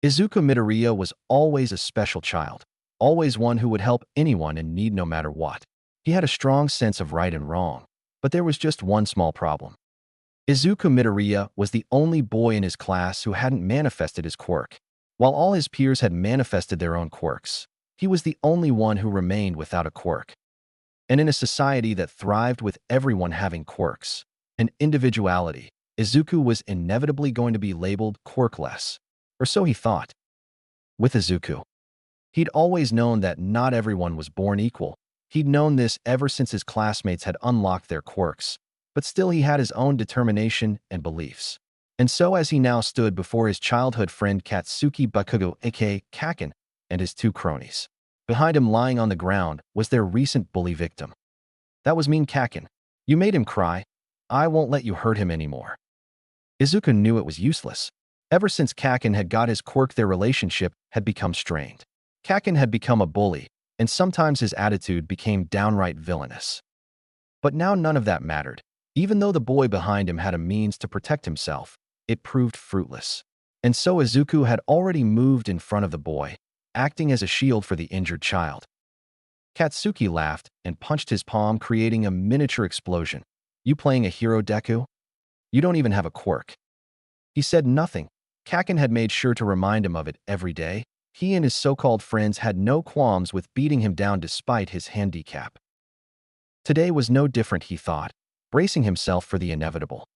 Izuku Midoriya was always a special child, always one who would help anyone in need no matter what. He had a strong sense of right and wrong, but there was just one small problem. Izuku Midoriya was the only boy in his class who hadn't manifested his quirk. While all his peers had manifested their own quirks, he was the only one who remained without a quirk. And in a society that thrived with everyone having quirks and individuality, Izuku was inevitably going to be labeled quirkless, or so he thought. With Izuku, he'd always known that not everyone was born equal. He'd known this ever since his classmates had unlocked their quirks, but still he had his own determination and beliefs. And so as he now stood before his childhood friend Katsuki Bakugo aka Kaken and his two cronies, behind him lying on the ground was their recent bully victim. That was mean Kaken. You made him cry. I won't let you hurt him anymore. Izuku knew it was useless. Ever since Kaken had got his quirk, their relationship had become strained. Kaken had become a bully, and sometimes his attitude became downright villainous. But now none of that mattered. Even though the boy behind him had a means to protect himself, it proved fruitless. And so Izuku had already moved in front of the boy, acting as a shield for the injured child. Katsuki laughed and punched his palm, creating a miniature explosion. You playing a hero, Deku? You don't even have a quirk. He said nothing. Kaken had made sure to remind him of it every day. He and his so-called friends had no qualms with beating him down despite his handicap. Today was no different, he thought, bracing himself for the inevitable.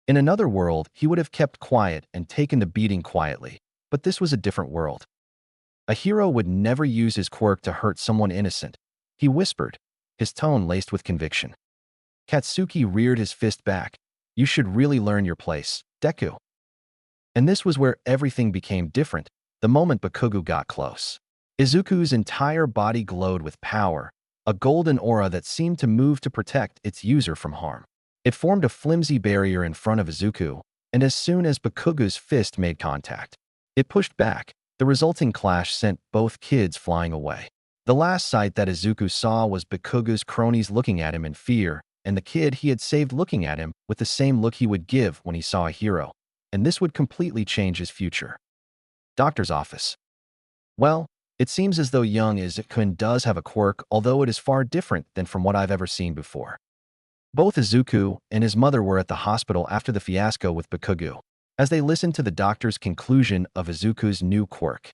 In another world, he would have kept quiet and taken the beating quietly, but this was a different world. A hero would never use his quirk to hurt someone innocent, he whispered, his tone laced with conviction. Katsuki reared his fist back. You should really learn your place, Deku. And this was where everything became different, the moment Bakugo got close. Izuku's entire body glowed with power, a golden aura that seemed to move to protect its user from harm. It formed a flimsy barrier in front of Izuku, and as soon as Bakugo's fist made contact, it pushed back. The resulting clash sent both kids flying away. The last sight that Izuku saw was Bakugo's cronies looking at him in fear, and the kid he had saved looking at him with the same look he would give when he saw a hero, and this would completely change his future. Doctor's office. Well, it seems as though young Izuku does have a quirk, although it is far different than from what I've ever seen before. Both Izuku and his mother were at the hospital after the fiasco with Bakugo, as they listened to the doctor's conclusion of Izuku's new quirk.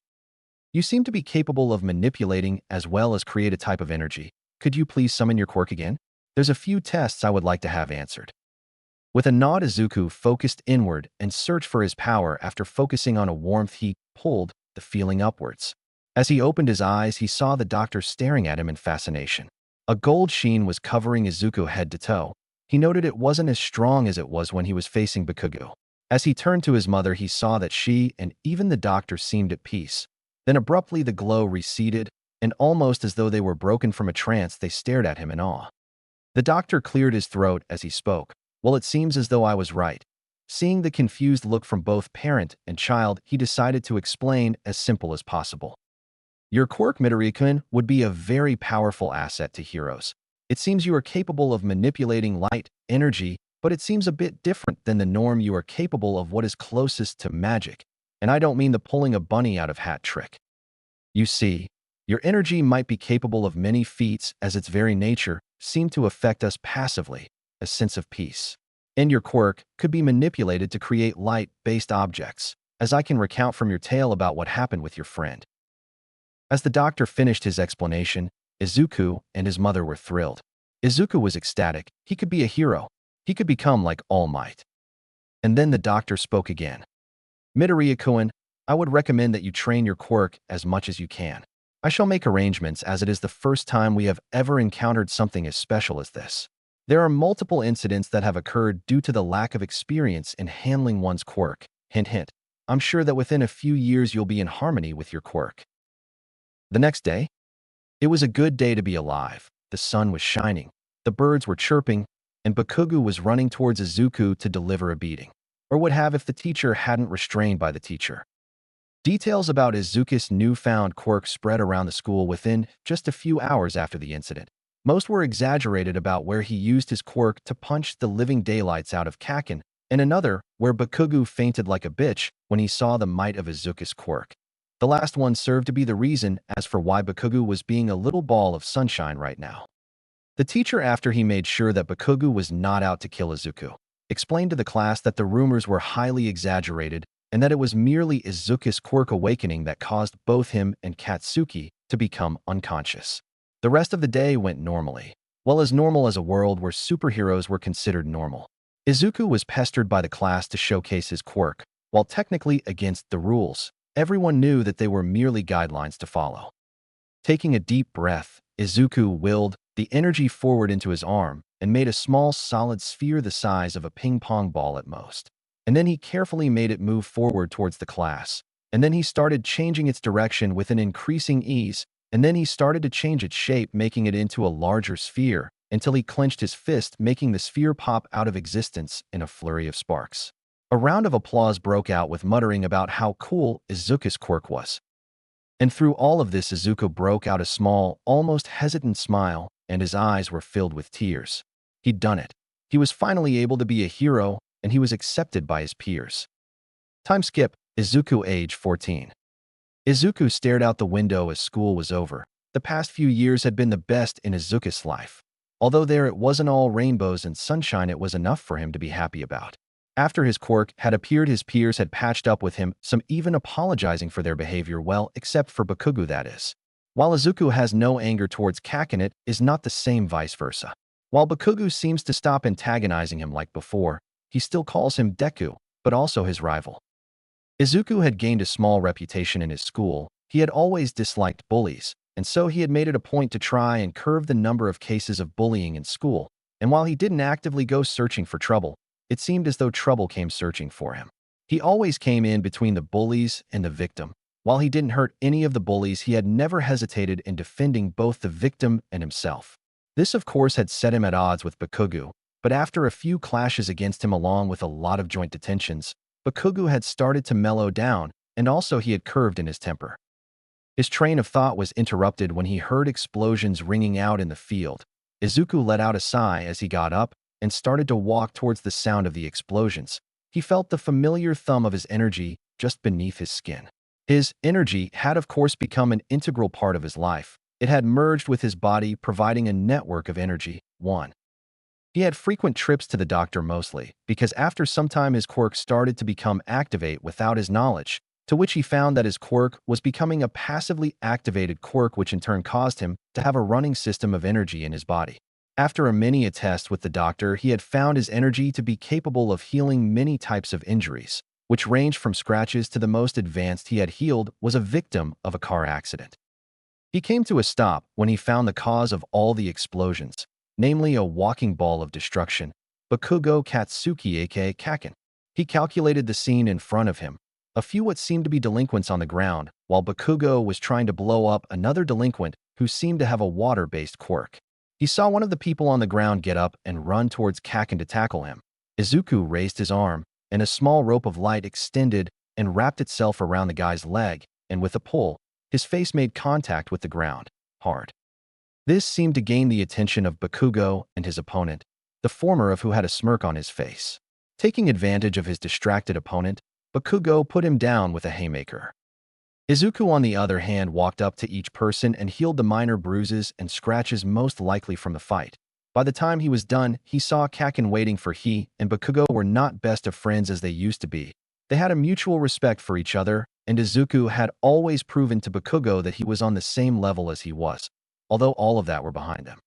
You seem to be capable of manipulating as well as create a type of energy. Could you please summon your quirk again? There's a few tests I would like to have answered. With a nod, Izuku focused inward and searched for his power. After focusing on a warmth, he pulled the feeling upwards. As he opened his eyes, he saw the doctor staring at him in fascination. A gold sheen was covering Izuku head to toe. He noted it wasn't as strong as it was when he was facing Bakugo. As he turned to his mother, he saw that she and even the doctor seemed at peace. Then abruptly the glow receded, and almost as though they were broken from a trance, they stared at him in awe. The doctor cleared his throat as he spoke. Well, it seems as though I was right. Seeing the confused look from both parent and child, he decided to explain as simple as possible. Your quirk, Midoriya-kun, would be a very powerful asset to heroes. It seems you are capable of manipulating light, energy, but it seems a bit different than the norm. You are capable of what is closest to magic, and I don't mean the pulling a bunny out of hat trick. You see, your energy might be capable of many feats, as its very nature seemed to affect us passively, a sense of peace. And your quirk could be manipulated to create light-based objects, as I can recount from your tale about what happened with your friend. As the doctor finished his explanation, Izuku and his mother were thrilled. Izuku was ecstatic. He could be a hero. He could become like All Might. And then the doctor spoke again. Midoriya-kun, I would recommend that you train your quirk as much as you can. I shall make arrangements, as it is the first time we have ever encountered something as special as this. There are multiple incidents that have occurred due to the lack of experience in handling one's quirk. Hint, hint. I'm sure that within a few years you'll be in harmony with your quirk. The next day, it was a good day to be alive. The sun was shining, the birds were chirping, and Bakugo was running towards Izuku to deliver a beating, or would have if the teacher hadn't restrained by the teacher. Details about Izuku's newfound quirk spread around the school within just a few hours after the incident. Most were exaggerated about where he used his quirk to punch the living daylights out of Kaken and another where Bakugo fainted like a bitch when he saw the might of Izuku's quirk. The last one served to be the reason as for why Bakugo was being a little ball of sunshine right now. The teacher, after he made sure that Bakugo was not out to kill Izuku, explained to the class that the rumors were highly exaggerated and that it was merely Izuku's quirk awakening that caused both him and Katsuki to become unconscious. The rest of the day went normally, well as normal as a world where superheroes were considered normal. Izuku was pestered by the class to showcase his quirk, while technically against the rules. Everyone knew that they were merely guidelines to follow. Taking a deep breath, Izuku willed the energy forward into his arm and made a small solid sphere the size of a ping-pong ball at most. And then he carefully made it move forward towards the class. And then he started changing its direction with an increasing ease, and then he started to change its shape, making it into a larger sphere, until he clenched his fist, making the sphere pop out of existence in a flurry of sparks. A round of applause broke out with muttering about how cool Izuku's quirk was. And through all of this, Izuku broke out a small, almost hesitant smile, and his eyes were filled with tears. He'd done it. He was finally able to be a hero, and he was accepted by his peers. Time skip, Izuku age 14. Izuku stared out the window as school was over. The past few years had been the best in Izuku's life. Although there it wasn't all rainbows and sunshine, it was enough for him to be happy about. After his quirk had appeared, his peers had patched up with him, some even apologizing for their behavior, well, except for Bakugo, that is. While Izuku has no anger towards Kakin, it is not the same vice versa. While Bakugo seems to stop antagonizing him like before, he still calls him Deku, but also his rival. Izuku had gained a small reputation in his school. He had always disliked bullies, and so he had made it a point to try and curb the number of cases of bullying in school. And while he didn't actively go searching for trouble, it seemed as though trouble came searching for him. He always came in between the bullies and the victim. While he didn't hurt any of the bullies, he had never hesitated in defending both the victim and himself. This, of course, had set him at odds with Bakugo, but after a few clashes against him along with a lot of joint detentions, Bakugo had started to mellow down, and also he had curved in his temper. His train of thought was interrupted when he heard explosions ringing out in the field. Izuku let out a sigh as he got up and started to walk towards the sound of the explosions. He felt the familiar thumb of his energy just beneath his skin. His energy had, of course, become an integral part of his life. It had merged with his body, providing a network of energy. 1. He had frequent trips to the doctor, mostly because after some time his quirk started to become activate without his knowledge, to which he found that his quirk was becoming a passively activated quirk, which in turn caused him to have a running system of energy in his body. After a many a test with the doctor, he had found his energy to be capable of healing many types of injuries, which ranged from scratches to the most advanced he had healed was a victim of a car accident. He came to a stop when he found the cause of all the explosions, namely a walking ball of destruction, Bakugo Katsuki aka Kakin. He calculated the scene in front of him, a few what seemed to be delinquents on the ground, while Bakugo was trying to blow up another delinquent who seemed to have a water-based quirk. He saw one of the people on the ground get up and run towards Kakin to tackle him. Izuku raised his arm, and a small rope of light extended and wrapped itself around the guy's leg, and with a pull, his face made contact with the ground, hard. This seemed to gain the attention of Bakugo and his opponent, the former of who had a smirk on his face. Taking advantage of his distracted opponent, Bakugo put him down with a haymaker. Izuku, on the other hand, walked up to each person and healed the minor bruises and scratches most likely from the fight. By the time he was done, he saw Kakin waiting for he and Bakugo were not best of friends as they used to be. They had a mutual respect for each other, and Izuku had always proven to Bakugo that he was on the same level as he was, although all of that were behind him.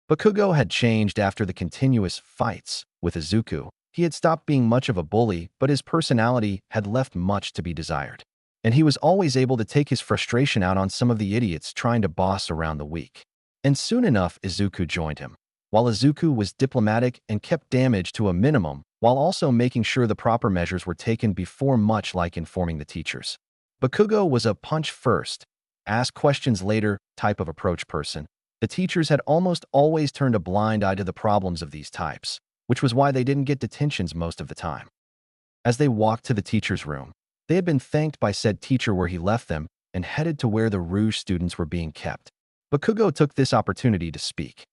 Bakugo had changed after the continuous fights with Izuku. He had stopped being much of a bully, but his personality had left much to be desired. And he was always able to take his frustration out on some of the idiots trying to boss around the weak. And soon enough, Izuku joined him. While Izuku was diplomatic and kept damage to a minimum, while also making sure the proper measures were taken before, much like informing the teachers. Bakugo was a punch first, ask questions later type of approach person. The teachers had almost always turned a blind eye to the problems of these types, which was why they didn't get detentions most of the time. As they walked to the teacher's room, they had been thanked by said teacher where he left them and headed to where the Rouge students were being kept. Bakugo took this opportunity to speak.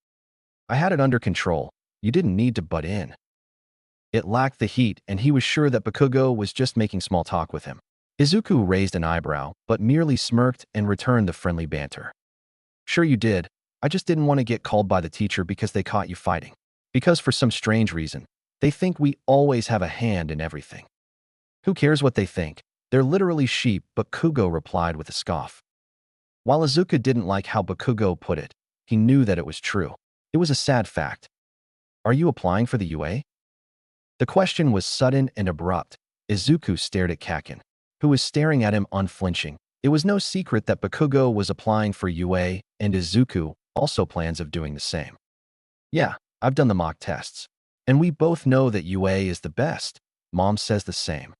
I had it under control. You didn't need to butt in. It lacked the heat, and he was sure that Bakugo was just making small talk with him. Izuku raised an eyebrow, but merely smirked and returned the friendly banter. Sure you did. I just didn't want to get called by the teacher because they caught you fighting. Because for some strange reason, they think we always have a hand in everything. Who cares what they think? They're literally sheep, Bakugo replied with a scoff. While Izuku didn't like how Bakugo put it, he knew that it was true. It was a sad fact. Are you applying for the UA? The question was sudden and abrupt. Izuku stared at Kaken, who was staring at him unflinching. It was no secret that Bakugo was applying for UA, and Izuku also plans of doing the same. Yeah, I've done the mock tests. And we both know that UA is the best. Mom says the same.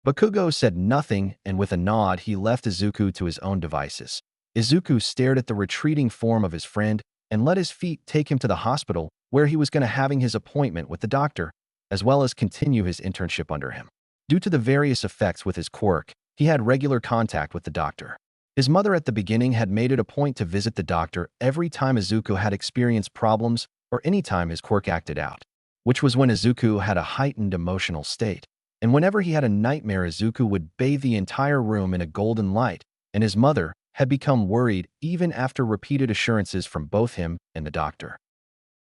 Bakugo said nothing, and with a nod he left Izuku to his own devices. Izuku stared at the retreating form of his friend and let his feet take him to the hospital where he was going to having his appointment with the doctor, as well as continue his internship under him. Due to the various effects with his quirk, he had regular contact with the doctor. His mother at the beginning had made it a point to visit the doctor every time Izuku had experienced problems or any time his quirk acted out, which was when Izuku had a heightened emotional state. And whenever he had a nightmare, Izuku would bathe the entire room in a golden light, and his mother had become worried even after repeated assurances from both him and the doctor.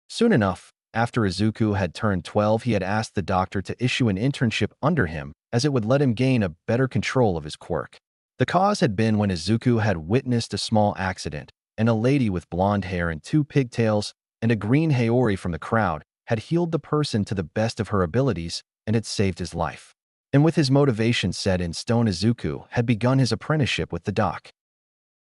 Soon enough, after Izuku had turned 12, he had asked the doctor to issue an internship under him as it would let him gain a better control of his quirk. The cause had been when Izuku had witnessed a small accident, and a lady with blonde hair and 2 pigtails and a green haori from the crowd had healed the person to the best of her abilities and had saved his life. And with his motivation set in stone, Izuku had begun his apprenticeship with the doc.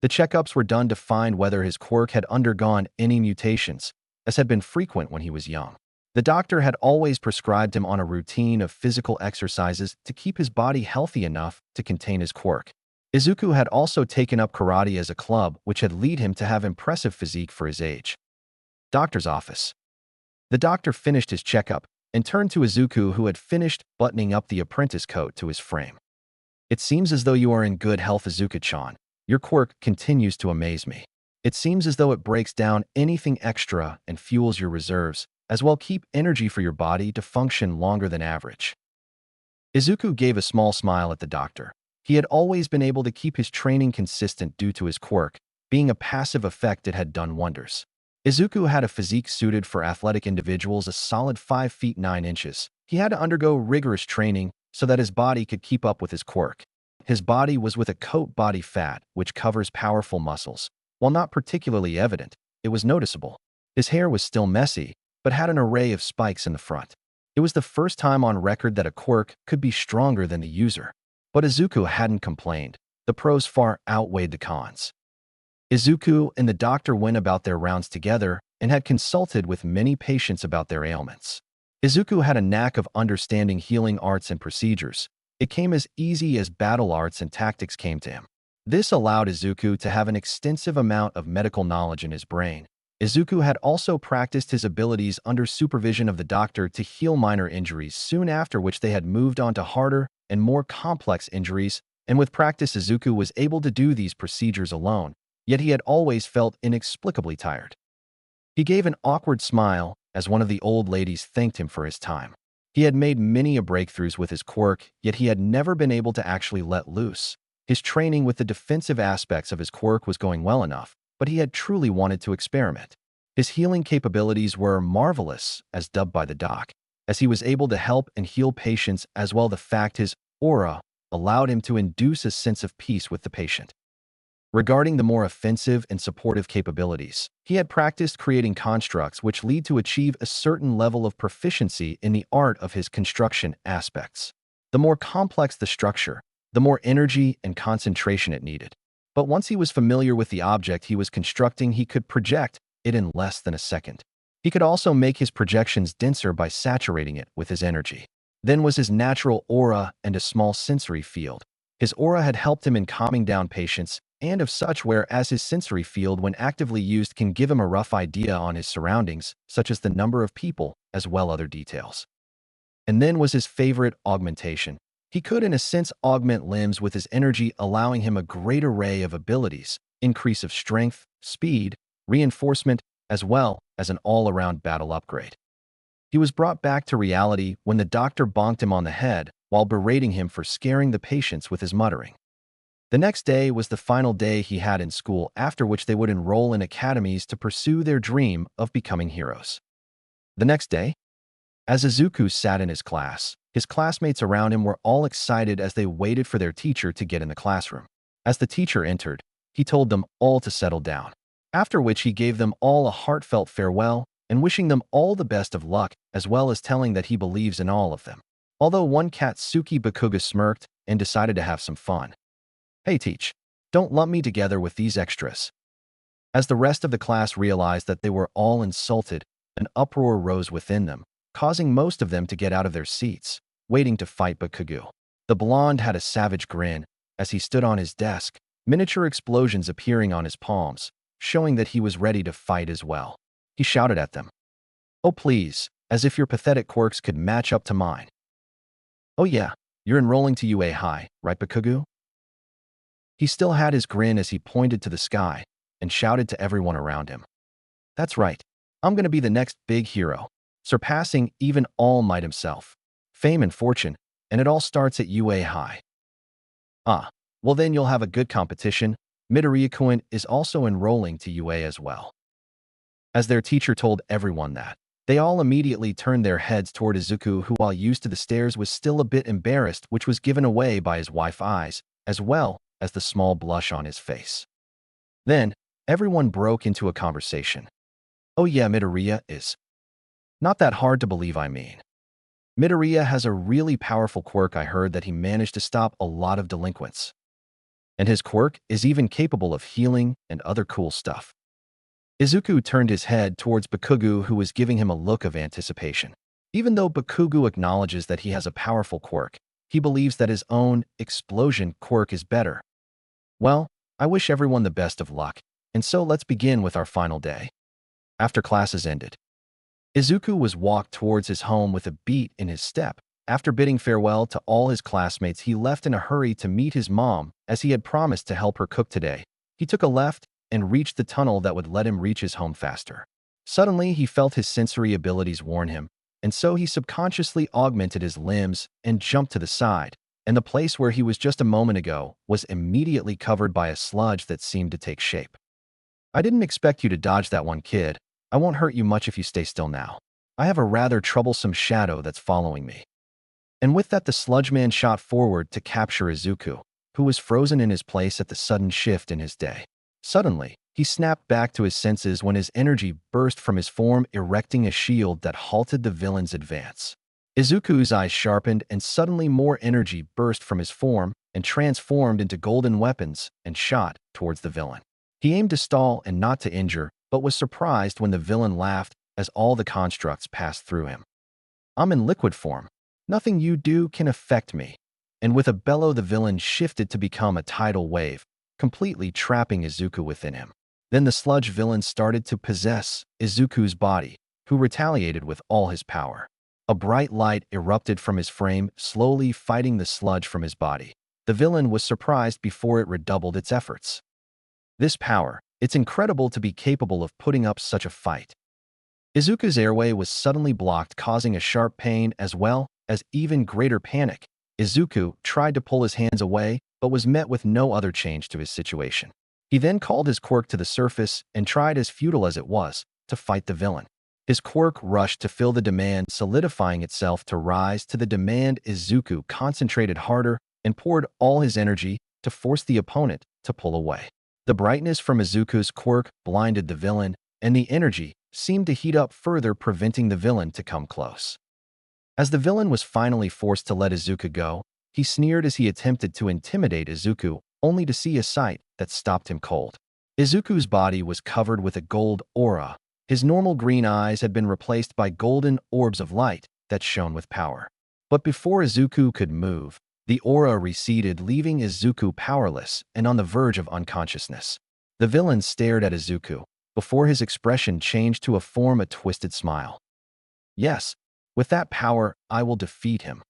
The checkups were done to find whether his quirk had undergone any mutations, as had been frequent when he was young. The doctor had always prescribed him on a routine of physical exercises to keep his body healthy enough to contain his quirk. Izuku had also taken up karate as a club, which had led him to have impressive physique for his age. Doctor's office. The doctor finished his checkup and turned to Izuku, who had finished buttoning up the apprentice coat to his frame. It seems as though you are in good health, Izuku-chan. Your quirk continues to amaze me. It seems as though it breaks down anything extra and fuels your reserves, as well keep energy for your body to function longer than average. Izuku gave a small smile at the doctor. He had always been able to keep his training consistent due to his quirk. Being a passive effect, it had done wonders. Izuku had a physique suited for athletic individuals, a solid 5 feet 9 inches. He had to undergo rigorous training so that his body could keep up with his quirk. His body was with a coat body fat, which covers powerful muscles. While not particularly evident, it was noticeable. His hair was still messy, but had an array of spikes in the front. It was the first time on record that a quirk could be stronger than the user. But Izuku hadn't complained. The pros far outweighed the cons. Izuku and the doctor went about their rounds together and had consulted with many patients about their ailments. Izuku had a knack of understanding healing arts and procedures. It came as easy as battle arts and tactics came to him. This allowed Izuku to have an extensive amount of medical knowledge in his brain. Izuku had also practiced his abilities under supervision of the doctor to heal minor injuries, soon after which they had moved on to harder and more complex injuries, and with practice Izuku was able to do these procedures alone, yet he had always felt inexplicably tired. He gave an awkward smile as one of the old ladies thanked him for his time. He had made many breakthroughs with his quirk, yet he had never been able to actually let loose. His training with the defensive aspects of his quirk was going well enough, but he had truly wanted to experiment. His healing capabilities were marvelous, as dubbed by the doc, as he was able to help and heal patients, as well the fact his aura allowed him to induce a sense of peace with the patient. Regarding the more offensive and supportive capabilities, he had practiced creating constructs which lead to achieve a certain level of proficiency in the art of his construction aspects. The more complex the structure, the more energy and concentration it needed. But once he was familiar with the object he was constructing, he could project it in less than a second. He could also make his projections denser by saturating it with his energy. Then was his natural aura and a small sensory field. His aura had helped him in calming down patients and of such, whereas his sensory field, when actively used, can give him a rough idea on his surroundings, such as the number of people, as well other details. And then was his favorite, augmentation. He could, in a sense, augment limbs with his energy, allowing him a great array of abilities, increase of strength, speed, reinforcement, as well as an all-around battle upgrade. He was brought back to reality when the doctor bonked him on the head while berating him for scaring the patients with his muttering. The next day was the final day he had in school, after which they would enroll in academies to pursue their dream of becoming heroes. The next day, as Izuku sat in his classmates around him were all excited as they waited for their teacher to get in the classroom. As the teacher entered, he told them all to settle down, after which he gave them all a heartfelt farewell and wishing them all the best of luck, as well as telling that he believes in all of them. Although one Katsuki Bakuga smirked and decided to have some fun. "Hey teach, don't lump me together with these extras." As the rest of the class realized that they were all insulted, an uproar rose within them, causing most of them to get out of their seats, waiting to fight Bakugo. The blonde had a savage grin as he stood on his desk, miniature explosions appearing on his palms, showing that he was ready to fight as well. He shouted at them, "Oh please, as if your pathetic quirks could match up to mine." "Oh yeah, you're enrolling to UA High, right Bakugo?" He still had his grin as he pointed to the sky and shouted to everyone around him, "That's right, I'm gonna be the next big hero, surpassing even All Might himself. Fame and fortune, and it all starts at UA High." "Ah, well then you'll have a good competition. Midoriya-kun is also enrolling to UA as well." As their teacher told everyone that, they all immediately turned their heads toward Izuku, who while used to the stares was still a bit embarrassed, which was given away by his wife's eyes, as well as the small blush on his face. Then, everyone broke into a conversation. "Oh yeah, Midoriya is not that hard to believe, I mean. Midoriya has a really powerful quirk. I heard that he managed to stop a lot of delinquents. And his quirk is even capable of healing and other cool stuff." Izuku turned his head towards Bakugo, who was giving him a look of anticipation. Even though Bakugo acknowledges that he has a powerful quirk, he believes that his own explosion quirk is better. "Well, I wish everyone the best of luck, and so let's begin with our final day." After classes ended, Izuku was walked towards his home with a beat in his step. After bidding farewell to all his classmates, he left in a hurry to meet his mom, as he had promised to help her cook today. He took a left and reached the tunnel that would let him reach his home faster. Suddenly, he felt his sensory abilities warn him, and so he subconsciously augmented his limbs and jumped to the side, and the place where he was just a moment ago was immediately covered by a sludge that seemed to take shape. "I didn't expect you to dodge that one, kid. I won't hurt you much if you stay still now. I have a rather troublesome shadow that's following me." And with that, the sludge man shot forward to capture Izuku, who was frozen in his place at the sudden shift in his day. Suddenly, he snapped back to his senses when his energy burst from his form, erecting a shield that halted the villain's advance. Izuku's eyes sharpened, and suddenly more energy burst from his form and transformed into golden weapons and shot towards the villain. He aimed to stall and not to injure, but was surprised when the villain laughed as all the constructs passed through him. "I'm in liquid form. Nothing you do can affect me." And with a bellow, the villain shifted to become a tidal wave, completely trapping Izuku within him. Then the sludge villain started to possess Izuku's body, who retaliated with all his power. A bright light erupted from his frame, slowly fighting the sludge from his body. The villain was surprised before it redoubled its efforts. This power, it's incredible to be capable of putting up such a fight. Izuku's airway was suddenly blocked, causing a sharp pain as well as even greater panic. Izuku tried to pull his hands away, but was met with no other change to his situation. He then called his quirk to the surface and tried, as futile as it was, to fight the villain. His quirk rushed to fill the demand, solidifying itself to rise to the demand. Izuku concentrated harder and poured all his energy to force the opponent to pull away. The brightness from Izuku's quirk blinded the villain, and the energy seemed to heat up further, preventing the villain to come close. As the villain was finally forced to let Izuku go, he sneered as he attempted to intimidate Izuku, only to see a sight that stopped him cold. Izuku's body was covered with a gold aura. His normal green eyes had been replaced by golden orbs of light that shone with power. But before Izuku could move, the aura receded, leaving Izuku powerless and on the verge of unconsciousness. The villain stared at Izuku, before his expression changed to a twisted smile. "Yes, with that power, I will defeat him."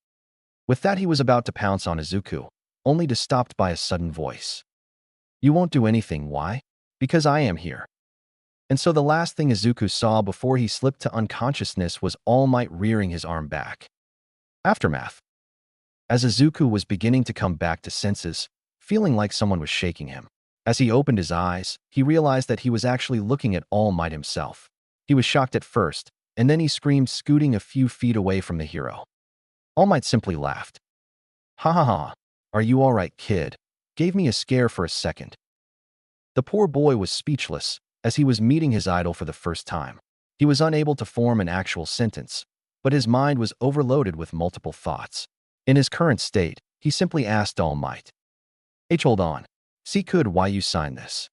With that, he was about to pounce on Izuku, only to stopped by a sudden voice. "You won't do anything, why?" "Because I am here." And so the last thing Izuku saw before he slipped to unconsciousness was All Might rearing his arm back. Aftermath. As Izuku was beginning to come back to senses, feeling like someone was shaking him. As he opened his eyes, he realized that he was actually looking at All Might himself. He was shocked at first, and then he screamed, scooting a few feet away from the hero. All Might simply laughed. Ha ha ha, are you all right, kid? Gave me a scare for a second. The poor boy was speechless, as he was meeting his idol for the first time. He was unable to form an actual sentence, but his mind was overloaded with multiple thoughts. In his current state, he simply asked All Might, hold on. See could why you signed this.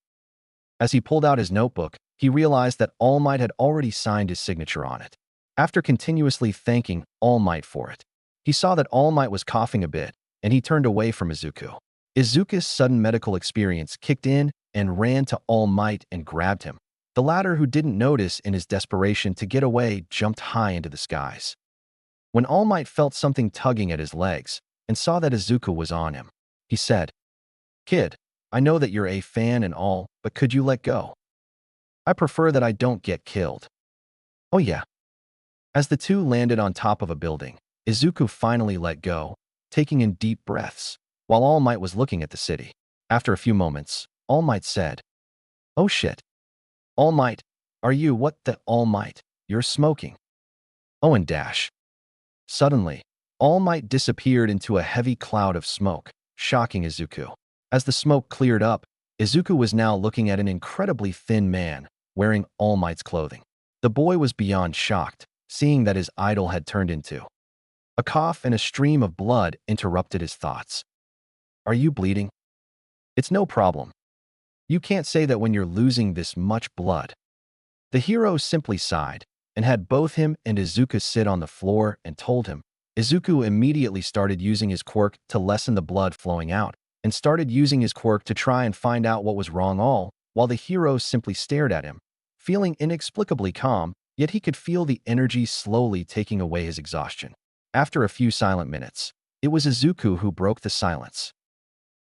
As he pulled out his notebook, he realized that All Might had already signed his signature on it. After continuously thanking All Might for it, he saw that All Might was coughing a bit, and he turned away from Izuku. Izuku's sudden medical experience kicked in and ran to All Might and grabbed him. The latter, who didn't notice in his desperation to get away, jumped high into the skies. When All Might felt something tugging at his legs and saw that Izuku was on him, he said, "Kid, I know that you're a fan and all, but could you let go? I prefer that I don't get killed." "Oh yeah." As the two landed on top of a building, Izuku finally let go, taking in deep breaths, while All Might was looking at the city. After a few moments, All Might said, "Oh shit. All Might, are you what the All Might? You're smoking." Oh and dash. Suddenly, All Might disappeared into a heavy cloud of smoke, shocking Izuku. As the smoke cleared up, Izuku was now looking at an incredibly thin man, wearing All Might's clothing. The boy was beyond shocked, seeing that his idol had turned into. A cough and a stream of blood interrupted his thoughts. "Are you bleeding?" "It's no problem. You can't say that when you're losing this much blood." The hero simply sighed, and had both him and Izuku sit on the floor and told him. Izuku immediately started using his quirk to lessen the blood flowing out, and started using his quirk to try and find out what was wrong, all while the hero simply stared at him, feeling inexplicably calm, yet he could feel the energy slowly taking away his exhaustion. After a few silent minutes, it was Izuku who broke the silence.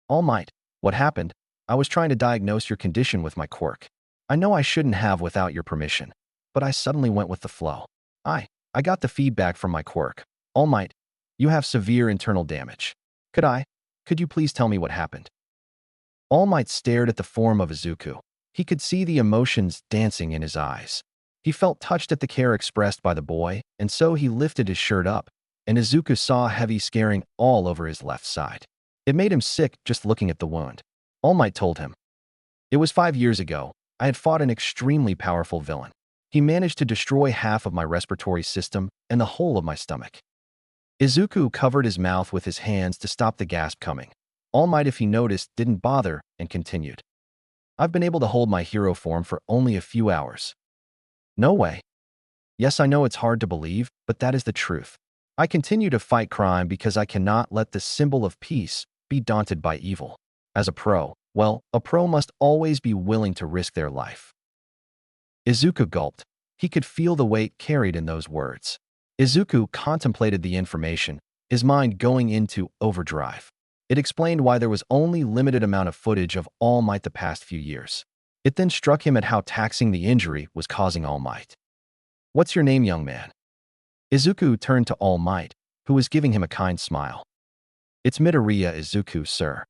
"All Might, what happened? I was trying to diagnose your condition with my quirk. I know I shouldn't have without your permission, but I suddenly went with the flow. I got the feedback from my quirk. All Might, you have severe internal damage. Could you please tell me what happened?" All Might stared at the form of Izuku. He could see the emotions dancing in his eyes. He felt touched at the care expressed by the boy, and so he lifted his shirt up, and Izuku saw heavy scarring all over his left side. It made him sick just looking at the wound. All Might told him, "It was 5 years ago. I had fought an extremely powerful villain. He managed to destroy half of my respiratory system and the whole of my stomach." Izuku covered his mouth with his hands to stop the gasp coming. All Might, if he noticed, didn't bother and continued. "I've been able to hold my hero form for only a few hours." "No way." "Yes, I know it's hard to believe, but that is the truth. I continue to fight crime because I cannot let the symbol of peace be daunted by evil. As a pro, a pro must always be willing to risk their life." Izuku gulped. He could feel the weight carried in those words. Izuku contemplated the information, his mind going into overdrive. It explained why there was only limited amount of footage of All Might the past few years. It then struck him at how taxing the injury was causing All Might. "What's your name, young man?" Izuku turned to All Might, who was giving him a kind smile. "It's Midoriya, Izuku, sir."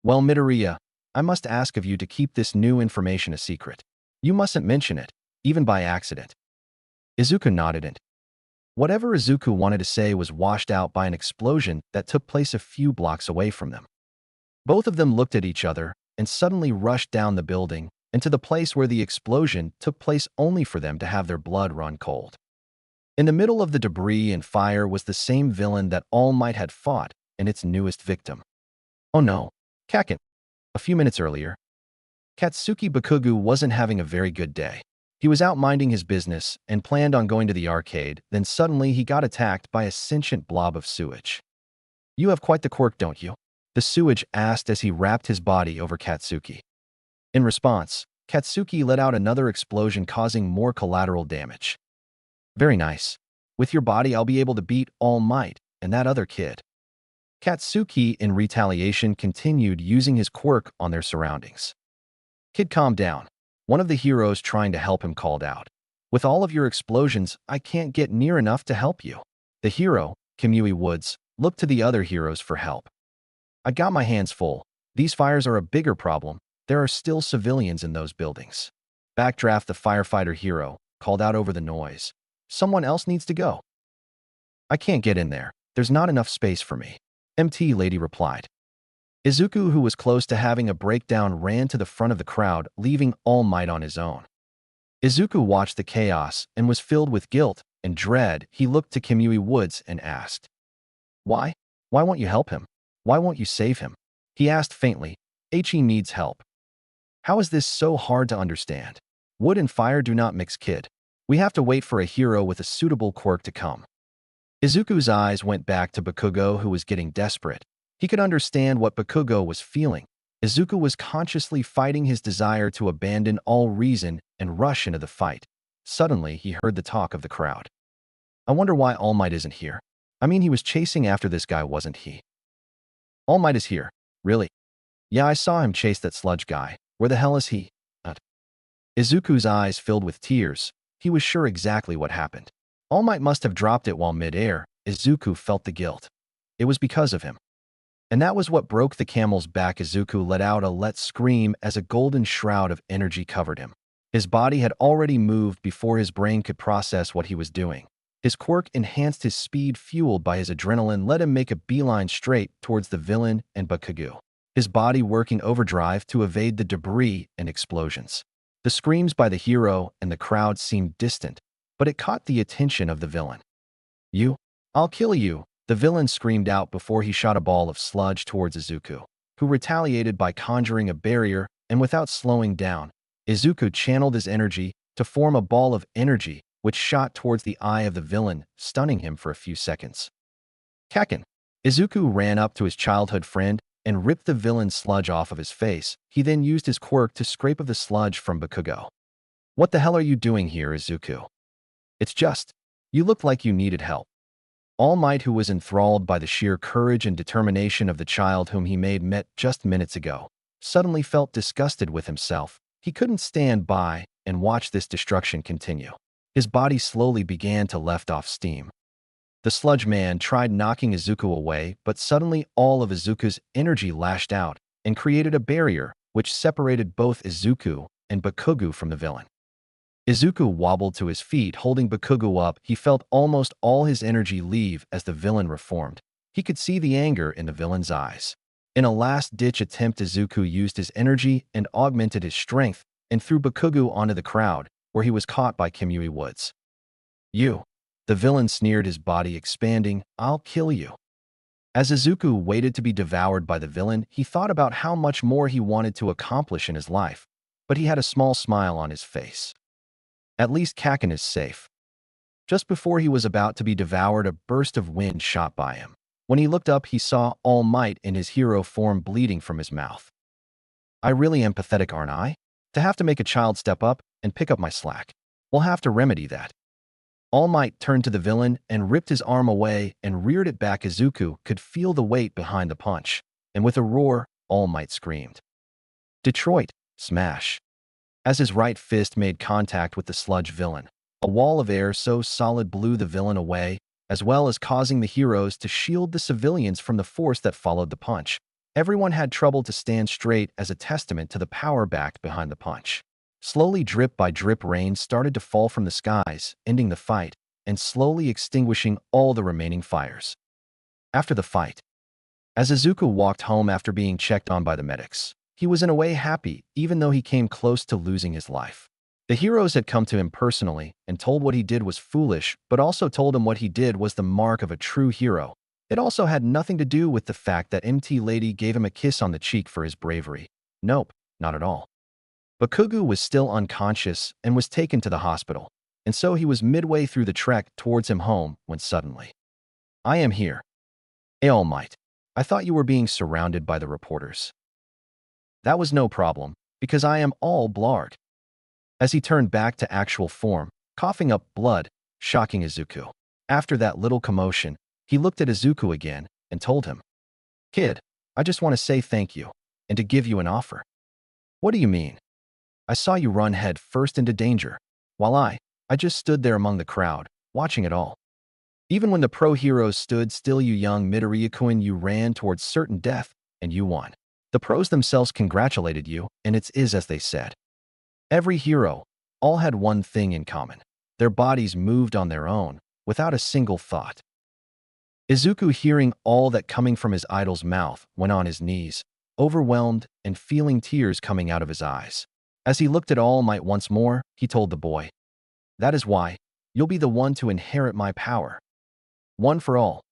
"Well, Midoriya, I must ask of you to keep this new information a secret. You mustn't mention it, even by accident." Izuku nodded and whatever Izuku wanted to say was washed out by an explosion that took place a few blocks away from them. Both of them looked at each other and suddenly rushed down the building and to the place where the explosion took place, only for them to have their blood run cold. In the middle of the debris and fire was the same villain that All Might had fought and its newest victim. Oh no, Kaken. A few minutes earlier, Katsuki Bakugu wasn't having a very good day. He was out minding his business and planned on going to the arcade, then suddenly he got attacked by a sentient blob of sewage. "You have quite the quirk, don't you?" the sewage asked as he wrapped his body over Katsuki. In response, Katsuki let out another explosion, causing more collateral damage. "Very nice. With your body, I'll be able to beat All Might and that other kid." Katsuki, in retaliation, continued using his quirk on their surroundings. "Kid, calm down. One of the heroes trying to help him called out. With all of your explosions, I can't get near enough to help you. The hero, Kimui Woods, looked to the other heroes for help. I got my hands full. These fires are a bigger problem. There are still civilians in those buildings. Backdraft, the firefighter hero, called out over the noise. Someone else needs to go. I can't get in there. There's not enough space for me. MT Lady replied. Izuku, who was close to having a breakdown, ran to the front of the crowd, leaving All Might on his own. Izuku watched the chaos and was filled with guilt and dread. He looked to Kimui Woods and asked, Why? Why won't you help him? Why won't you save him? He asked faintly. He needs help. How is this so hard to understand? Wood and fire do not mix, kid. We have to wait for a hero with a suitable quirk to come. Izuku's eyes went back to Bakugo, who was getting desperate. He could understand what Bakugo was feeling. Izuku was consciously fighting his desire to abandon all reason and rush into the fight. Suddenly, he heard the talk of the crowd. I wonder why All Might isn't here. I mean, he was chasing after this guy, wasn't he? All Might is here. Really? Yeah, I saw him chase that sludge guy. Where the hell is he? Izuku's eyes filled with tears. He was sure exactly what happened. All Might must have dropped it while mid-air. Izuku felt the guilt. It was because of him. And that was what broke the camel's back. Izuku let out a scream as a golden shroud of energy covered him. His body had already moved before his brain could process what he was doing. His quirk enhanced his speed, fueled by his adrenaline, let him make a beeline straight towards the villain and Bakugo, his body working overdrive to evade the debris and explosions. The screams by the hero and the crowd seemed distant, but it caught the attention of the villain. You? I'll kill you, the villain screamed out before he shot a ball of sludge towards Izuku, who retaliated by conjuring a barrier, and without slowing down, Izuku channeled his energy to form a ball of energy which shot towards the eye of the villain, stunning him for a few seconds. Kaken. Izuku ran up to his childhood friend and ripped the villain's sludge off of his face. He then used his quirk to scrape of the sludge from Bakugo. What the hell are you doing here, Izuku? It's just, you looked like you needed help. All Might, who was enthralled by the sheer courage and determination of the child whom he met just minutes ago, suddenly felt disgusted with himself. He couldn't stand by and watch this destruction continue. His body slowly began to let off steam. The sludge man tried knocking Izuku away, but suddenly all of Izuku's energy lashed out and created a barrier which separated both Izuku and Bakugo from the villain. Izuku wobbled to his feet, holding Bakugo up. He felt almost all his energy leave as the villain reformed. He could see the anger in the villain's eyes. In a last-ditch attempt, Izuku used his energy and augmented his strength and threw Bakugo onto the crowd, where he was caught by Kimui Woods. You. The villain sneered, his body expanding. I'll kill you. As Izuku waited to be devoured by the villain, he thought about how much more he wanted to accomplish in his life, but he had a small smile on his face. At least Kaken is safe. Just before he was about to be devoured, a burst of wind shot by him. When he looked up, he saw All Might in his hero form bleeding from his mouth. I really am pathetic, aren't I? To have to make a child step up and pick up my slack. We'll have to remedy that. All Might turned to the villain and ripped his arm away and reared it back. Izuku could feel the weight behind the punch, and with a roar, All Might screamed. Detroit, smash. As his right fist made contact with the sludge villain, a wall of air so solid blew the villain away, as well as causing the heroes to shield the civilians from the force that followed the punch. Everyone had trouble to stand straight as a testament to the power backed behind the punch. Slowly, drip by drip, rain started to fall from the skies, ending the fight and slowly extinguishing all the remaining fires. After the fight, as Izuku walked home after being checked on by the medics, he was in a way happy, even though he came close to losing his life. The heroes had come to him personally and told what he did was foolish, but also told him what he did was the mark of a true hero. It also had nothing to do with the fact that MT Lady gave him a kiss on the cheek for his bravery. Nope, not at all. Bakugo was still unconscious and was taken to the hospital, and so he was midway through the trek towards him home when suddenly, I am here. All Might, I thought you were being surrounded by the reporters. That was no problem, because I am all blarg. As he turned back to actual form, coughing up blood, shocking Izuku. After that little commotion, he looked at Izuku again and told him, Kid, I just want to say thank you, and to give you an offer. What do you mean? I saw you run head first into danger, while I just stood there among the crowd, watching it all. Even when the pro heroes stood still, you young Midoriya-kun, you ran towards certain death, and you won. The pros themselves congratulated you, and it's as they said. Every hero, all had one thing in common. Their bodies moved on their own, without a single thought. Izuku, hearing all that coming from his idol's mouth, went on his knees, overwhelmed and feeling tears coming out of his eyes. As he looked at All Might once more, he told the boy, "That is why you'll be the one to inherit my power. One for all."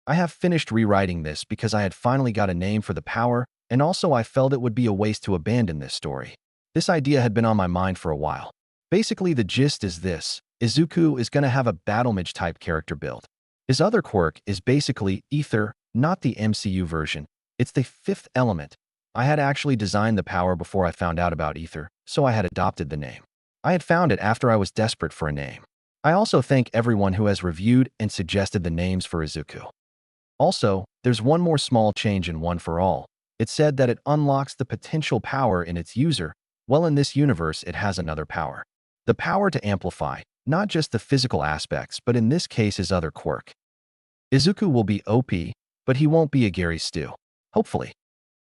I have finished rewriting this because I had finally got a name for the power, and also I felt it would be a waste to abandon this story. This idea had been on my mind for a while. Basically, the gist is this: Izuku is going to have a battle mage type character build. His other quirk is basically ether, not the MCU version. It's the fifth element. I had actually designed the power before I found out about ether, so I had adopted the name. I had found it after I was desperate for a name. I also thank everyone who has reviewed and suggested the names for Izuku. Also, there's one more small change in One for All. It said that it unlocks the potential power in its user. Well, in this universe, it has another power. The power to amplify, not just the physical aspects, but in this case his other quirk. Izuku will be OP, but he won't be a Gary Stew. Hopefully.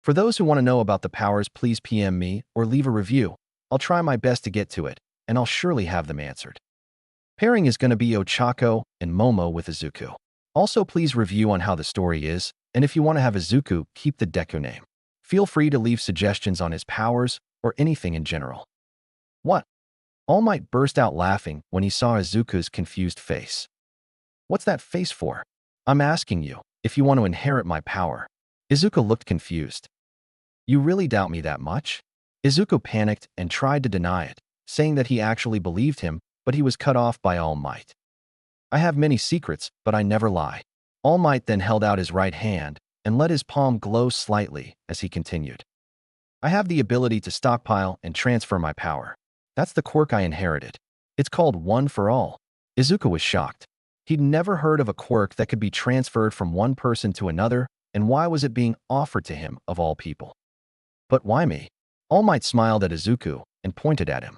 For those who want to know about the powers, please PM me or leave a review. I'll try my best to get to it, and I'll surely have them answered. Pairing is going to be Ochako and Momo with Izuku. Also, please review on how the story is, and if you want to have Izuku, keep the Deku name. Feel free to leave suggestions on his powers or anything in general. What? All Might burst out laughing when he saw Izuku's confused face. What's that face for? I'm asking you, if you want to inherit my power. Izuku looked confused. You really doubt me that much? Izuku panicked and tried to deny it, saying that he actually believed him, but he was cut off by All Might. I have many secrets, but I never lie. All Might then held out his right hand and let his palm glow slightly as he continued. I have the ability to stockpile and transfer my power. That's the quirk I inherited. It's called One for All. Izuku was shocked. He'd never heard of a quirk that could be transferred from one person to another, and why was it being offered to him, of all people? But why me? All Might smiled at Izuku and pointed at him.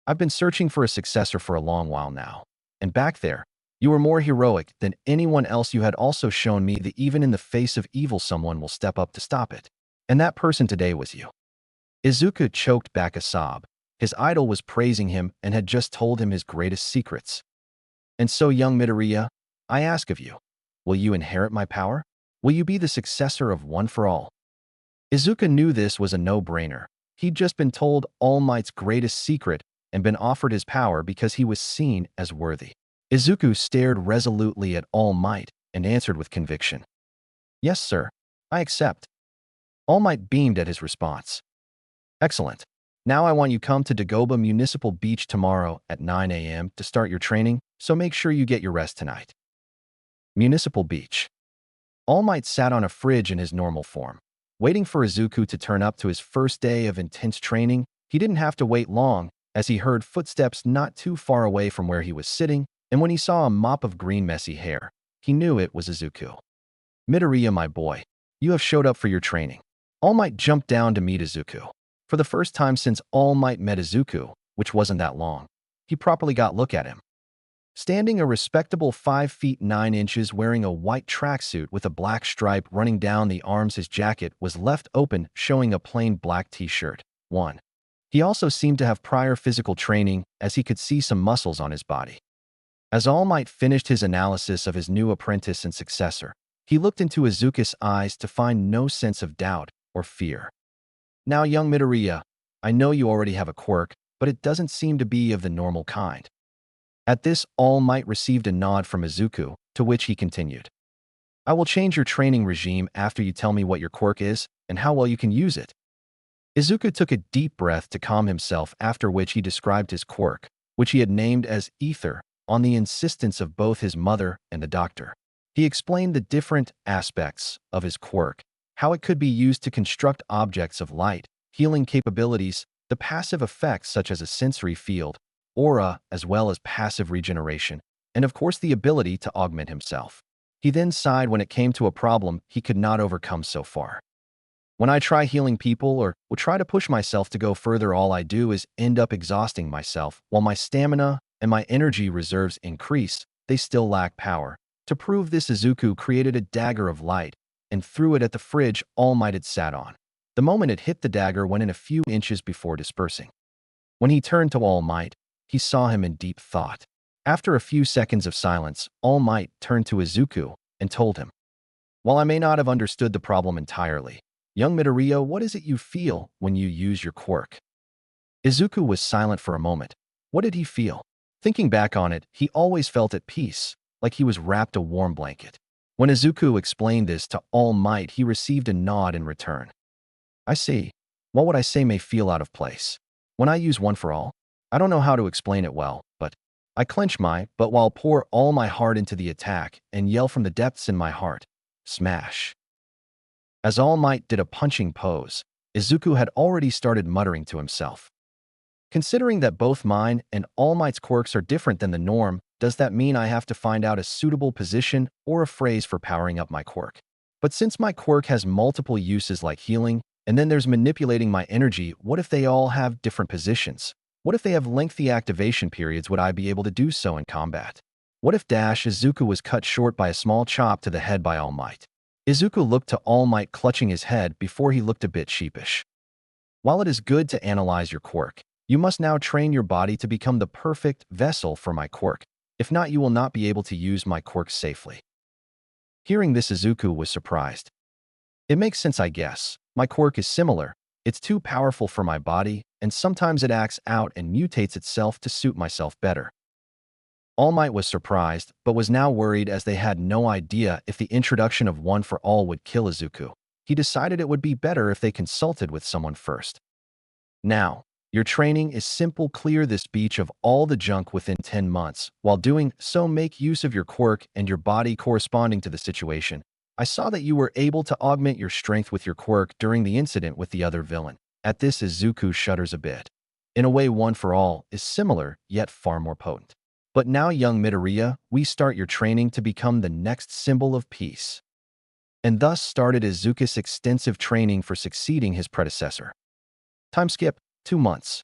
I've been searching for a successor for a long while now. And back there, you were more heroic than anyone else. You had also shown me that even in the face of evil, someone will step up to stop it. And that person today was you. Izuku choked back a sob. His idol was praising him and had just told him his greatest secrets. And so, young Midoriya, I ask of you, will you inherit my power? Will you be the successor of One for All? Izuku knew this was a no-brainer. He'd just been told All Might's greatest secret and been offered his power because he was seen as worthy. Izuku stared resolutely at All Might and answered with conviction. Yes, sir. I accept. All Might beamed at his response. Excellent. Now I want you come to Dagoba Municipal Beach tomorrow at 9 a.m. to start your training, so make sure you get your rest tonight. Municipal Beach. All Might sat on a fridge in his normal form, waiting for Izuku to turn up to his first day of intense training. He didn't have to wait long, as he heard footsteps not too far away from where he was sitting, and when he saw a mop of green messy hair, he knew it was Izuku. Midoriya, my boy, you have showed up for your training. All Might jumped down to meet Izuku. For the first time since All Might met Izuku, which wasn't that long, he properly got a look at him. Standing a respectable 5 feet 9 inches, wearing a white tracksuit with a black stripe running down the arms, his jacket was left open, showing a plain black t-shirt. 1. He also seemed to have prior physical training, as he could see some muscles on his body. As All Might finished his analysis of his new apprentice and successor, he looked into Izuku's eyes to find no sense of doubt or fear. Now, young Midoriya, I know you already have a quirk, but it doesn't seem to be of the normal kind. At this, All Might received a nod from Izuku, to which he continued. I will change your training regime after you tell me what your quirk is and how well you can use it. Izuku took a deep breath to calm himself, after which he described his quirk, which he had named as Ether, on the insistence of both his mother and the doctor. He explained the different aspects of his quirk, how it could be used to construct objects of light, healing capabilities, the passive effects such as a sensory field, aura, as well as passive regeneration, and of course the ability to augment himself. He then sighed when it came to a problem he could not overcome so far. When I try healing people or will try to push myself to go further, all I do is end up exhausting myself. While my stamina and my energy reserves increase, they still lack power. To prove this, Izuku created a dagger of light and threw it at the fridge All Might had sat on. The moment it hit, the dagger went in a few inches before dispersing. When he turned to All Might, he saw him in deep thought. After a few seconds of silence, All Might turned to Izuku and told him, "While I may not have understood the problem entirely, young Midoriya, what is it you feel when you use your quirk?" Izuku was silent for a moment. What did he feel? Thinking back on it, he always felt at peace, like he was wrapped a warm blanket. When Izuku explained this to All Might, he received a nod in return. "I see. What would I say may feel out of place? When I use One for All, I don't know how to explain it well, but I clench but while pour all my heart into the attack and yell from the depths in my heart, smash." As All Might did a punching pose, Izuku had already started muttering to himself. Considering that both mine and All Might's quirks are different than the norm, does that mean I have to find out a suitable position or a phrase for powering up my quirk? But since my quirk has multiple uses like healing, and then there's manipulating my energy, what if they all have different positions? What if they have lengthy activation periods? Would I be able to do so in combat? What if Izuku was cut short by a small chop to the head by All Might? Izuku looked to All Might clutching his head before he looked a bit sheepish. While it is good to analyze your quirk, you must now train your body to become the perfect vessel for my quirk. If not, you will not be able to use my quirk safely. Hearing this, Izuku was surprised. It makes sense, I guess. My quirk is similar. It's too powerful for my body, and sometimes it acts out and mutates itself to suit myself better. All Might was surprised, but was now worried as they had no idea if the introduction of One for All would kill Izuku. He decided it would be better if they consulted with someone first. Now, your training is simple. Clear this beach of all the junk within 10 months. While doing so, make use of your quirk and your body corresponding to the situation. I saw that you were able to augment your strength with your quirk during the incident with the other villain. At this, Izuku shudders a bit. In a way, One for All is similar, yet far more potent. But now, young Midoriya, we start your training to become the next symbol of peace. And thus started Izuku's extensive training for succeeding his predecessor. Time skip, 2 months.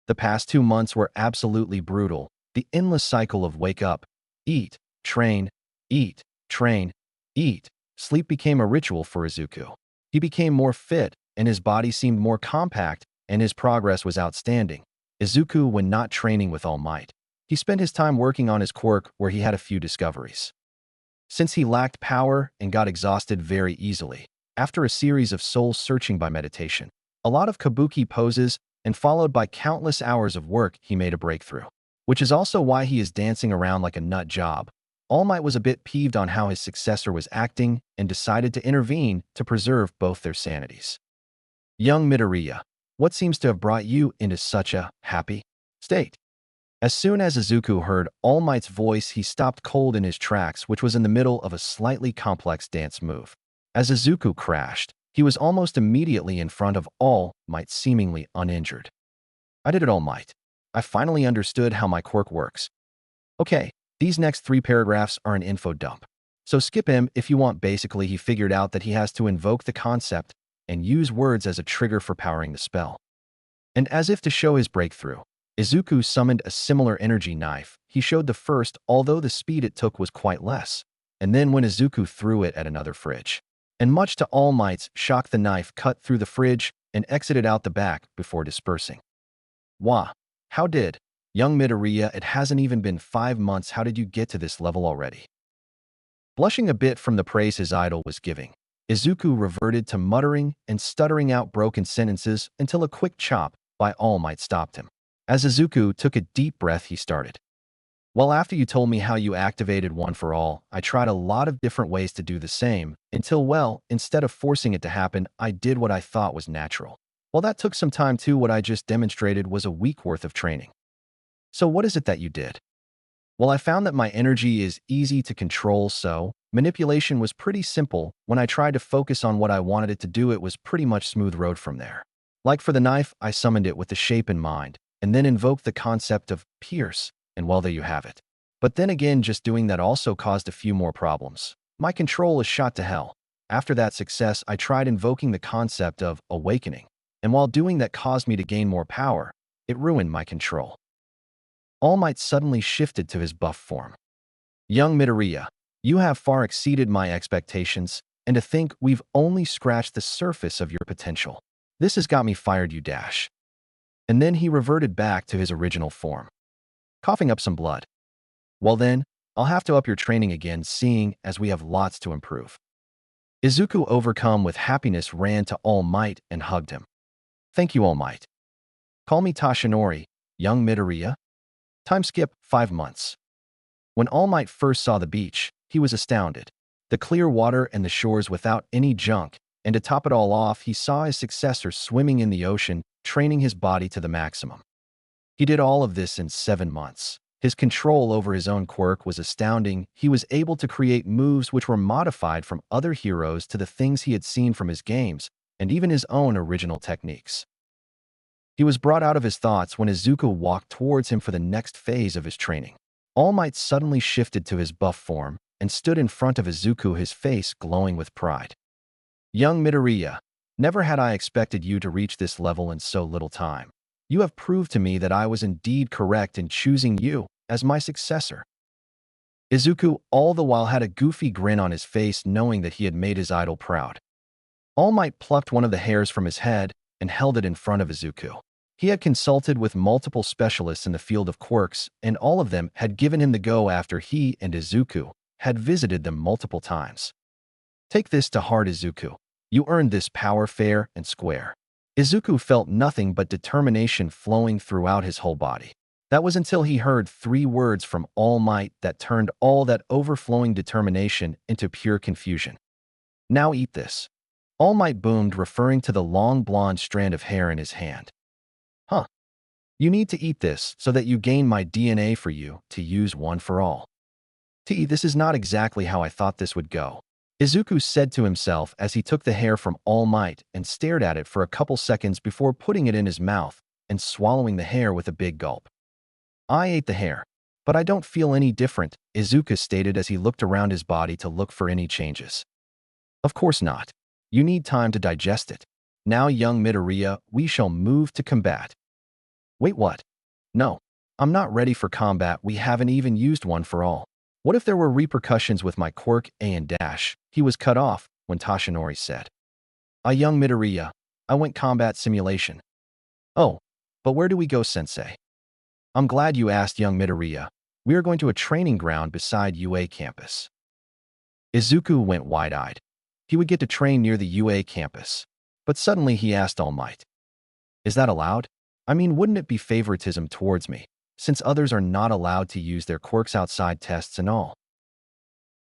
The past 2 months were absolutely brutal. The endless cycle of wake up, eat, train, eat, train, eat, sleep became a ritual for Izuku. He became more fit, and his body seemed more compact, and his progress was outstanding. Izuku, when not training with All Might, he spent his time working on his quirk, where he had a few discoveries. Since he lacked power and got exhausted very easily, after a series of soul-searching by meditation, a lot of kabuki poses, and followed by countless hours of work, he made a breakthrough. Which is also why he is dancing around like a nut job. All Might was a bit peeved on how his successor was acting and decided to intervene to preserve both their sanities. Young Midoriya, what seems to have brought you into such a happy state? As soon as Izuku heard All Might's voice, he stopped cold in his tracks, which was in the middle of a slightly complex dance move. As Izuku crashed, he was almost immediately in front of All Might, seemingly uninjured. "I did it, All Might. I finally understood how my quirk works." Okay, these next 3 paragraphs are an info dump. So skip him if you want. Basically, he figured out that he has to invoke the concept and use words as a trigger for powering the spell. And as if to show his breakthrough, Izuku summoned a similar energy knife. He showed the first, although the speed it took was quite less. And then when Izuku threw it at another fridge, and much to All Might's shock, the knife cut through the fridge and exited out the back before dispersing. Wah! How did? Young Midoriya, it hasn't even been 5 months. How did you get to this level already? Blushing a bit from the praise his idol was giving, Izuku reverted to muttering and stuttering out broken sentences until a quick chop by All Might stopped him. As Izuku took a deep breath, he started. "Well, after you told me how you activated One for All, I tried a lot of different ways to do the same, until, well, instead of forcing it to happen, I did what I thought was natural. Well, that took some time too. What I just demonstrated was a week worth of training." "So what is it that you did?" "Well, I found that my energy is easy to control, so manipulation was pretty simple. When I tried to focus on what I wanted it to do, it was pretty much smooth road from there. Like for the knife, I summoned it with the shape in mind, and then invoked the concept of pierce, and well, there you have it. But then again, just doing that also caused a few more problems. My control is shot to hell. After that success, I tried invoking the concept of awakening, and while doing that caused me to gain more power, it ruined my control. All Might suddenly shifted to his buff form. Young Midoriya, you have far exceeded my expectations, and to think we've only scratched the surface of your potential. This has got me fired, you dash. And then he reverted back to his original form, coughing up some blood. Well then, I'll have to up your training again, seeing as we have lots to improve. Izuku, overcome with happiness, ran to All Might and hugged him. Thank you, All Might. Call me Tashinori, young Midoriya. Time skip 5 months. When All Might first saw the beach, he was astounded. The clear water and the shores without any junk, and to top it all off, he saw his successor swimming in the ocean, training his body to the maximum. He did all of this in 7 months. His control over his own quirk was astounding. He was able to create moves which were modified from other heroes to the things he had seen from his games, and even his own original techniques. He was brought out of his thoughts when Izuku walked towards him for the next phase of his training. All Might suddenly shifted to his buff form and stood in front of Izuku, his face glowing with pride. Young Midoriya, never had I expected you to reach this level in so little time. You have proved to me that I was indeed correct in choosing you as my successor. Izuku all the while had a goofy grin on his face, knowing that he had made his idol proud. All Might plucked one of the hairs from his head and held it in front of Izuku. He had consulted with multiple specialists in the field of quirks, and all of them had given him the go after he and Izuku had visited them multiple times. Take this to heart, Izuku. You earned this power fair and square. Izuku felt nothing but determination flowing throughout his whole body. That was until he heard 3 words from All Might that turned all that overflowing determination into pure confusion. Now eat this. All Might boomed, referring to the long blonde strand of hair in his hand. Huh. You need to eat this so that you gain my DNA for you to use one for all. This is not exactly how I thought this would go, Izuku said to himself as he took the hair from All Might and stared at it for a couple seconds before putting it in his mouth and swallowing the hair with a big gulp. I ate the hair, but I don't feel any different, Izuku stated as he looked around his body to look for any changes. Of course not. You need time to digest it. Now, young Midoriya, we shall move to combat. Wait, what? No. I'm not ready for combat. We haven't even used one for all. What if there were repercussions with my quirk A and dash? He was cut off when Tashinori said. Young Midoriya, I went combat simulation. Oh, but where do we go, sensei? I'm glad you asked, young Midoriya. We are going to a training ground beside UA campus. Izuku went wide-eyed. He would get to train near the UA campus. But suddenly he asked All Might. Is that allowed? I mean, wouldn't it be favoritism towards me, since others are not allowed to use their quirks outside tests and all?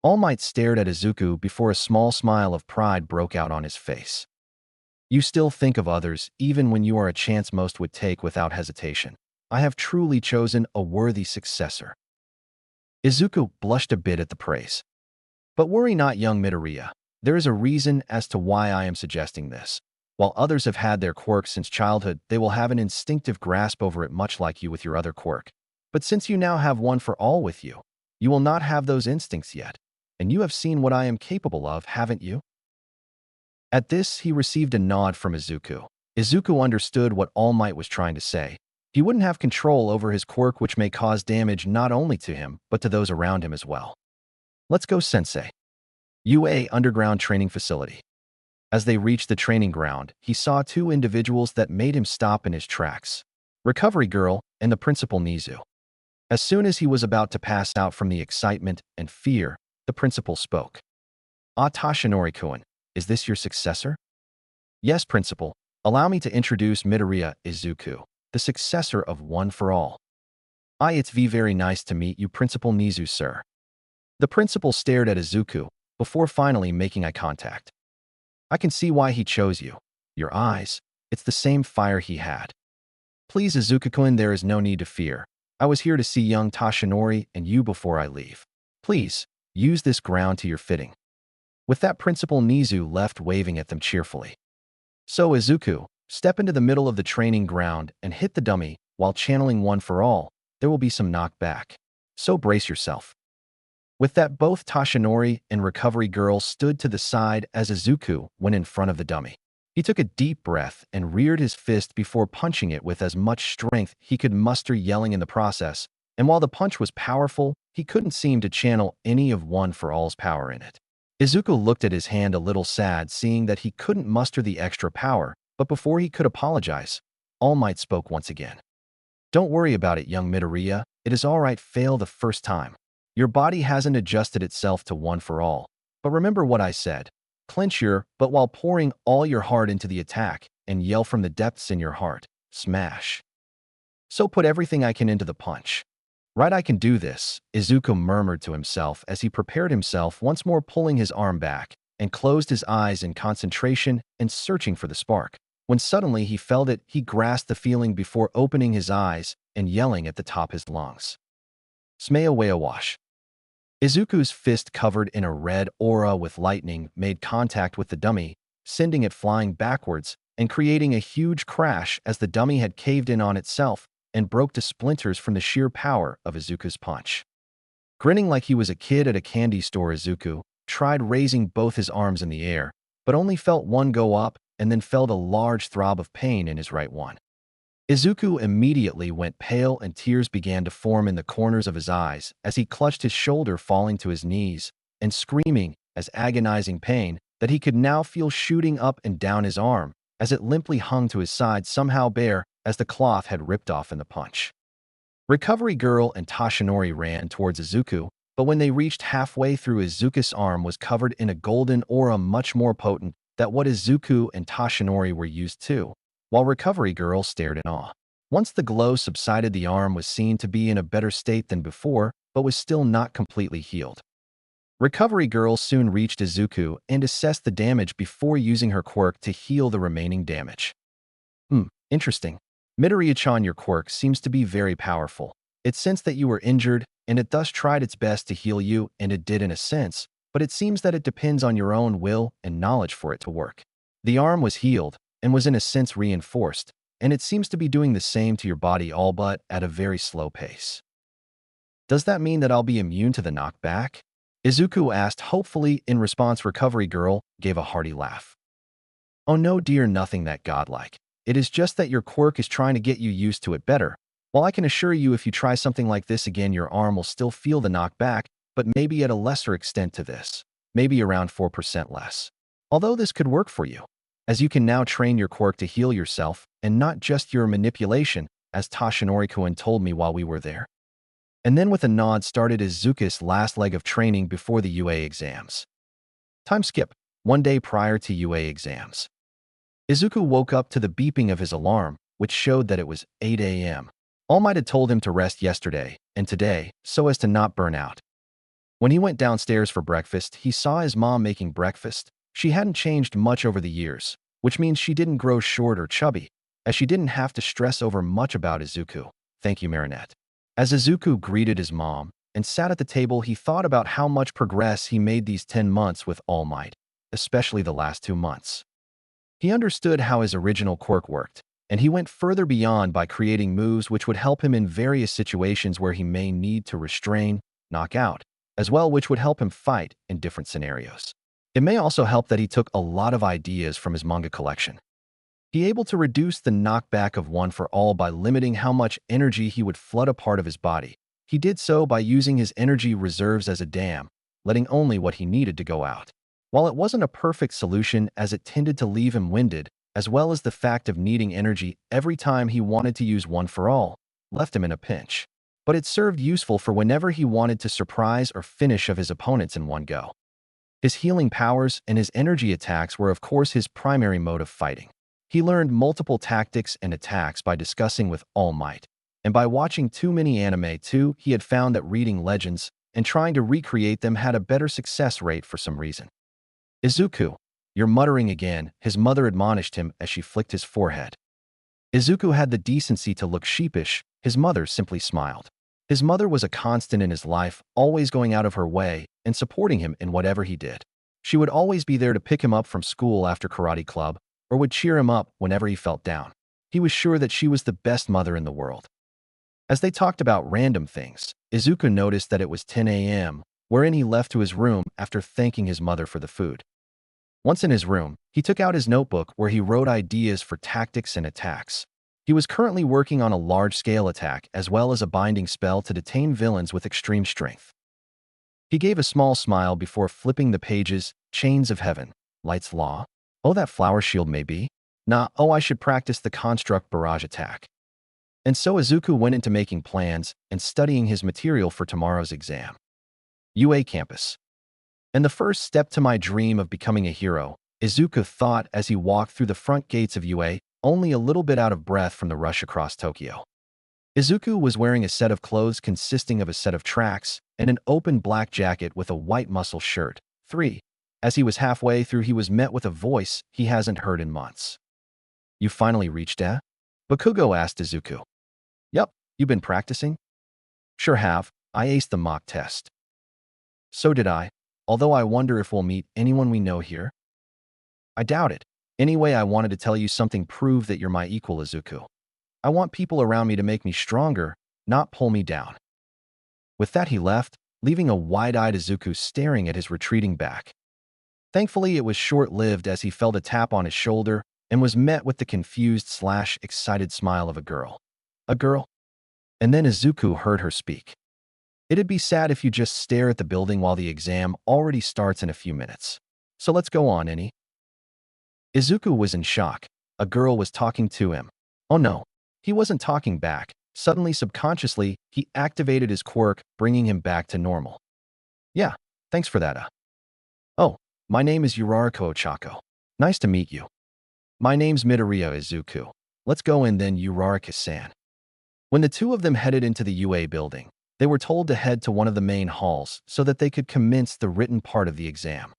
All Might stared at Izuku before a small smile of pride broke out on his face. You still think of others, even when you are a chance most would take without hesitation. I have truly chosen a worthy successor. Izuku blushed a bit at the praise. But worry not, young Midoriya. There is a reason as to why I am suggesting this. While others have had their quirks since childhood, they will have an instinctive grasp over it, much like you with your other quirk. But since you now have one for all with you, you will not have those instincts yet. And you have seen what I am capable of, haven't you? At this, he received a nod from Izuku. Izuku understood what All Might was trying to say. He wouldn't have control over his quirk, which may cause damage not only to him, but to those around him as well. Let's go, sensei. UA Underground Training Facility. As they reached the training ground, he saw 2 individuals that made him stop in his tracks. Recovery Girl and the Principal Nizu. As soon as he was about to pass out from the excitement and fear, the principal spoke. Tashinori-kun, is this your successor? Yes, Principal. Allow me to introduce Midoriya Izuku, the successor of One for All. It's very nice to meet you, Principal Nizu, sir. The principal stared at Izuku before finally making eye contact. I can see why he chose you. Your eyes, it's the same fire he had. Please, Izuku-kun, there is no need to fear. I was here to see young Tashinori and you before I leave. Please, use this ground to your fitting. With that, Principal Nizu left, waving at them cheerfully. So, Izuku, step into the middle of the training ground and hit the dummy while channeling One for All. There will be some knockback. So brace yourself. With that, both Tashinori and Recovery Girl stood to the side as Izuku went in front of the dummy. He took a deep breath and reared his fist before punching it with as much strength he could muster, yelling in the process, and while the punch was powerful, he couldn't seem to channel any of One for All's power in it. Izuku looked at his hand a little sad, seeing that he couldn't muster the extra power, but before he could apologize, All Might spoke once again. "Don't worry about it, young Midoriya. It is all right, fail the first time. Your body hasn't adjusted itself to One for All. But remember what I said. Clench your but while pouring all your heart into the attack and yell from the depths in your heart, smash. So put everything I can into the punch." "Right, I can do this," Izuku murmured to himself as he prepared himself, once more pulling his arm back and closed his eyes in concentration and searching for the spark. When suddenly he felt it, he grasped the feeling before opening his eyes and yelling at the top of his lungs. Smayawa wash. Izuku's fist, covered in a red aura with lightning, made contact with the dummy, sending it flying backwards and creating a huge crash as the dummy had caved in on itself and broke to splinters from the sheer power of Izuku's punch. Grinning like he was a kid at a candy store, Izuku tried raising both his arms in the air, but only felt one go up and then felt a large throb of pain in his right one. Izuku immediately went pale and tears began to form in the corners of his eyes as he clutched his shoulder, falling to his knees and screaming as agonizing pain that he could now feel shooting up and down his arm as it limply hung to his side, somehow bare as the cloth had ripped off in the punch. Recovery Girl and Tashinori ran towards Izuku, but when they reached halfway through, Izuku's arm was covered in a golden aura much more potent than what Izuku and Tashinori were used to, while Recovery Girl stared in awe. Once the glow subsided, the arm was seen to be in a better state than before, but was still not completely healed. Recovery Girl soon reached Izuku and assessed the damage before using her quirk to heal the remaining damage. Interesting. Midoriya-chan, your quirk seems to be very powerful. It sensed that you were injured, and it thus tried its best to heal you, and it did in a sense, but it seems that it depends on your own will and knowledge for it to work. The arm was healed, and was in a sense reinforced, and it seems to be doing the same to your body, all but at a very slow pace. Does that mean that I'll be immune to the knockback? Izuku asked hopefully. In response, Recovery Girl gave a hearty laugh. Oh no dear, nothing that godlike. It is just that your quirk is trying to get you used to it better. While I can assure you if you try something like this again, your arm will still feel the knockback, but maybe at a lesser extent to this, maybe around 4% less. Although this could work for you, as you can now train your quirk to heal yourself and not just your manipulation, as Tashinori-kun told me while we were there. And then with a nod started Izuku's last leg of training before the UA exams. Time skip, 1 day prior to UA exams. Izuku woke up to the beeping of his alarm, which showed that it was 8 a.m. All Might had told him to rest yesterday and today so as to not burn out. When he went downstairs for breakfast, he saw his mom making breakfast. She hadn't changed much over the years, which means she didn't grow short or chubby, as she didn't have to stress over much about Izuku. Thank you, Marinette. As Izuku greeted his mom and sat at the table, he thought about how much progress he made these 10 months with All Might, especially the last 2 months. He understood how his original quirk worked, and he went further beyond by creating moves which would help him in various situations where he may need to restrain, knock out, as well, which would help him fight in different scenarios. It may also help that he took a lot of ideas from his manga collection. He able to reduce the knockback of One for All by limiting how much energy he would flood a part of his body. He did so by using his energy reserves as a dam, letting only what he needed to go out. While it wasn't a perfect solution as it tended to leave him winded, as well as the fact of needing energy every time he wanted to use One for All, left him in a pinch. But it served useful for whenever he wanted to surprise or finish of his opponents in one go. His healing powers and his energy attacks were of course his primary mode of fighting. He learned multiple tactics and attacks by discussing with All Might, and by watching too many anime too. He had found that reading legends and trying to recreate them had a better success rate for some reason. Izuku, you're muttering again, his mother admonished him as she flicked his forehead. Izuku had the decency to look sheepish. His mother simply smiled. His mother was a constant in his life, always going out of her way and supporting him in whatever he did. She would always be there to pick him up from school after karate club, or would cheer him up whenever he felt down. He was sure that she was the best mother in the world. As they talked about random things, Izuku noticed that it was 10 a.m., wherein he left to his room after thanking his mother for the food. Once in his room, he took out his notebook where he wrote ideas for tactics and attacks. He was currently working on a large-scale attack as well as a binding spell to detain villains with extreme strength. He gave a small smile before flipping the pages. Chains of Heaven, Light's Law. Oh, that flower shield may be. Nah, oh, I should practice the construct barrage attack. And so Izuku went into making plans and studying his material for tomorrow's exam. UA campus. And the first step to my dream of becoming a hero, Izuku thought as he walked through the front gates of UA, only a little bit out of breath from the rush across Tokyo. Izuku was wearing a set of clothes consisting of a set of tracks and an open black jacket with a white muscle shirt. 3. As he was halfway through, he was met with a voice he hasn't heard in months. You finally reached, eh? Bakugo asked Izuku. Yup, you been practicing? Sure have, I aced the mock test. So did I, although I wonder if we'll meet anyone we know here. I doubt it. Anyway, I wanted to tell you something, prove that you're my equal, Izuku. I want people around me to make me stronger, not pull me down. With that he left, leaving a wide-eyed Izuku staring at his retreating back. Thankfully, it was short-lived as he felt a tap on his shoulder and was met with the confused/excited smile of a girl. A girl? And then Izuku heard her speak. It'd be sad if you just stare at the building while the exam already starts in a few minutes. So let's go on, Annie. Izuku was in shock. A girl was talking to him. Oh no, he wasn't talking back. Suddenly, subconsciously, he activated his quirk, bringing him back to normal. Yeah, thanks for that. Oh, my name is Uraraka-Ochako. Nice to meet you. My name's Midoriya Izuku. Let's go in then, Uraraka-san. When the two of them headed into the UA building, they were told to head to one of the main halls so that they could commence the written part of the exam.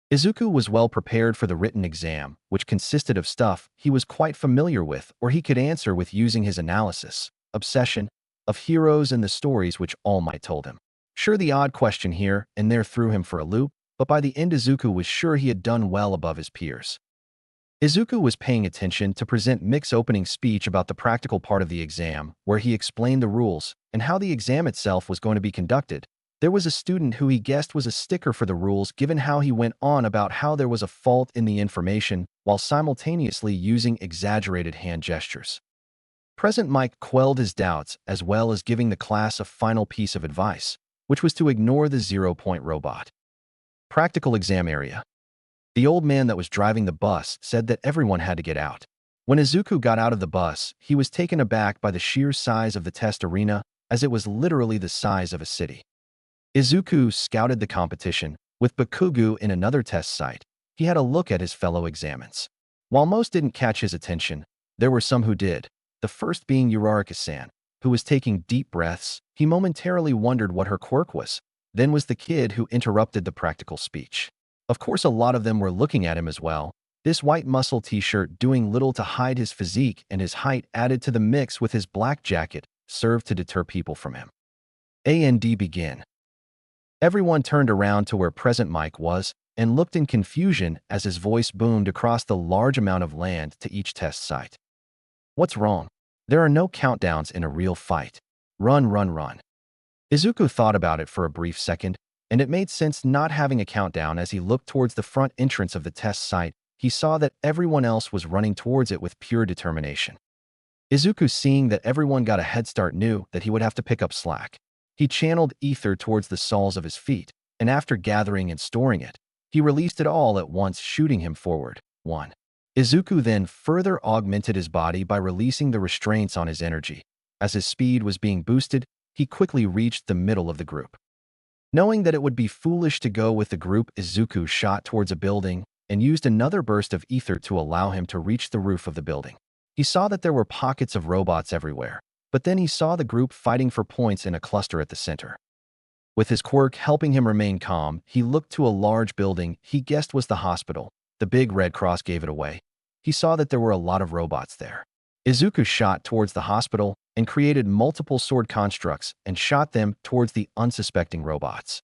Izuku was well prepared for the written exam, which consisted of stuff he was quite familiar with or he could answer with using his analysis, obsession, of heroes and the stories which All Might told him. Sure, the odd question here and there threw him for a loop, but by the end Izuku was sure he had done well above his peers. Izuku was paying attention to present Mick's opening speech about the practical part of the exam, where he explained the rules and how the exam itself was going to be conducted. There was a student who he guessed was a sticker for the rules, given how he went on about how there was a fault in the information while simultaneously using exaggerated hand gestures. Present Mike quelled his doubts as well as giving the class a final piece of advice, which was to ignore the 0-point robot. Practical exam area. The old man that was driving the bus said that everyone had to get out. When Izuku got out of the bus, he was taken aback by the sheer size of the test arena, as it was literally the size of a city. Izuku scouted the competition. With Bakugo in another test site, he had a look at his fellow examinants. While most didn't catch his attention, there were some who did, the first being Uraraka-san, who was taking deep breaths. He momentarily wondered what her quirk was. Then was the kid who interrupted the practical speech. Of course, a lot of them were looking at him as well. This white muscle t-shirt doing little to hide his physique, and his height added to the mix with his black jacket served to deter people from him. A&D begin. Everyone turned around to where present Mike was and looked in confusion as his voice boomed across the large amount of land to each test site. What's wrong? There are no countdowns in a real fight. Run, run, run. Izuku thought about it for a brief second, and it made sense not having a countdown. As he looked towards the front entrance of the test site, he saw that everyone else was running towards it with pure determination. Izuku, seeing that everyone got a head start, knew that he would have to pick up slack. He channeled ether towards the soles of his feet, and after gathering and storing it, he released it all at once, shooting him forward. 1. Izuku then further augmented his body by releasing the restraints on his energy. As his speed was being boosted, he quickly reached the middle of the group. Knowing that it would be foolish to go with the group, Izuku shot towards a building and used another burst of ether to allow him to reach the roof of the building. He saw that there were pockets of robots everywhere, but then he saw the group fighting for points in a cluster at the center. With his quirk helping him remain calm, he looked to a large building he guessed was the hospital. The big red cross gave it away. He saw that there were a lot of robots there. Izuku shot towards the hospital and created multiple sword constructs and shot them towards the unsuspecting robots.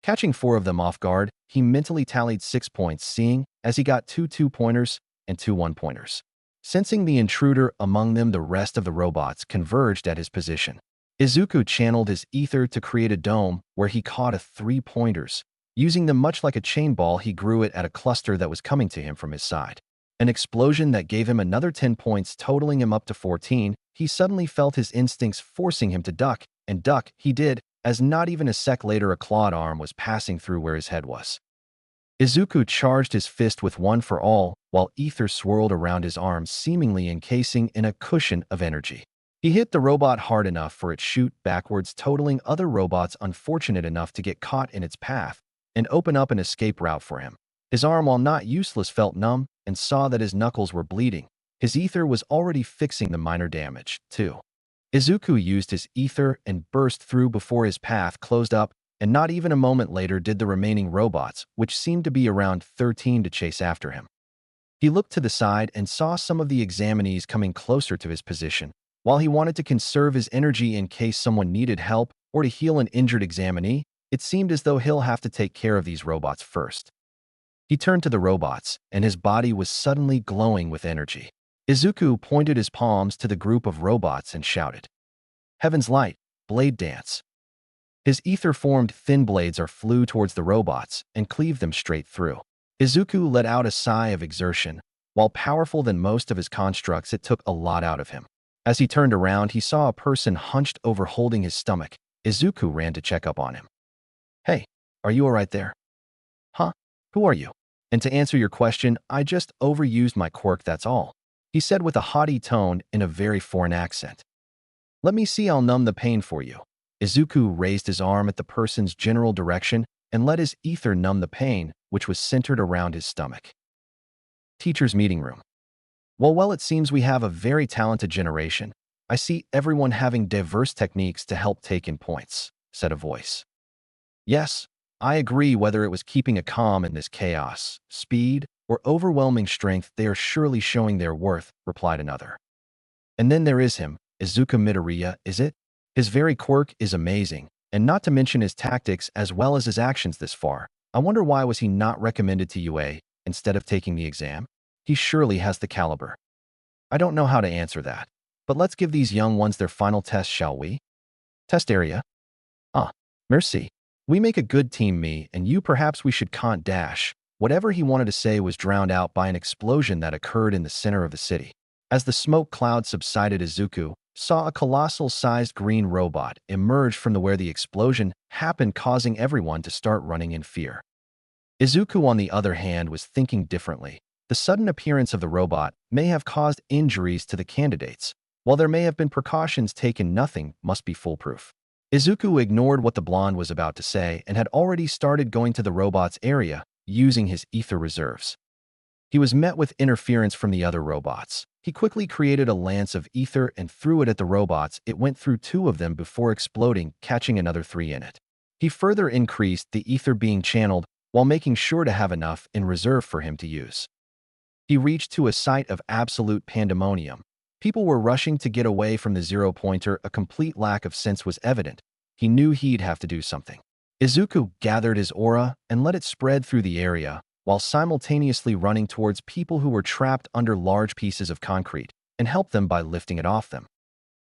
Catching 4 of them off guard, he mentally tallied 6 points, seeing as he got 2 2-pointers and 2 1-pointers. Sensing the intruder among them, the rest of the robots converged at his position. Izuku channeled his ether to create a dome where he caught a 3-pointers. Using them much like a chain ball, he grew it at a cluster that was coming to him from his side. An explosion that gave him another 10 points, totaling him up to 14. He suddenly felt his instincts forcing him to duck, and duck he did, as not even a sec later a clawed arm was passing through where his head was. Izuku charged his fist with one for all, while ether swirled around his arms, seemingly encasing in a cushion of energy. He hit the robot hard enough for it shoot backwards, totaling other robots unfortunate enough to get caught in its path and open up an escape route for him. His arm, while not useless, felt numb and saw that his knuckles were bleeding. His ether was already fixing the minor damage, too. Izuku used his ether and burst through before his path closed up, and not even a moment later did the remaining robots, which seemed to be around 13, to chase after him. He looked to the side and saw some of the examinees coming closer to his position. While he wanted to conserve his energy in case someone needed help or to heal an injured examinee, it seemed as though he'll have to take care of these robots first. He turned to the robots, and his body was suddenly glowing with energy. Izuku pointed his palms to the group of robots and shouted, "Heaven's light, blade dance." His ether formed thin blades flew towards the robots and cleaved them straight through. Izuku let out a sigh of exertion. While powerful than most of his constructs, it took a lot out of him. As he turned around, he saw a person hunched over holding his stomach. Izuku ran to check up on him. "Hey, are you all right there?" "Huh? Who are you?" "And to answer your question, I just overused my quirk, that's all," he said with a haughty tone in a very foreign accent. "Let me see, I'll numb the pain for you." Izuku raised his arm at the person's general direction and let his ether numb the pain, which was centered around his stomach. Teacher's meeting room. Well, it seems we have a very talented generation. I see everyone having diverse techniques to help take in points, said a voice. Yes, I agree. Whether it was keeping a calm in this chaos, speed, or overwhelming strength, they are surely showing their worth, replied another. And then there is him, Izuku Midoriya, is it? His very quirk is amazing, and not to mention his tactics as well as his actions this far. I wonder why was he not recommended to UA instead of taking the exam? He surely has the caliber. I don't know how to answer that, but let's give these young ones their final test, shall we? Test area? Ah, merci. We make a good team, me and you. Perhaps we should can't dash. Whatever he wanted to say was drowned out by an explosion that occurred in the center of the city. As the smoke cloud subsided, Izuku saw a colossal-sized green robot emerge from where the explosion happened, causing everyone to start running in fear. Izuku, on the other hand, was thinking differently. The sudden appearance of the robot may have caused injuries to the candidates. While there may have been precautions taken, nothing must be foolproof. Izuku ignored what the blonde was about to say and had already started going to the robot's area, using his ether reserves. He was met with interference from the other robots. He quickly created a lance of ether and threw it at the robots. It went through 2 of them before exploding, catching another 3 in it. He further increased the ether being channeled while making sure to have enough in reserve for him to use. He reached to a site of absolute pandemonium. People were rushing to get away from the 0-pointer. A complete lack of sense was evident. He knew he'd have to do something. Izuku gathered his aura and let it spread through the area, while simultaneously running towards people who were trapped under large pieces of concrete and helped them by lifting it off them.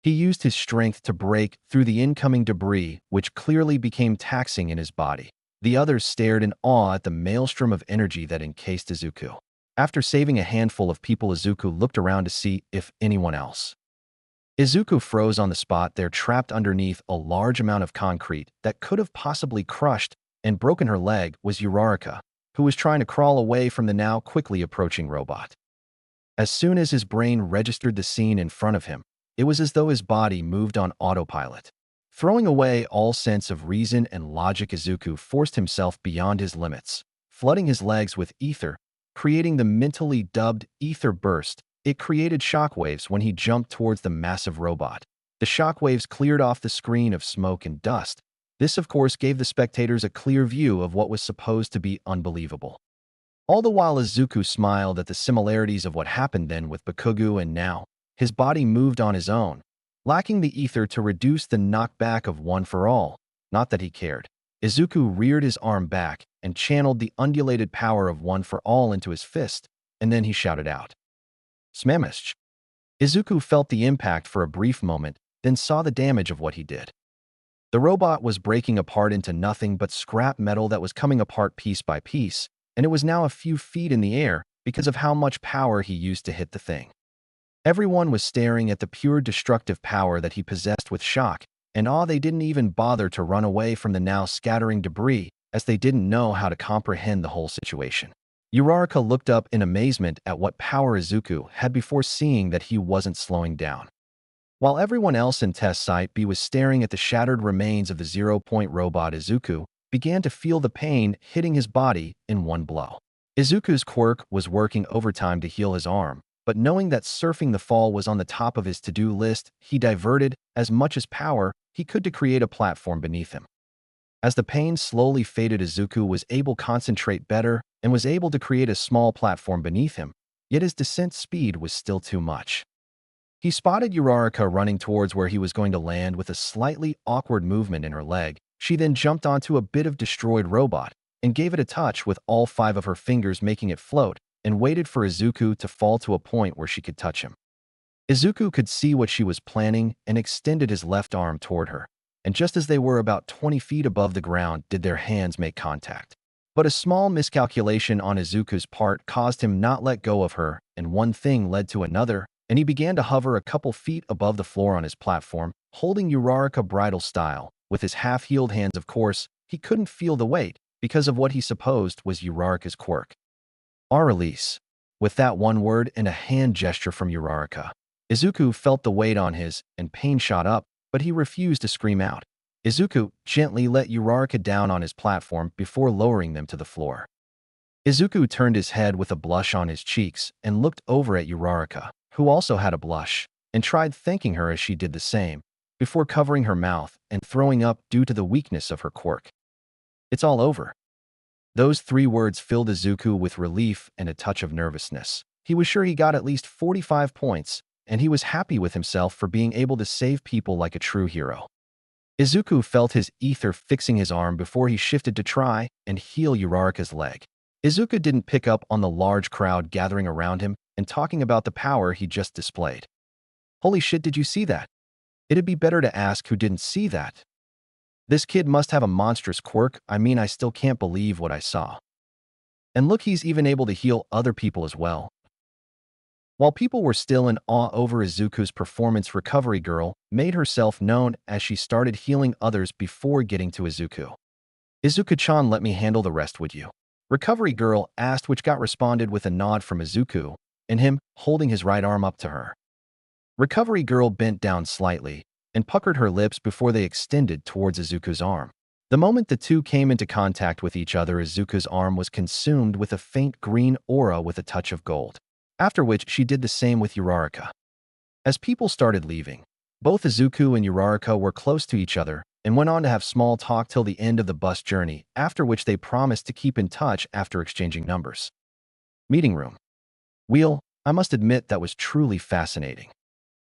He used his strength to break through the incoming debris, which clearly became taxing in his body. The others stared in awe at the maelstrom of energy that encased Izuku. After saving a handful of people, Izuku looked around to see if anyone else. Izuku froze on the spot there, trapped underneath a large amount of concrete that could have possibly crushed and broken her leg. Was Uraraka, who was trying to crawl away from the now quickly approaching robot. As soon as his brain registered the scene in front of him, it was as though his body moved on autopilot. Throwing away all sense of reason and logic, Izuku forced himself beyond his limits, flooding his legs with ether, creating the mentally dubbed ether burst. It created shockwaves when he jumped towards the massive robot. The shockwaves cleared off the screen of smoke and dust. This, of course, gave the spectators a clear view of what was supposed to be unbelievable. All the while, Izuku smiled at the similarities of what happened then with Bakugo, and now his body moved on his own, lacking the ether to reduce the knockback of one for all. Not that he cared. Izuku reared his arm back and channeled the undulated power of one for all into his fist, and then he shouted out, "Smamish!" Izuku felt the impact for a brief moment, then saw the damage of what he did. The robot was breaking apart into nothing but scrap metal that was coming apart piece by piece, and it was now a few feet in the air because of how much power he used to hit the thing. Everyone was staring at the pure destructive power that he possessed with shock and awe. They didn't even bother to run away from the now scattering debris, as they didn't know how to comprehend the whole situation. Uraraka looked up in amazement at what power Izuku had before seeing that he wasn't slowing down. While everyone else in test site B was staring at the shattered remains of the zero-point robot, Izuku began to feel the pain hitting his body in one blow. Izuku's Quirk was working overtime to heal his arm, but knowing that surfing the fall was on the top of his to-do list, he diverted as much as power he could to create a platform beneath him. As the pain slowly faded, Izuku was able to concentrate better and was able to create a small platform beneath him, yet his descent speed was still too much. He spotted Uraraka running towards where he was going to land with a slightly awkward movement in her leg. She then jumped onto a bit of destroyed robot and gave it a touch with all 5 of her fingers, making it float, and waited for Izuku to fall to a point where she could touch him. Izuku could see what she was planning and extended his left arm toward her, and just as they were about 20 feet above the ground did their hands make contact. But a small miscalculation on Izuku's part caused him not let go of her, and one thing led to another, and he began to hover a couple feet above the floor on his platform, holding Uraraka bridal style. With his half-healed hands, of course, he couldn't feel the weight because of what he supposed was Uraraka's quirk. Release. With that one word and a hand gesture from Uraraka, Izuku felt the weight on his, and pain shot up, but he refused to scream out. Izuku gently let Uraraka down on his platform before lowering them to the floor. Izuku turned his head with a blush on his cheeks and looked over at Uraraka, who also had a blush, and tried thanking her as she did the same, before covering her mouth and throwing up due to the weakness of her quirk. It's all over. Those 3 words filled Izuku with relief and a touch of nervousness. He was sure he got at least 45 points, and he was happy with himself for being able to save people like a true hero. Izuku felt his ether fixing his arm before he shifted to try and heal Uraraka's leg. Izuku didn't pick up on the large crowd gathering around him and talking about the power he just displayed. Holy shit, did you see that? It'd be better to ask who didn't see that. This kid must have a monstrous quirk. I still can't believe what I saw. And look, he's even able to heal other people as well. While people were still in awe over Izuku's performance, Recovery Girl made herself known as she started healing others before getting to Izuku. Izuku-chan, let me handle the rest, would you? Recovery Girl asked, which got responded with a nod from Izuku, and him holding his right arm up to her. Recovery Girl bent down slightly and puckered her lips before they extended towards Izuku's arm. The moment the two came into contact with each other, Izuku's arm was consumed with a faint green aura with a touch of gold, after which she did the same with Uraraka. As people started leaving, both Izuku and Uraraka were close to each other and went on to have small talk till the end of the bus journey, after which they promised to keep in touch after exchanging numbers. Meeting room. Wheel, I must admit that was truly fascinating.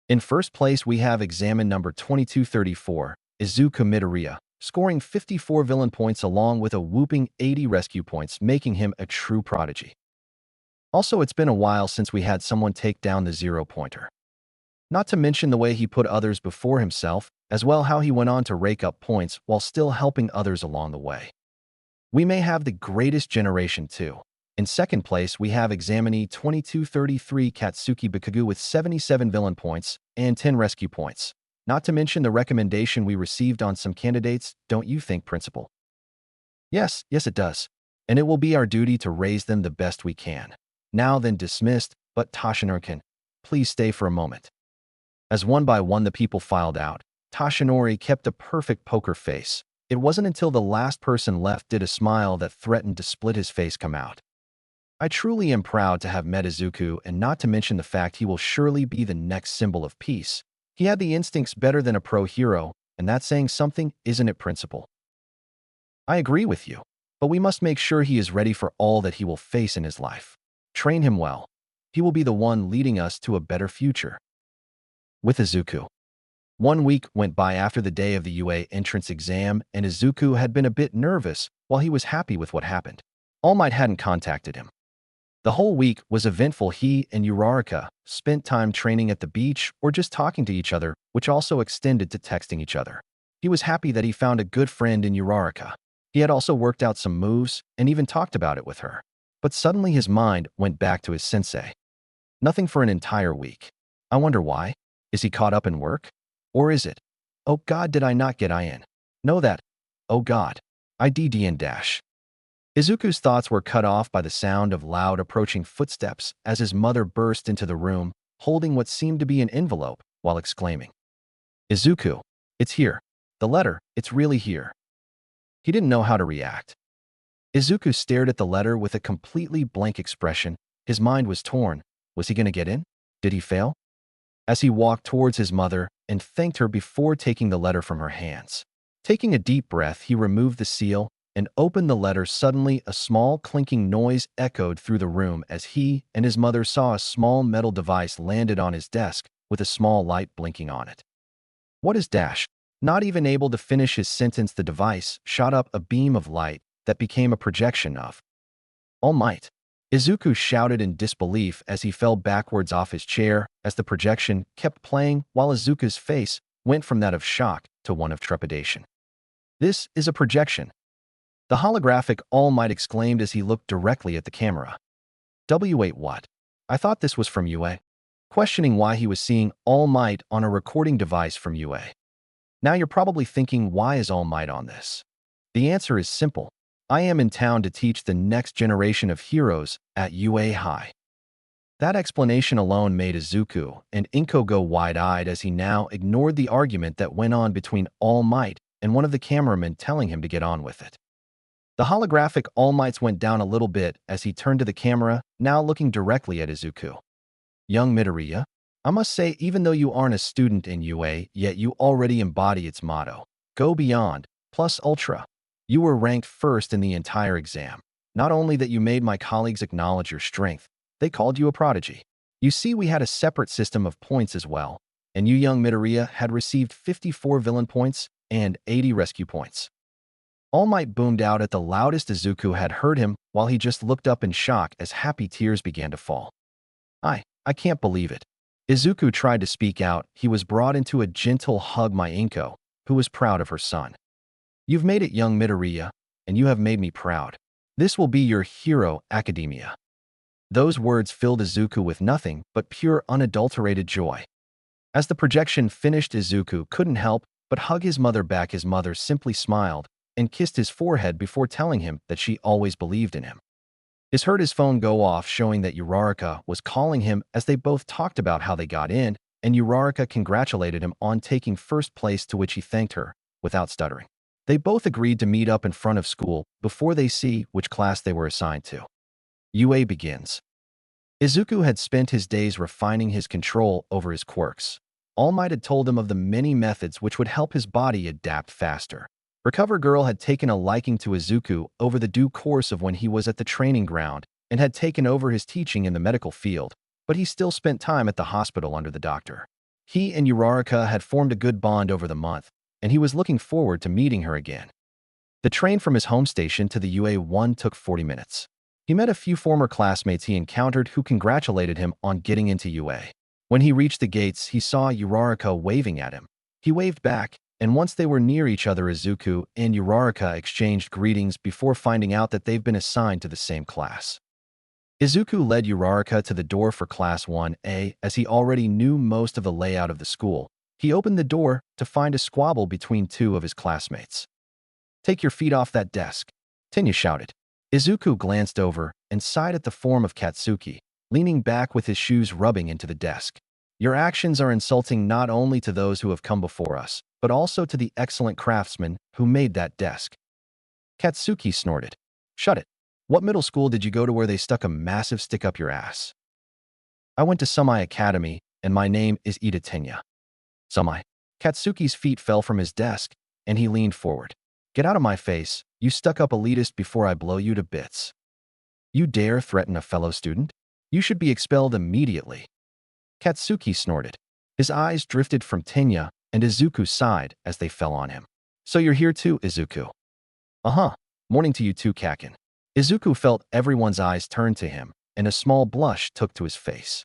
In first place, we have examine number 2234, Izuku Midoriya, scoring 54 villain points along with a whooping 80 rescue points, making him a true prodigy. Also, it's been a while since we had someone take down the zero-pointer. Not to mention the way he put others before himself, as well how he went on to rake up points while still helping others along the way. We may have the greatest generation too. In second place, we have examinee 2233 Katsuki Bikugu with 77 villain points and 10 rescue points. Not to mention the recommendation we received on some candidates, don't you think, Principal? Yes, it does. And it will be our duty to raise them the best we can. Now then, dismissed, but Toshinori-kun, please stay for a moment. As one by one the people filed out, Toshinori kept a perfect poker face. It wasn't until the last person left did a smile that threatened to split his face come out. I truly am proud to have met Izuku, and not to mention the fact he will surely be the next symbol of peace. He had the instincts better than a pro hero, and that's saying something, isn't it, Principal? I agree with you, but we must make sure he is ready for all that he will face in his life. Train him well. He will be the one leading us to a better future. With Izuku. 1 week went by after the day of the UA entrance exam, and Izuku had been a bit nervous while he was happy with what happened. All Might hadn't contacted him. The whole week was eventful. He and Uraraka spent time training at the beach or just talking to each other, which also extended to texting each other. He was happy that he found a good friend in Uraraka. He had also worked out some moves and even talked about it with her. But suddenly his mind went back to his sensei. Nothing for an entire week. I wonder why. Is he caught up in work? Or is it, oh God, did I not get in? Know that, oh God, I didn't dash. Izuku's thoughts were cut off by the sound of loud approaching footsteps as his mother burst into the room, holding what seemed to be an envelope, while exclaiming, Izuku, it's here. The letter, it's really here. He didn't know how to react. Izuku stared at the letter with a completely blank expression. His mind was torn. Was he going to get in? Did he fail? As he walked towards his mother and thanked her before taking the letter from her hands. Taking a deep breath, he removed the seal and opened the letter. Suddenly, a small clinking noise echoed through the room as he and his mother saw a small metal device landed on his desk with a small light blinking on it. What is dash? Not even able to finish his sentence, the device shot up a beam of light that became a projection of All Might. Izuku shouted in disbelief as he fell backwards off his chair as the projection kept playing, while Izuku's face went from that of shock to one of trepidation. This is a projection. The holographic All Might exclaimed as he looked directly at the camera. Wait, what? I thought this was from UA. Questioning why he was seeing All Might on a recording device from UA. Now you're probably thinking, why is All Might on this? The answer is simple. I am in town to teach the next generation of heroes at UA High. That explanation alone made Izuku and Inko go wide-eyed as he now ignored the argument that went on between All Might and one of the cameramen telling him to get on with it. The holographic All Mights went down a little bit as he turned to the camera, now looking directly at Izuku. Young Midoriya, I must say, even though you aren't a student in UA, yet you already embody its motto, Go Beyond, plus Ultra. You were ranked first in the entire exam. Not only that, you made my colleagues acknowledge your strength, they called you a prodigy. You see, we had a separate system of points as well, and you, young Midoriya, had received 54 villain points and 80 rescue points. All Might boomed out at the loudest. Izuku had heard him while he just looked up in shock as happy tears began to fall. I can't believe it. Izuku tried to speak out. He was brought into a gentle hug by Inko, who was proud of her son. You've made it, young Midoriya, and you have made me proud. This will be your hero academia. Those words filled Izuku with nothing but pure, unadulterated joy. As the projection finished, Izuku couldn't help but hug his mother back. His mother simply smiled and kissed his forehead before telling him that she always believed in him. He heard his phone go off, showing that Uraraka was calling him as they both talked about how they got in, and Uraraka congratulated him on taking first place, to which he thanked her without stuttering. They both agreed to meet up in front of school before they see which class they were assigned to. UA begins. Izuku had spent his days refining his control over his quirks. All Might had told him of the many methods which would help his body adapt faster. Recover Girl had taken a liking to Izuku over the due course of when he was at the training ground and had taken over his teaching in the medical field, but he still spent time at the hospital under the doctor. He and Uraraka had formed a good bond over the month, and he was looking forward to meeting her again. The train from his home station to the UA1 took 40 minutes. He met a few former classmates he encountered who congratulated him on getting into UA. When he reached the gates, he saw Uraraka waving at him. He waved back, and once they were near each other, Izuku and Uraraka exchanged greetings before finding out that they've been assigned to the same class. Izuku led Uraraka to the door for Class 1A as he already knew most of the layout of the school. He opened the door to find a squabble between two of his classmates. Take your feet off that desk, Tenya shouted. Izuku glanced over and sighed at the form of Katsuki, leaning back with his shoes rubbing into the desk. Your actions are insulting not only to those who have come before us, but also to the excellent craftsman who made that desk. Katsuki snorted. Shut it. What middle school did you go to where they stuck a massive stick up your ass? I went to Sumai Academy, and my name is Ida Tenya. Sumai. Katsuki's feet fell from his desk, and he leaned forward. Get out of my face, you stuck-up elitist, before I blow you to bits. You dare threaten a fellow student? You should be expelled immediately. Katsuki snorted. His eyes drifted from Tenya, and Izuku sighed as they fell on him. So you're here too, Izuku? Uh-huh. Morning to you too, Kakin. Izuku felt everyone's eyes turn to him, and a small blush took to his face.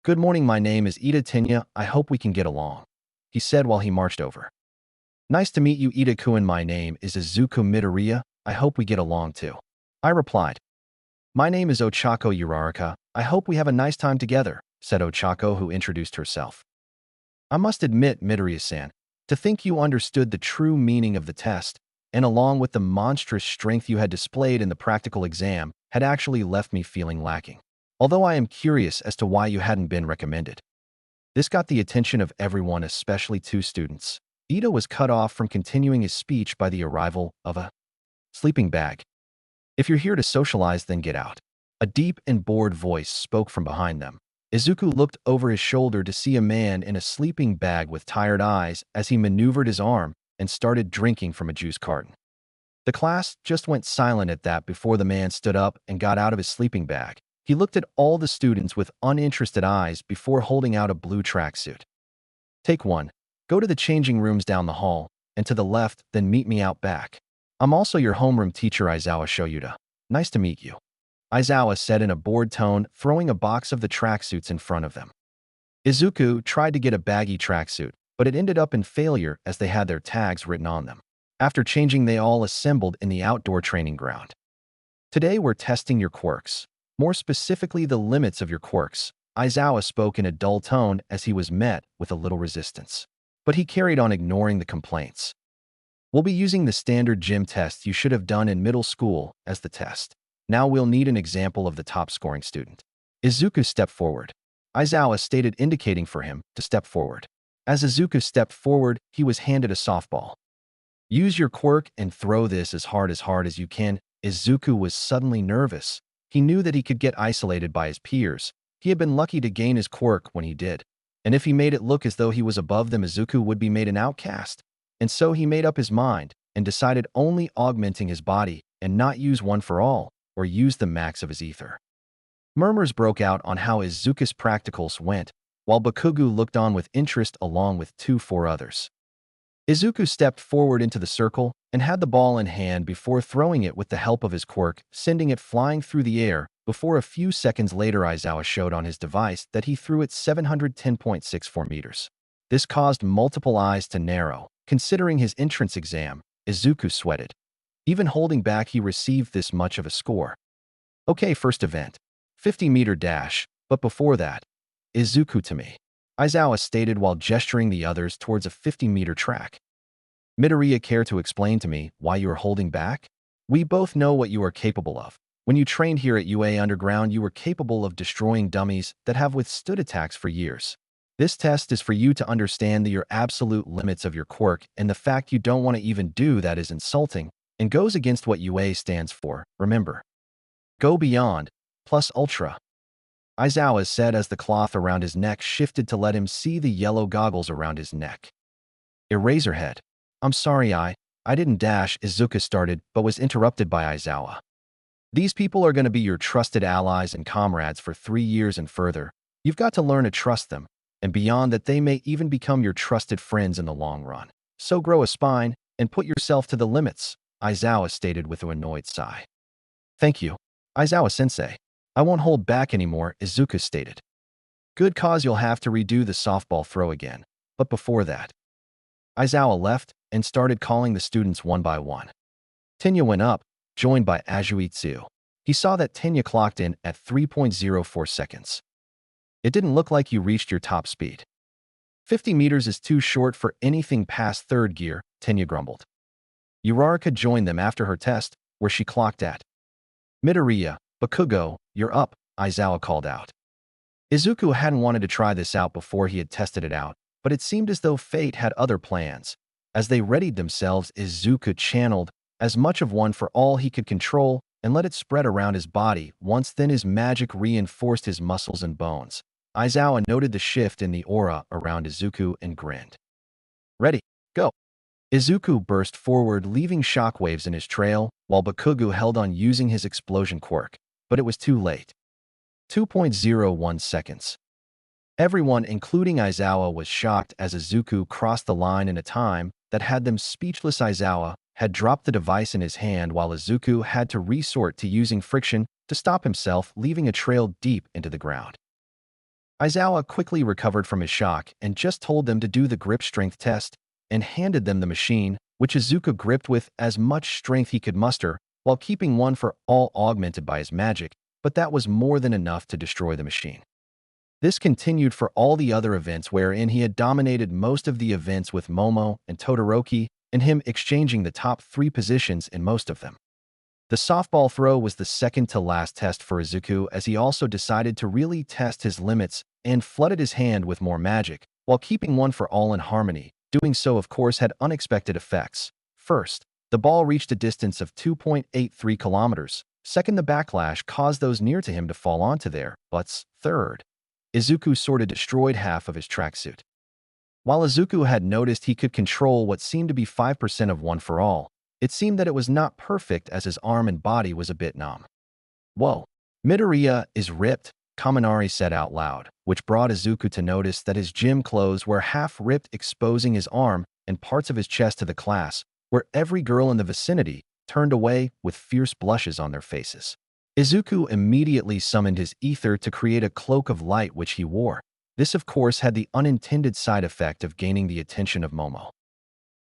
"Good morning, my name is Ida Tenya. I hope we can get along," he said while he marched over. "Nice to meet you, Ida-ku, and my name is Izuku Midoriya. I hope we get along too," I replied. "My name is Ochako Uraraka. I hope we have a nice time together," said Ochako, who introduced herself. "I must admit, Midoriya-san, to think you understood the true meaning of the test, and along with the monstrous strength you had displayed in the practical exam, had actually left me feeling lacking. Although I am curious as to why you hadn't been recommended." This got the attention of everyone, especially two students. Ida was cut off from continuing his speech by the arrival of a sleeping bag. "If you're here to socialize, then get out." A deep and bored voice spoke from behind them. Izuku looked over his shoulder to see a man in a sleeping bag with tired eyes as he maneuvered his arm and started drinking from a juice carton. The class just went silent at that before the man stood up and got out of his sleeping bag. He looked at all the students with uninterested eyes before holding out a blue tracksuit. "Take one. Go to the changing rooms down the hall, and to the left, then meet me out back. I'm also your homeroom teacher, Aizawa Shoyuta. Nice to meet you," Aizawa said in a bored tone, throwing a box of the tracksuits in front of them. Izuku tried to get a baggy tracksuit, but it ended up in failure as they had their tags written on them. After changing, they all assembled in the outdoor training ground. "Today we're testing your quirks. More specifically, the limits of your quirks," Aizawa spoke in a dull tone as he was met with a little resistance. But he carried on, ignoring the complaints. "We'll be using the standard gym test you should have done in middle school as the test. Now we'll need an example of the top-scoring student." Izuku stepped forward. Aizawa stated, indicating for him to step forward. As Izuku stepped forward, he was handed a softball. "Use your quirk and throw this as hard as you can." Izuku was suddenly nervous. He knew that he could get isolated by his peers. He had been lucky to gain his quirk when he did. And if he made it look as though he was above them, Izuku would be made an outcast. And so he made up his mind and decided only augmenting his body and not use one for all or use the max of his ether. Murmurs broke out on how Izuku's practicals went, while Bakugo looked on with interest along with 4 others. Izuku stepped forward into the circle and had the ball in hand before throwing it with the help of his quirk, sending it flying through the air. Before a few seconds later, Aizawa showed on his device that he threw it 710.64 meters. This caused multiple eyes to narrow. Considering his entrance exam, Izuku sweated. Even holding back, he received this much of a score. "Okay, first event. 50-meter dash, but before that, Izuku to me," Aizawa stated while gesturing the others towards a 50-meter track. "Midoriya, care to explain to me why you are holding back? We both know what you are capable of. When you trained here at UA Underground, you were capable of destroying dummies that have withstood attacks for years. This test is for you to understand your absolute limits of your quirk, and the fact you don't want to even do that is insulting and goes against what UA stands for. Remember, go beyond, plus ultra," Aizawa said as the cloth around his neck shifted to let him see the yellow goggles around his neck. "Eraserhead. I'm sorry, I didn't dash," Izuku started, but was interrupted by Aizawa. "These people are going to be your trusted allies and comrades for 3 years and further. You've got to learn to trust them, and beyond that, they may even become your trusted friends in the long run. So grow a spine and put yourself to the limits," Aizawa stated with an annoyed sigh. "Thank you, Aizawa-sensei. I won't hold back anymore," Izuku stated. "Good, cause you'll have to redo the softball throw again. But before that." Aizawa left and started calling the students one by one. Tenya went up, joined by Azuitsu. He saw that Tenya clocked in at 3.04 seconds. "It didn't look like you reached your top speed." 50 meters is too short for anything past third gear," Tenya grumbled. Uraraka joined them after her test, where she clocked at. "Midoriya, Bakugo, you're up," Aizawa called out. Izuku hadn't wanted to try this out before he had tested it out, but it seemed as though fate had other plans. As they readied themselves, Izuku channeled as much of one for all he could control and let it spread around his body. Once then, his magic reinforced his muscles and bones. Aizawa noted the shift in the aura around Izuku and grinned. "Ready, go." Izuku burst forward, leaving shockwaves in his trail, while Bakugo held on using his explosion quirk, but it was too late. 2.01 seconds. Everyone, including Aizawa, was shocked as Izuku crossed the line in a time that had them speechless. Aizawa had dropped the device in his hand while Izuku had to resort to using friction to stop himself, leaving a trail deep into the ground. Aizawa quickly recovered from his shock and just told them to do the grip strength test and handed them the machine, which Izuku gripped with as much strength he could muster, while keeping one for all augmented by his magic, but that was more than enough to destroy the machine. This continued for all the other events wherein he had dominated most of the events with Momo and Todoroki, and him exchanging the top 3 positions in most of them. The softball throw was the second to last test for Izuku, as he also decided to really test his limits and flooded his hand with more magic, while keeping one for all in harmony. Doing so, of course, had unexpected effects. First, the ball reached a distance of 2.83 kilometers. Second, the backlash caused those near to him to fall onto their butts. Third, Izuku sorta destroyed half of his tracksuit. While Izuku had noticed he could control what seemed to be 5% of one for all, it seemed that it was not perfect, as his arm and body was a bit numb. "Whoa, Midoriya is ripped," Kaminari said out loud, which brought Izuku to notice that his gym clothes were half ripped, exposing his arm and parts of his chest to the class, where every girl in the vicinity turned away with fierce blushes on their faces. Izuku immediately summoned his ether to create a cloak of light which he wore. This, of course, had the unintended side effect of gaining the attention of Momo.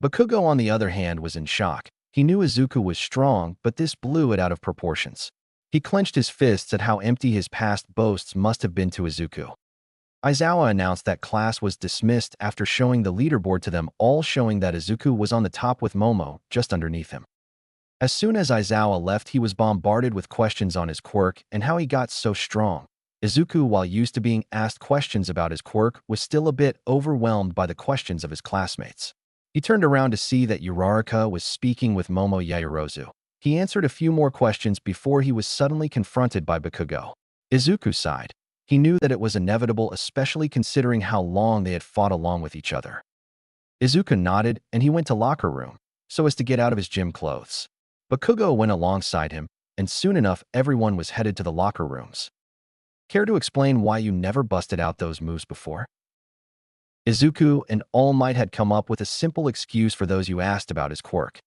Bakugo, on the other hand, was in shock. He knew Izuku was strong, but this blew it out of proportions. He clenched his fists at how empty his past boasts must have been to Izuku. Aizawa announced that class was dismissed after showing the leaderboard to them all, showing that Izuku was on the top with Momo just underneath him. As soon as Aizawa left, he was bombarded with questions on his quirk and how he got so strong. Izuku, while used to being asked questions about his quirk, was still a bit overwhelmed by the questions of his classmates. He turned around to see that Uraraka was speaking with Momo Yaoyorozu. He answered a few more questions before he was suddenly confronted by Bakugo. Izuku sighed. He knew that it was inevitable, especially considering how long they had fought along with each other. Izuku nodded, and he went to locker room, so as to get out of his gym clothes. Bakugo went alongside him, and soon enough everyone was headed to the locker rooms. "Care to explain why you never busted out those moves before?" Izuku and All Might had come up with a simple excuse for those who asked about his quirk.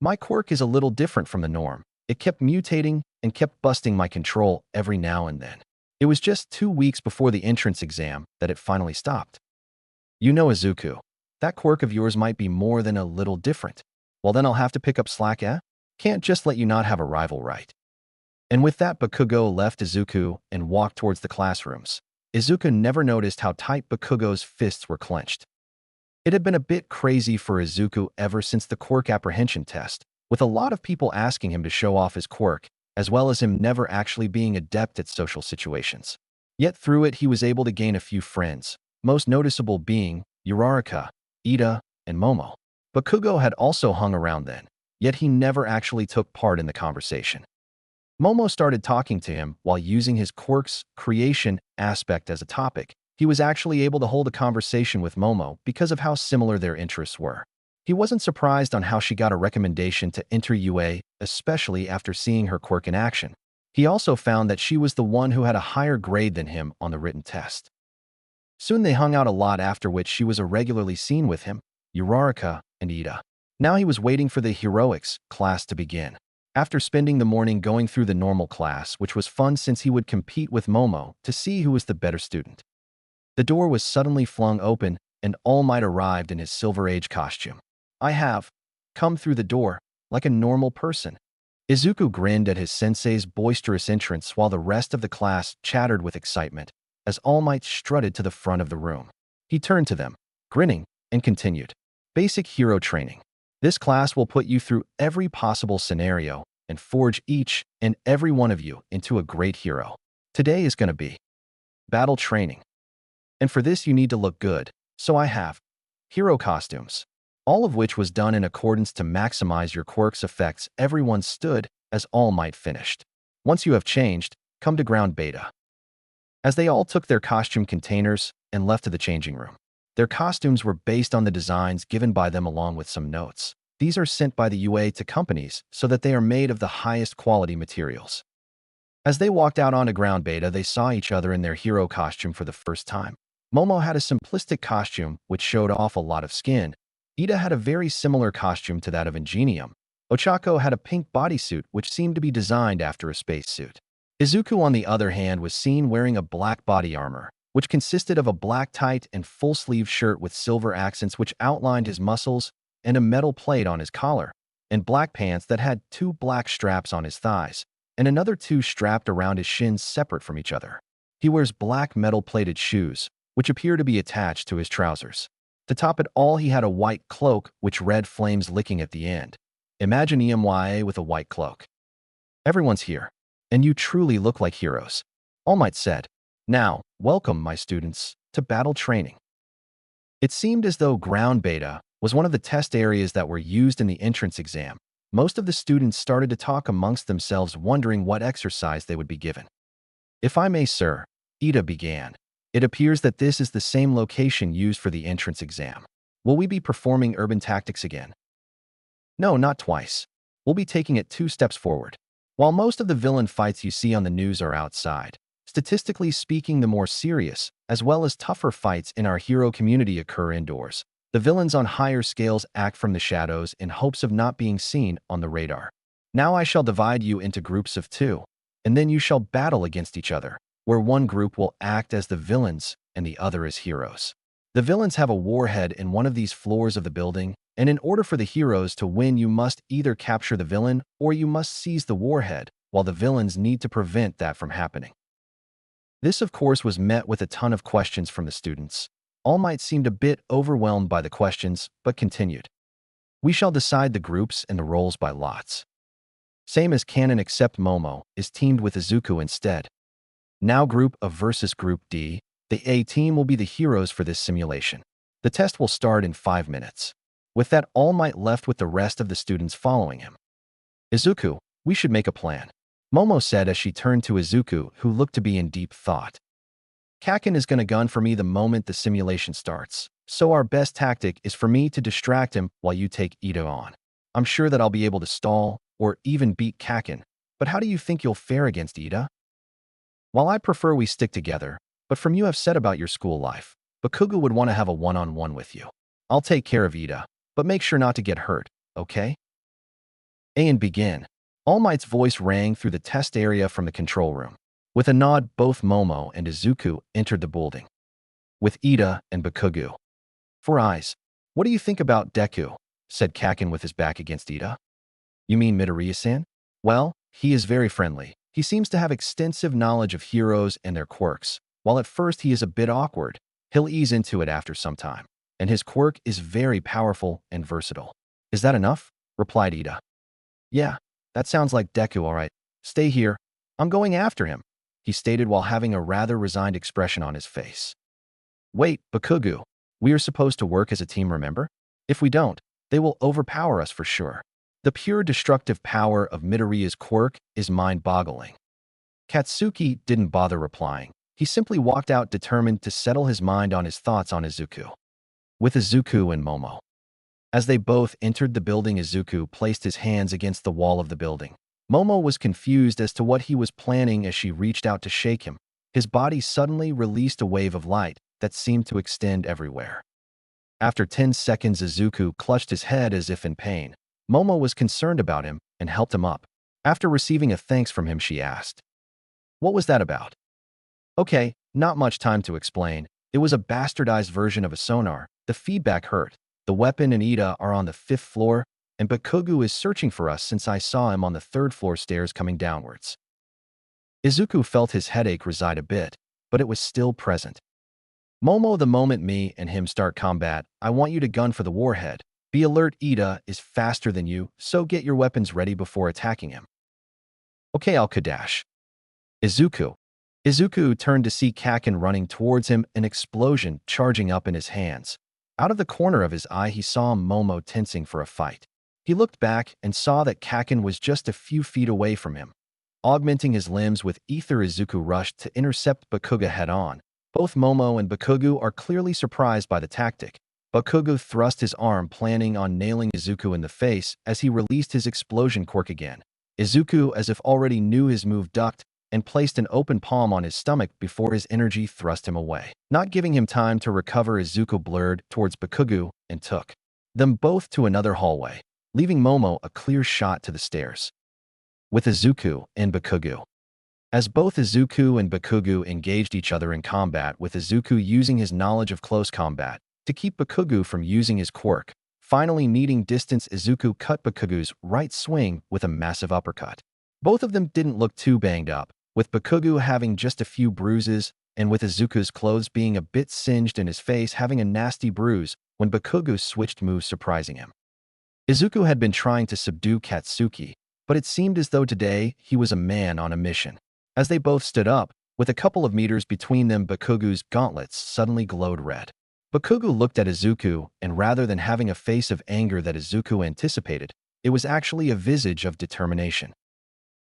"My quirk is a little different from the norm. It kept mutating and kept busting my control every now and then. It was just 2 weeks before the entrance exam that it finally stopped." "You know, Izuku, that quirk of yours might be more than a little different. Well, then I'll have to pick up slack, eh? Can't just let you not have a rival, right?" And with that, Bakugo left Izuku and walked towards the classrooms. Izuku never noticed how tight Bakugo's fists were clenched. It had been a bit crazy for Izuku ever since the quirk apprehension test, with a lot of people asking him to show off his quirk, as well as him never actually being adept at social situations. Yet through it, he was able to gain a few friends, most noticeable being Uraraka, Ida, and Momo. Bakugo had also hung around then, yet he never actually took part in the conversation. Momo started talking to him while using his quirk's creation aspect as a topic. He was actually able to hold a conversation with Momo because of how similar their interests were. He wasn't surprised on how she got a recommendation to enter UA, especially after seeing her quirk in action. He also found that she was the one who had a higher grade than him on the written test. Soon they hung out a lot, after which she was irregularly seen with him, Uraraka, and Ida. Now he was waiting for the heroics class to begin. After spending the morning going through the normal class, which was fun since he would compete with Momo to see who was the better student, the door was suddenly flung open and All Might arrived in his Silver Age costume. "I have come through the door like a normal person." Izuku grinned at his sensei's boisterous entrance while the rest of the class chattered with excitement as All Might strutted to the front of the room. He turned to them, grinning, and continued. "Basic hero training. This class will put you through every possible scenario and forge each and every one of you into a great hero. Today is going to be battle training. And for this you need to look good, so I have hero costumes." All of which was done in accordance to maximize your quirk's effects. Everyone stood as All Might finished. "Once you have changed, come to ground beta." As they all took their costume containers and left to the changing room. Their costumes were based on the designs given by them along with some notes. These are sent by the UA to companies so that they are made of the highest quality materials. As they walked out onto ground beta, they saw each other in their hero costume for the first time. Momo had a simplistic costume which showed off a lot of skin. Ida had a very similar costume to that of Ingenium. Ochako had a pink bodysuit which seemed to be designed after a spacesuit. Izuku, on the other hand, was seen wearing a black body armor, which consisted of a black tight and full-sleeve shirt with silver accents which outlined his muscles, and a metal plate on his collar, and black pants that had two black straps on his thighs, and another two strapped around his shins separate from each other. He wears black metal-plated shoes, which appear to be attached to his trousers. To top it all, he had a white cloak which red flames licking at the end. Imagine EMYA with a white cloak. Everyone's here, and you truly look like heroes, All Might said. Now, welcome, my students, to battle training. It seemed as though ground beta was one of the test areas that were used in the entrance exam. Most of the students started to talk amongst themselves, wondering what exercise they would be given. If I may, sir, Ida began. It appears that this is the same location used for the entrance exam. Will we be performing urban tactics again? No, not twice. We'll be taking it 2 steps forward. While most of the villain fights you see on the news are outside, statistically speaking, the more serious, as well as tougher fights in our hero community occur indoors. The villains on higher scales act from the shadows in hopes of not being seen on the radar. Now I shall divide you into groups of 2, and then you shall battle against each other, where one group will act as the villains and the other as heroes. The villains have a warhead in one of these floors of the building, and in order for the heroes to win, you must either capture the villain or you must seize the warhead, while the villains need to prevent that from happening. This, of course, was met with a ton of questions from the students. All Might seemed a bit overwhelmed by the questions, but continued. We shall decide the groups and the roles by lots. Same as canon, except Momo is teamed with Izuku instead. Now Group A versus Group D. The A team will be the heroes for this simulation. The test will start in 5 minutes. With that, All Might left with the rest of the students following him. Izuku, we should make a plan, Momo said as she turned to Izuku, who looked to be in deep thought. Kaken is gonna gun for me the moment the simulation starts, so our best tactic is for me to distract him while you take Ida on. I'm sure that I'll be able to stall or even beat Kaken, but how do you think you'll fare against Ida? While I prefer we stick together, but from you have said about your school life, Bakugo would want to have a one-on-one with you. I'll take care of Ida, but make sure not to get hurt, okay? And begin. All Might's voice rang through the test area from the control room. With a nod, both Momo and Izuku entered the building, with Ida and Bakugo. For eyes, what do you think about Deku? Said Kaken with his back against Ida. You mean Midoriya-san? Well, he is very friendly. He seems to have extensive knowledge of heroes and their quirks. While at first he is a bit awkward, he'll ease into it after some time. And his quirk is very powerful and versatile. Is that enough? Replied Ida. Yeah, that sounds like Deku, all right. Stay here. I'm going after him, he stated while having a rather resigned expression on his face. Wait, Bakugo, we are supposed to work as a team, remember? If we don't, they will overpower us for sure. The pure destructive power of Midoriya's quirk is mind-boggling. Katsuki didn't bother replying. He simply walked out, determined to settle his mind on his thoughts on Izuku. With Izuku and Momo. As they both entered the building, Izuku placed his hands against the wall of the building. Momo was confused as to what he was planning as she reached out to shake him. His body suddenly released a wave of light that seemed to extend everywhere. After 10 seconds, Izuku clutched his head as if in pain. Momo was concerned about him and helped him up. After receiving a thanks from him, she asked, "What was that about?" Okay, not much time to explain. It was a bastardized version of a sonar. The feedback hurt. The weapon and Ida are on the 5th floor, and Bakugo is searching for us since I saw him on the 3rd floor stairs coming downwards. Izuku felt his headache reside a bit, but it was still present. Momo, the moment me and him start combat, I want you to gun for the warhead. Be alert, Ida is faster than you, so get your weapons ready before attacking him. Okay, I'll Kadash. Izuku. Izuku turned to see Kaken running towards him, an explosion charging up in his hands. Out of the corner of his eye, he saw Momo tensing for a fight. He looked back and saw that Kaken was just a few feet away from him. Augmenting his limbs with ether, Izuku rushed to intercept Bakugo head-on. Both Momo and Bakugo are clearly surprised by the tactic. Bakugo thrust his arm, planning on nailing Izuku in the face as he released his explosion quirk again. Izuku, as if already knew his move, ducked and placed an open palm on his stomach before his energy thrust him away. Not giving him time to recover, Izuku blurred towards Bakugo and took them both to another hallway, leaving Momo a clear shot to the stairs. With Izuku and Bakugo. As both Izuku and Bakugu engaged each other in combat, with Izuku using his knowledge of close combat to keep Bakugu from using his quirk. Finally needing distance, Izuku cut Bakugu's right swing with a massive uppercut. Both of them didn't look too banged up, with Bakugu having just a few bruises, and with Izuku's clothes being a bit singed and his face having a nasty bruise when Bakugu switched moves, surprising him. Izuku had been trying to subdue Katsuki, but it seemed as though today he was a man on a mission. As they both stood up, with a couple of meters between them, Bakugu's gauntlets suddenly glowed red. Bakugu looked at Izuku, and rather than having a face of anger that Izuku anticipated, it was actually a visage of determination.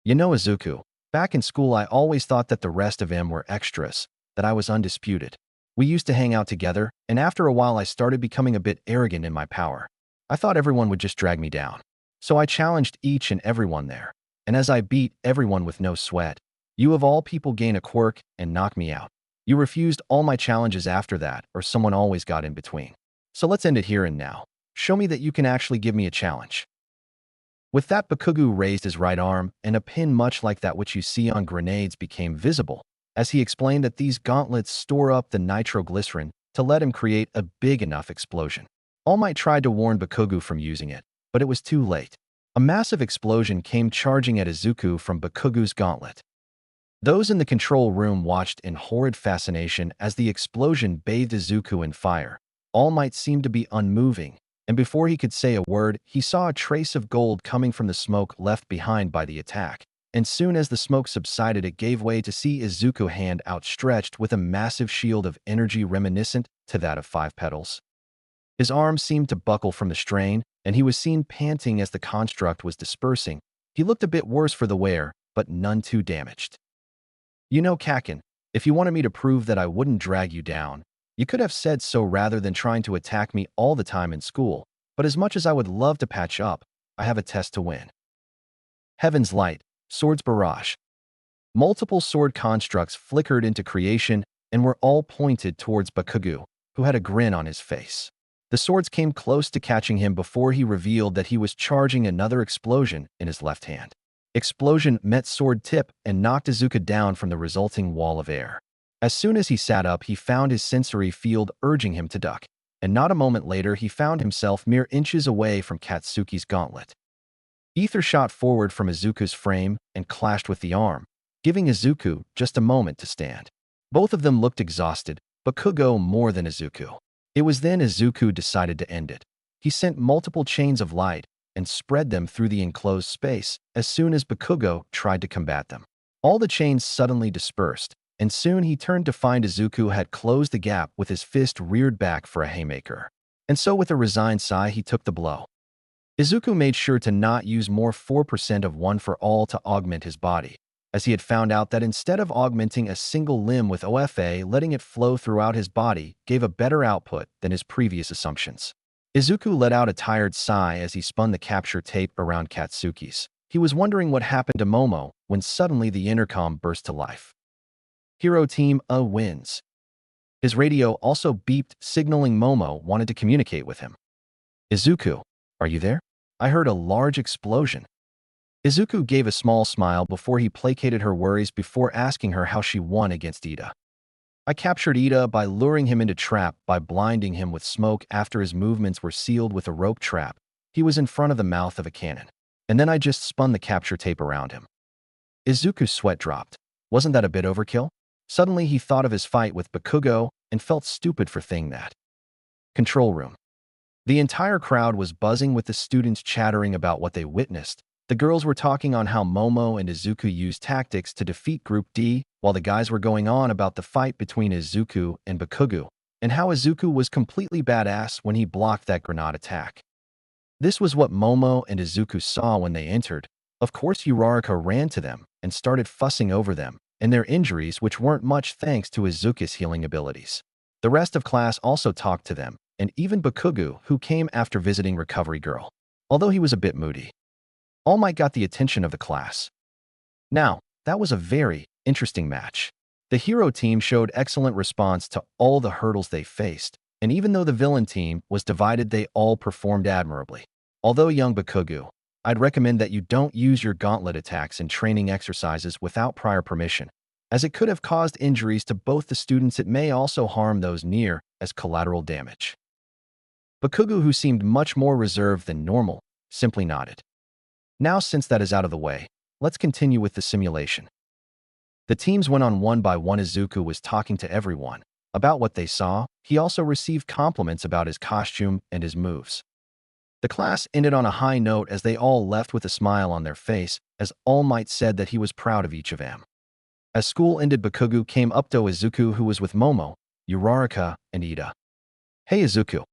You know, Izuku, back in school I always thought that the rest of them were extras, that I was undisputed. We used to hang out together, and after a while I started becoming a bit arrogant in my power. I thought everyone would just drag me down. So I challenged each and everyone there, and as I beat everyone with no sweat, you of all people gain a quirk and knock me out. You refused all my challenges after that, or someone always got in between. So let's end it here and now. Show me that you can actually give me a challenge. With that, Bakugu raised his right arm, and a pin much like that which you see on grenades became visible, as he explained that these gauntlets store up the nitroglycerin to let him create a big enough explosion. All Might tried to warn Bakugu from using it, but it was too late. A massive explosion came charging at Izuku from Bakugu's gauntlet. Those in the control room watched in horrid fascination as the explosion bathed Izuku in fire. All Might seemed to be unmoving, and before he could say a word, he saw a trace of gold coming from the smoke left behind by the attack. And soon as the smoke subsided, it gave way to see Izuku's hand outstretched with a massive shield of energy reminiscent to that of 5 petals. His arms seemed to buckle from the strain, and he was seen panting as the construct was dispersing. He looked a bit worse for the wear, but none too damaged. You know, Kakin, if you wanted me to prove that I wouldn't drag you down, you could have said so rather than trying to attack me all the time in school, but as much as I would love to patch up, I have a test to win. Heaven's Light, Swords Barrage. Multiple sword constructs flickered into creation and were all pointed towards Bakugu, who had a grin on his face. The swords came close to catching him before he revealed that he was charging another explosion in his left hand. Explosion met sword tip and knocked Izuku down from the resulting wall of air. As soon as he sat up, he found his sensory field urging him to duck, and not a moment later he found himself mere inches away from Katsuki's gauntlet. Ether shot forward from Izuku's frame and clashed with the arm, giving Izuku just a moment to stand. Both of them looked exhausted, but Bakugo more than Izuku. It was then Izuku decided to end it. He sent multiple chains of light and spread them through the enclosed space as soon as Bakugo tried to combat them. All the chains suddenly dispersed, and soon he turned to find Izuku had closed the gap with his fist reared back for a haymaker. And so with a resigned sigh he took the blow. Izuku made sure to not use more 4% of One for All to augment his body, as he had found out that instead of augmenting a single limb with OFA, letting it flow throughout his body gave a better output than his previous assumptions. Izuku let out a tired sigh as he spun the capture tape around Katsuki's. He was wondering what happened to Momo when suddenly the intercom burst to life. Hero Team A wins. His radio also beeped, signaling Momo wanted to communicate with him. Izuku, are you there? I heard a large explosion. Izuku gave a small smile before he placated her worries before asking her how she won against Ida. I captured Ida by luring him into trap by blinding him with smoke after his movements were sealed with a rope trap. He was in front of the mouth of a cannon. And then I just spun the capture tape around him. Izuku's sweat dropped. Wasn't that a bit overkill? Suddenly he thought of his fight with Bakugo and felt stupid for thinking that. Control room. The entire crowd was buzzing with the students chattering about what they witnessed. The girls were talking on how Momo and Izuku used tactics to defeat Group D, while the guys were going on about the fight between Izuku and Bakugu, and how Izuku was completely badass when he blocked that grenade attack. This was what Momo and Izuku saw when they entered. Of course, Uraraka ran to them and started fussing over them and their injuries, which weren't much thanks to Izuku's healing abilities. The rest of class also talked to them, and even Bakugu, who came after visiting Recovery Girl, although he was a bit moody. All Might got the attention of the class. Now, that was a very interesting match. The hero team showed excellent response to all the hurdles they faced, and even though the villain team was divided, they all performed admirably. Although young Bakugu I'd recommend that you don't use your gauntlet attacks in training exercises without prior permission, as it could have caused injuries to both the students. It may also harm those near as collateral damage. Bakugo, who seemed much more reserved than normal, simply nodded. Now, since that is out of the way, let's continue with the simulation. The teams went on one by one. Izuku was talking to everyone about what they saw. He also received compliments about his costume and his moves. The class ended on a high note as they all left with a smile on their face, as All Might said that he was proud of each of them. As school ended, Bakugo came up to Izuku, who was with Momo, Uraraka, and Ida. Hey Izuku.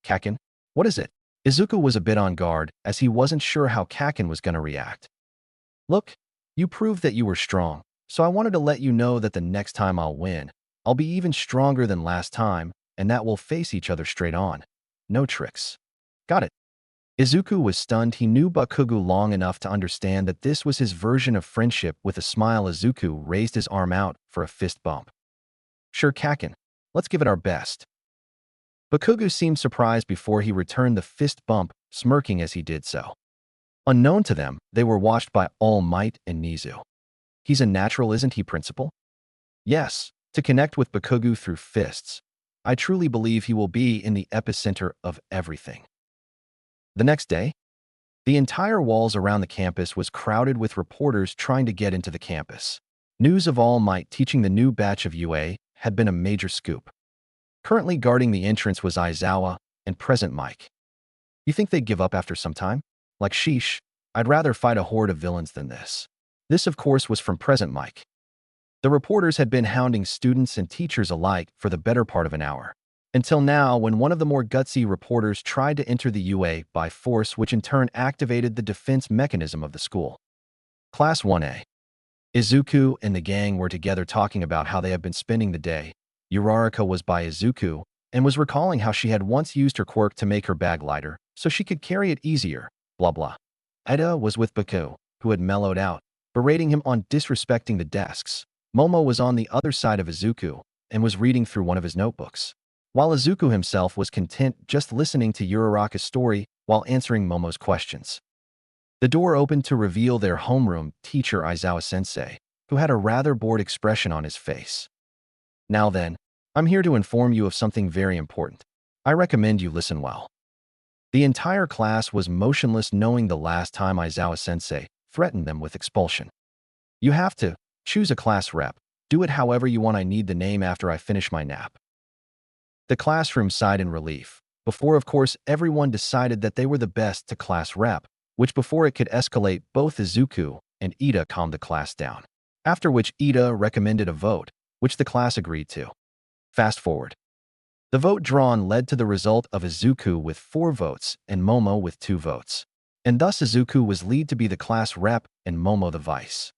Kaken. What is it? Izuku was a bit on guard, as he wasn't sure how Kaken was going to react. Look, you proved that you were strong, so I wanted to let you know that the next time I'll win, I'll be even stronger than last time, and that we'll face each other straight on. No tricks. Got it. Izuku was stunned. He knew Bakugo long enough to understand that this was his version of friendship. With a smile, Izuku raised his arm out for a fist bump. Sure, Kaken. Let's give it our best. Bakugo seemed surprised before he returned the fist bump, smirking as he did so. Unknown to them, they were watched by All Might and Nizu. He's a natural, isn't he, Principal? Yes, to connect with Bakugo through fists. I truly believe he will be in the epicenter of everything. The next day, the entire walls around the campus was crowded with reporters trying to get into the campus. News of All Might teaching the new batch of UA had been a major scoop. Currently guarding the entrance was Aizawa and Present Mike. You think they'd give up after some time? Like sheesh, I'd rather fight a horde of villains than this. This, of course, was from Present Mike. The reporters had been hounding students and teachers alike for the better part of an hour. Until now, when one of the more gutsy reporters tried to enter the UA by force, which in turn activated the defense mechanism of the school. Class 1A. Izuku and the gang were together talking about how they had been spending the day. Uraraka was by Izuku and was recalling how she had once used her quirk to make her bag lighter so she could carry it easier, blah blah. Ida was with Baku, who had mellowed out, berating him on disrespecting the desks. Momo was on the other side of Izuku and was reading through one of his notebooks, while Izuku himself was content just listening to Uraraka's story while answering Momo's questions. The door opened to reveal their homeroom teacher Aizawa-sensei, who had a rather bored expression on his face. Now then, I'm here to inform you of something very important. I recommend you listen well. The entire class was motionless, knowing the last time Aizawa-sensei threatened them with expulsion. You have to choose a class rep. Do it however you want. I need the name after I finish my nap. The classroom sighed in relief. Before, of course, everyone decided that they were the best to class rep, which before it could escalate, both Izuku and Ida calmed the class down. After which Ida recommended a vote, which the class agreed to. Fast forward. The vote drawn led to the result of Izuku with 4 votes and Momo with 2 votes. And thus Izuku was lead to be the class rep and Momo the vice.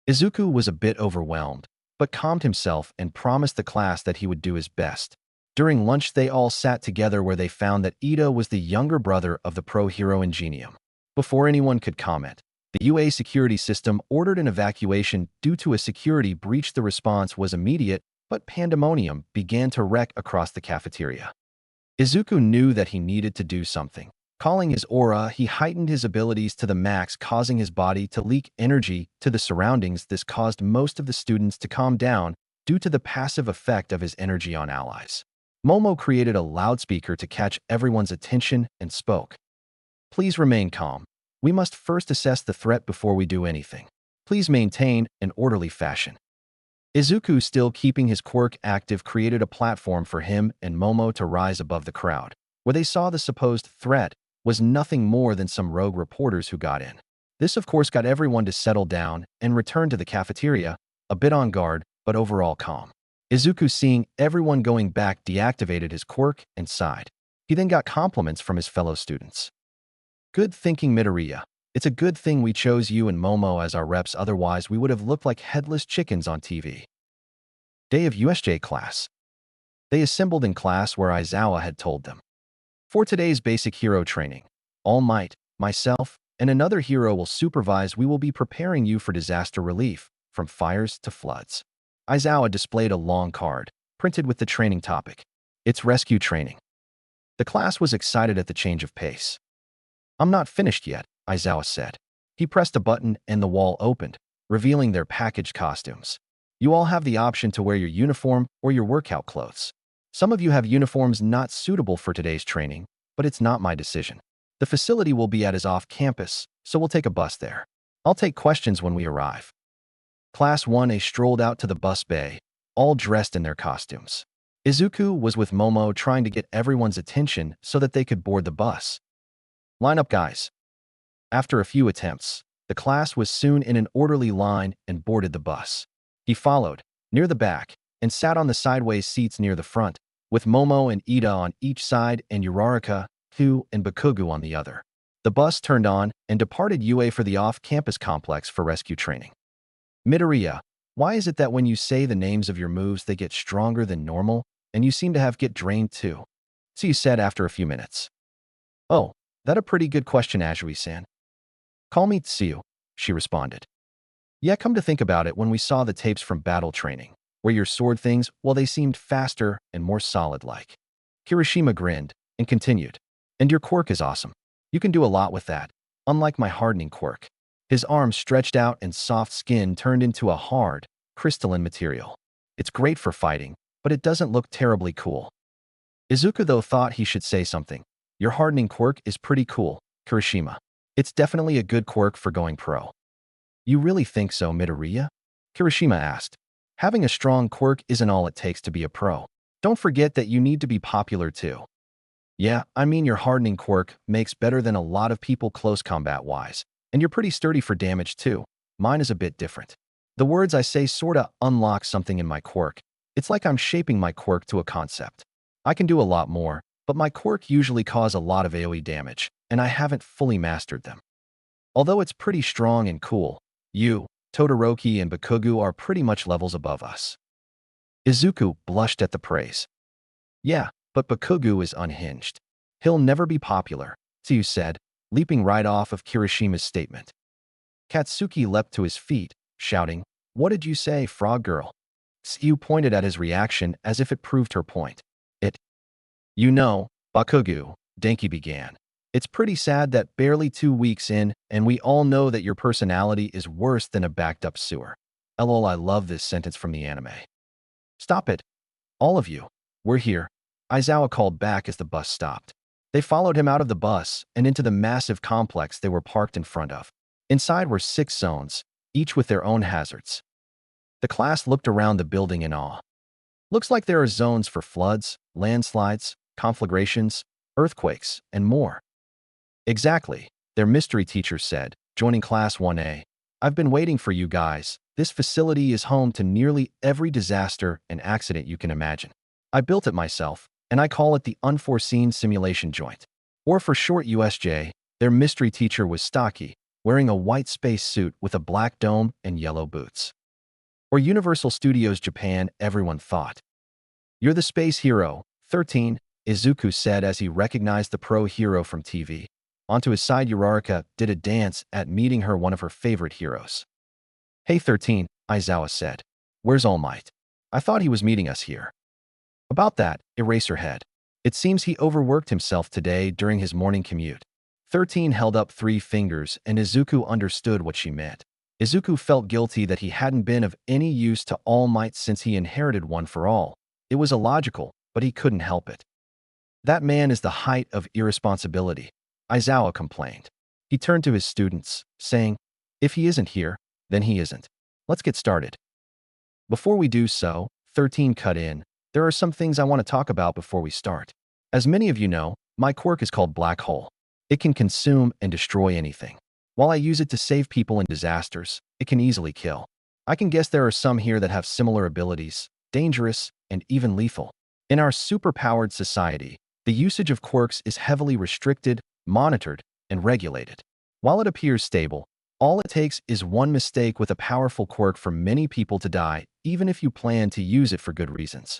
Izuku was a bit overwhelmed, but calmed himself and promised the class that he would do his best. During lunch, they all sat together where they found that Ida was the younger brother of the pro-hero Ingenium. Before anyone could comment, the UA security system ordered an evacuation due to a security breach. The response was immediate, but pandemonium began to wreck across the cafeteria. Izuku knew that he needed to do something. Calling his aura, he heightened his abilities to the max, causing his body to leak energy to the surroundings. This caused most of the students to calm down due to the passive effect of his energy on allies. Momo created a loudspeaker to catch everyone's attention and spoke. Please remain calm. We must first assess the threat before we do anything. Please maintain an orderly fashion. Izuku, still keeping his quirk active, created a platform for him and Momo to rise above the crowd. Where they saw the supposed threat was nothing more than some rogue reporters who got in. This, of course, got everyone to settle down and return to the cafeteria, a bit on guard, but overall calm. Izuku, seeing everyone going back, deactivated his quirk and sighed. He then got compliments from his fellow students. Good thinking, Midoriya. It's a good thing we chose you and Momo as our reps, otherwise we would have looked like headless chickens on TV. Day of USJ class. They assembled in class where Aizawa had told them. For today's basic hero training, All Might, myself, and another hero will supervise. We will be preparing you for disaster relief, from fires to floods. Aizawa displayed a long card, printed with the training topic. It's rescue training. The class was excited at the change of pace. I'm not finished yet, Izawa said. He pressed a button and the wall opened, revealing their packaged costumes. You all have the option to wear your uniform or your workout clothes. Some of you have uniforms not suitable for today's training, but it's not my decision. The facility will be at his off-campus, so we'll take a bus there. I'll take questions when we arrive. Class 1A strolled out to the bus bay, all dressed in their costumes. Izuku was with Momo trying to get everyone's attention so that they could board the bus. Line up, guys. After a few attempts, the class was soon in an orderly line and boarded the bus. He followed, near the back, and sat on the sideways seats near the front, with Momo and Ida on each side and Uraraka, Hu, and Bakugu on the other. The bus turned on and departed UA for the off-campus complex for rescue training. Midoriya, why is it that when you say the names of your moves they get stronger than normal, and you seem to have get drained too? So you said after a few minutes. Oh, that a pretty good question, Ajui-san. Call me Tsuyu, she responded. Yeah, come to think about it, when we saw the tapes from battle training, where your sword things, well, they seemed faster and more solid-like. Kirishima grinned and continued. And your quirk is awesome. You can do a lot with that, unlike my hardening quirk. His arms stretched out and soft skin turned into a hard, crystalline material. It's great for fighting, but it doesn't look terribly cool. Izuku, though, thought he should say something. Your hardening quirk is pretty cool, Kirishima. It's definitely a good quirk for going pro. You really think so, Midoriya? Kirishima asked. Having a strong quirk isn't all it takes to be a pro. Don't forget that you need to be popular too. Yeah, I mean your hardening quirk makes better than a lot of people close combat-wise, and you're pretty sturdy for damage too. Mine is a bit different. The words I say sorta unlock something in my quirk. It's like I'm shaping my quirk to a concept. I can do a lot more, but my quirk usually cause a lot of AoE damage, and I haven't fully mastered them. Although it's pretty strong and cool, you, Todoroki, and Bakugu are pretty much levels above us. Izuku blushed at the praise. Yeah, but Bakugu is unhinged. He'll never be popular, Tsuyu said, leaping right off of Kirishima's statement. Katsuki leapt to his feet, shouting, What did you say, frog girl? Tsuyu pointed at his reaction as if it proved her point. You know, Bakugu, Denki began. It's pretty sad that barely 2 weeks in, and we all know that your personality is worse than a backed-up sewer. LOL, I love this sentence from the anime. Stop it. All of you. We're here. Izawa called back as the bus stopped. They followed him out of the bus and into the massive complex they were parked in front of. Inside were 6 zones, each with their own hazards. The class looked around the building in awe. Looks like there are zones for floods, landslides, conflagrations, earthquakes, and more. Exactly, their mystery teacher said, joining Class 1A. I've been waiting for you guys. This facility is home to nearly every disaster and accident you can imagine. I built it myself, and I call it the Unforeseen Simulation Joint. Or for short USJ, their mystery teacher was stocky, wearing a white space suit with a black dome and yellow boots. Or Universal Studios Japan, everyone thought. You're the space hero, 13, Izuku said as he recognized the pro hero from TV. Onto his side, Uraraka did a dance at meeting her, one of her favorite heroes. Hey 13, Izawa said. Where's All Might? I thought he was meeting us here. About that, Eraserhead. It seems he overworked himself today during his morning commute. 13 held up 3 fingers and Izuku understood what she meant. Izuku felt guilty that he hadn't been of any use to All Might since he inherited One for All. It was illogical, but he couldn't help it. That man is the height of irresponsibility, Izawa complained. He turned to his students, saying, If he isn't here, then he isn't. Let's get started. Before we do so, 13 cut in. There are some things I want to talk about before we start. As many of you know, my quirk is called Black Hole. It can consume and destroy anything. While I use it to save people in disasters, it can easily kill. I can guess there are some here that have similar abilities, dangerous, and even lethal. In our superpowered society, the usage of quirks is heavily restricted, monitored, and regulated. While it appears stable, all it takes is one mistake with a powerful quirk for many people to die, even if you plan to use it for good reasons.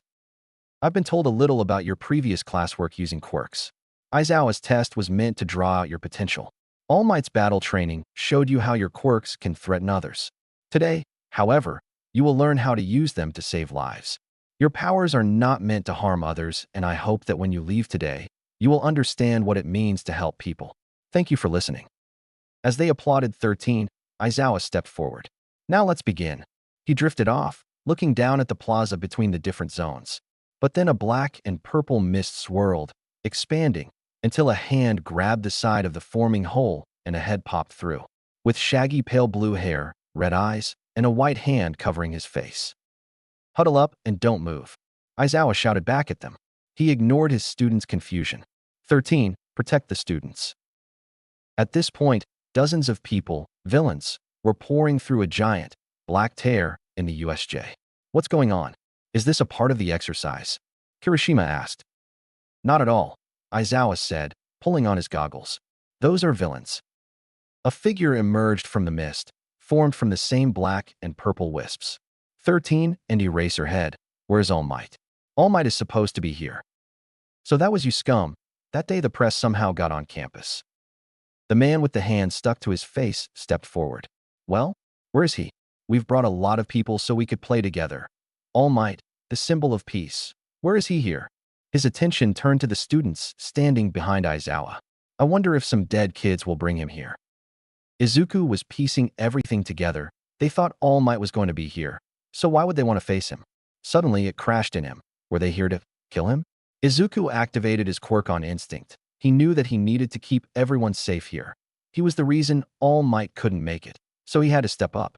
I've been told a little about your previous classwork using quirks. Izawa's test was meant to draw out your potential. All Might's battle training showed you how your quirks can threaten others. Today, however, you will learn how to use them to save lives. Your powers are not meant to harm others, and I hope that when you leave today, you will understand what it means to help people. Thank you for listening. As they applauded 13, Aizawa stepped forward. Now let's begin. He drifted off, looking down at the plaza between the different zones. But then a black and purple mist swirled, expanding, until a hand grabbed the side of the forming hole and a head popped through. With shaggy pale blue hair, red eyes, and a white hand covering his face. Huddle up and don't move. Aizawa shouted back at them. He ignored his students' confusion. 13, protect the students. At this point, dozens of people, villains, were pouring through a giant, black tear in the USJ. What's going on? Is this a part of the exercise? Kirishima asked. Not at all, Aizawa said, pulling on his goggles. Those are villains. A figure emerged from the mist, formed from the same black and purple wisps. 13, and Eraserhead. Where's All Might? All Might is supposed to be here. So that was you, scum. That day the press somehow got on campus. The man with the hand stuck to his face stepped forward. Well, where is he? We've brought a lot of people so we could play together. All Might, the symbol of peace. Where is he here? His attention turned to the students standing behind Aizawa. I wonder if some dead kids will bring him here. Izuku was piecing everything together. They thought All Might was going to be here, so why would they want to face him? Suddenly, it crashed in him. Were they here to kill him? Izuku activated his quirk on instinct. He knew that he needed to keep everyone safe here. He was the reason All Might couldn't make it, so he had to step up.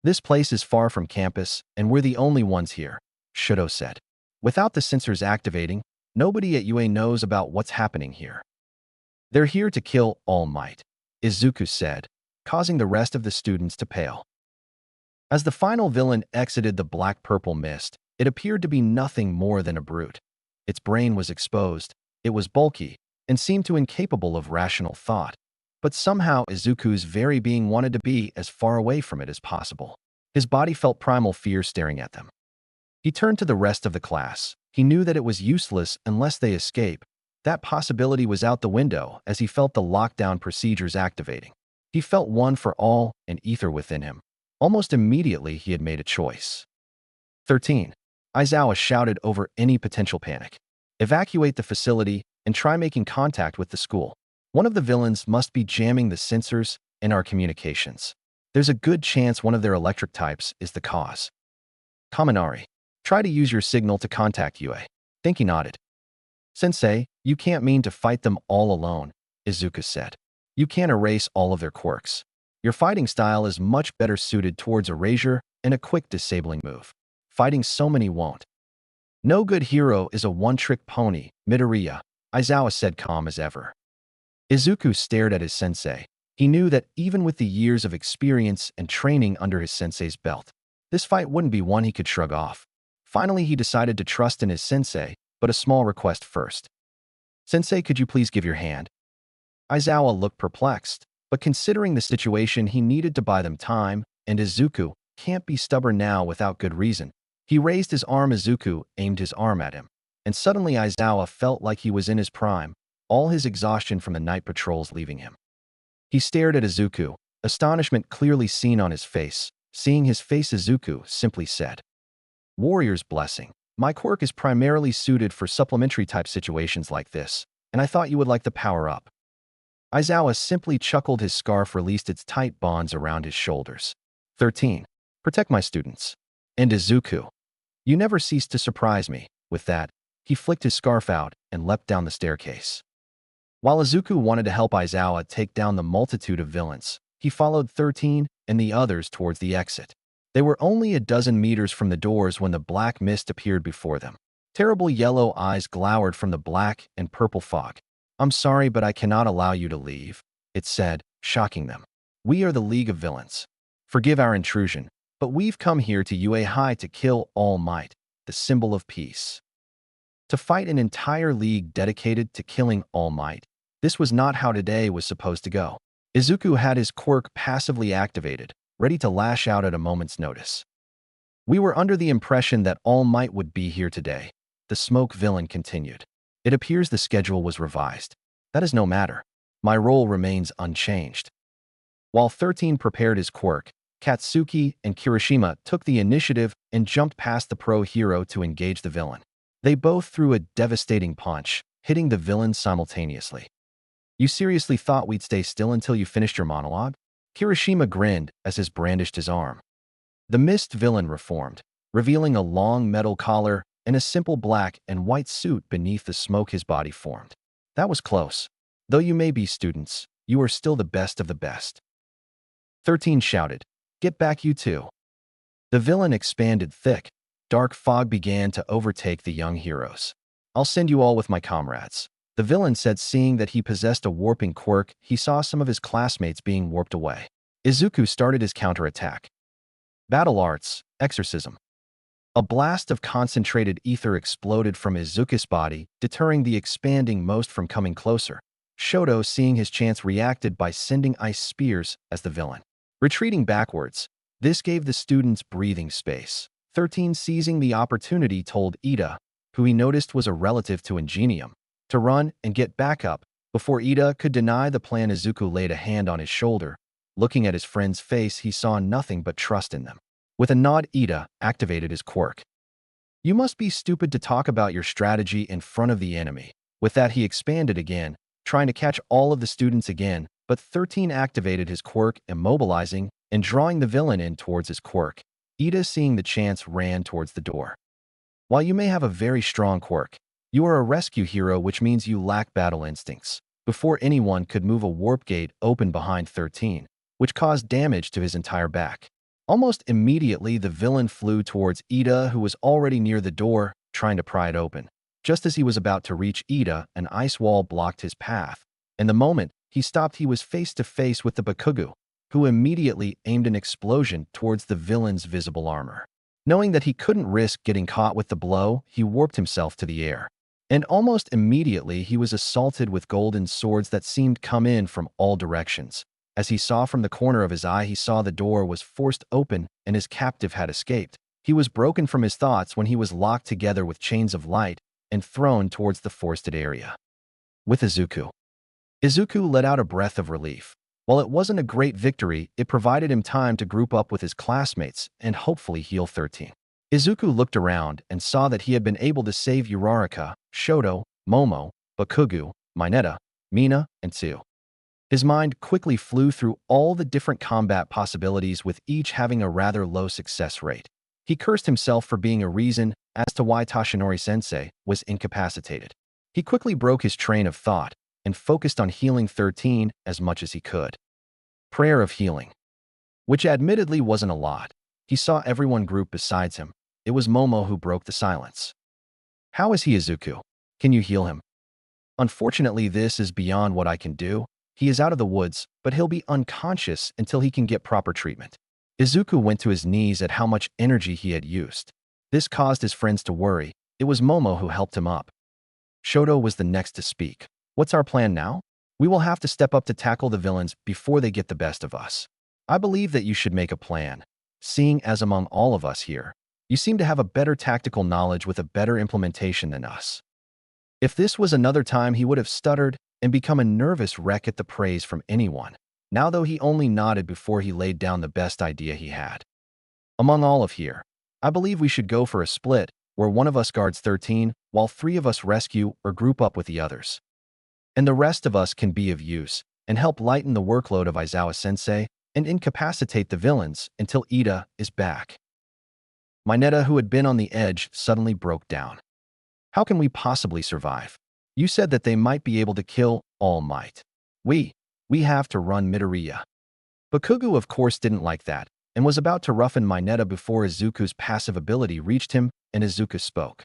This place is far from campus, and we're the only ones here, Shudo said. Without the sensors activating, nobody at UA knows about what's happening here. They're here to kill All Might, Izuku said, causing the rest of the students to pale. As the final villain exited the black-purple mist, it appeared to be nothing more than a brute. Its brain was exposed, it was bulky, and seemed to incapable of rational thought. But somehow Izuku's very being wanted to be as far away from it as possible. His body felt primal fear staring at them. He turned to the rest of the class. He knew that it was useless unless they escape. That possibility was out the window as he felt the lockdown procedures activating. He felt one for all and ether within him. Almost immediately, he had made a choice. 13. Aizawa shouted over any potential panic. Evacuate the facility and try making contact with the school. One of the villains must be jamming the sensors in our communications. There's a good chance one of their electric types is the cause. Kaminari, try to use your signal to contact UA. Think he nodded. Sensei, you can't mean to fight them all alone, Izuku said. You can't erase all of their quirks. Your fighting style is much better suited towards erasure and a quick disabling move. Fighting so many won't. No good hero is a one-trick pony, Midoriya, Aizawa said, calm as ever. Izuku stared at his sensei. He knew that even with the years of experience and training under his sensei's belt, this fight wouldn't be one he could shrug off. Finally, he decided to trust in his sensei, but a small request first. Sensei, could you please give your hand? Aizawa looked perplexed, but considering the situation, he needed to buy them time, and Izuku can't be stubborn now without good reason. He raised his arm. Izuku aimed his arm at him, and suddenly Aizawa felt like he was in his prime, all his exhaustion from the night patrols leaving him. He stared at Izuku, astonishment clearly seen on his face. Seeing his face, Izuku simply said, Warrior's Blessing. My quirk is primarily suited for supplementary type situations like this, and I thought you would like the power up. Aizawa simply chuckled. His scarf released its tight bonds around his shoulders. 13. Protect my students. And Izuku, you never cease to surprise me. With that, he flicked his scarf out and leapt down the staircase. While Izuku wanted to help Aizawa take down the multitude of villains, he followed 13 and the others towards the exit. They were only a dozen meters from the doors when the black mist appeared before them. Terrible yellow eyes glowered from the black and purple fog. I'm sorry, but I cannot allow you to leave, it said, shocking them. We are the League of Villains. Forgive our intrusion, but we've come here to UA High to kill All Might, the symbol of peace. To fight an entire league dedicated to killing All Might. This was not how today was supposed to go. Izuku had his quirk passively activated, ready to lash out at a moment's notice. We were under the impression that All Might would be here today, the smoke villain continued. It appears the schedule was revised. That is no matter. My role remains unchanged. While 13 prepared his quirk, Katsuki and Kirishima took the initiative and jumped past the pro hero to engage the villain. They both threw a devastating punch, hitting the villain simultaneously. You seriously thought we'd stay still until you finished your monologue? Kirishima grinned as he brandished his arm. The mist villain reformed, revealing a long metal collar and a simple black and white suit beneath the smoke his body formed. That was close. Though you may be students, you are still the best of the best. 13 shouted, "Get back, you two." The villain expanded thick. Dark fog began to overtake the young heroes. "I'll send you all with my comrades," the villain said, seeing that he possessed a warping quirk. He saw some of his classmates being warped away. Izuku started his counterattack. Battle arts, exorcism. A blast of concentrated ether exploded from Izuku's body, deterring the expanding most from coming closer. Shoto, seeing his chance, reacted by sending ice spears as the villain. Retreating backwards, this gave the students breathing space. 13, seizing the opportunity, told Ida, who he noticed was a relative to Ingenium, to run and get back up. Before Ida could deny the plan, Izuku laid a hand on his shoulder. Looking at his friend's face, he saw nothing but trust in them. With a nod, Ida activated his quirk. "You must be stupid to talk about your strategy in front of the enemy." With that, he expanded again, trying to catch all of the students again, but 13 activated his quirk, immobilizing and drawing the villain in towards his quirk. Ida, seeing the chance, ran towards the door. While you may have a very strong quirk, you are a rescue hero, which means you lack battle instincts. Before anyone could move, a warp gate opened behind 13, which caused damage to his entire back. Almost immediately, the villain flew towards Ida, who was already near the door, trying to pry it open. Just as he was about to reach Ida, an ice wall blocked his path. And the moment he stopped, he was face to face with the Bakugo, who immediately aimed an explosion towards the villain's visible armor. Knowing that he couldn't risk getting caught with the blow, he warped himself to the air. And almost immediately, he was assaulted with golden swords that seemed come in from all directions. As he saw from the corner of his eye, he saw the door was forced open and his captive had escaped. He was broken from his thoughts when he was locked together with chains of light and thrown towards the forested area. With Izuku. Izuku let out a breath of relief. While it wasn't a great victory, it provided him time to group up with his classmates and hopefully heal 13. Izuku looked around and saw that he had been able to save Uraraka, Shoto, Momo, Bakugo, Mineta, Mina, and Tsu. His mind quickly flew through all the different combat possibilities, with each having a rather low success rate. He cursed himself for being a reason as to why Toshinori-sensei was incapacitated. He quickly broke his train of thought and focused on healing 13 as much as he could. Prayer of healing. Which admittedly wasn't a lot. He saw everyone group besides him. It was Momo who broke the silence. "How is he, Izuku? Can you heal him?" "Unfortunately, this is beyond what I can do. He is out of the woods, but he'll be unconscious until he can get proper treatment." Izuku went to his knees at how much energy he had used. This caused his friends to worry. It was Momo who helped him up. Shoto was the next to speak. "What's our plan now? We will have to step up to tackle the villains before they get the best of us. I believe that you should make a plan, seeing as among all of us here, you seem to have a better tactical knowledge with a better implementation than us." If this was another time, he would have stuttered and become a nervous wreck at the praise from anyone. Now, though, he only nodded before he laid down the best idea he had. "Among all of here, I believe we should go for a split, where one of us guards 13, while 3 of us rescue or group up with the others. And the rest of us can be of use and help lighten the workload of Aizawa-sensei and incapacitate the villains until Ida is back." Mineta, who had been on the edge, suddenly broke down. "How can we possibly survive? You said that they might be able to kill All Might. We have to run Midoriya." Bakugo, of course, didn't like that and was about to roughen Mineta before Izuku's passive ability reached him, and Izuku spoke.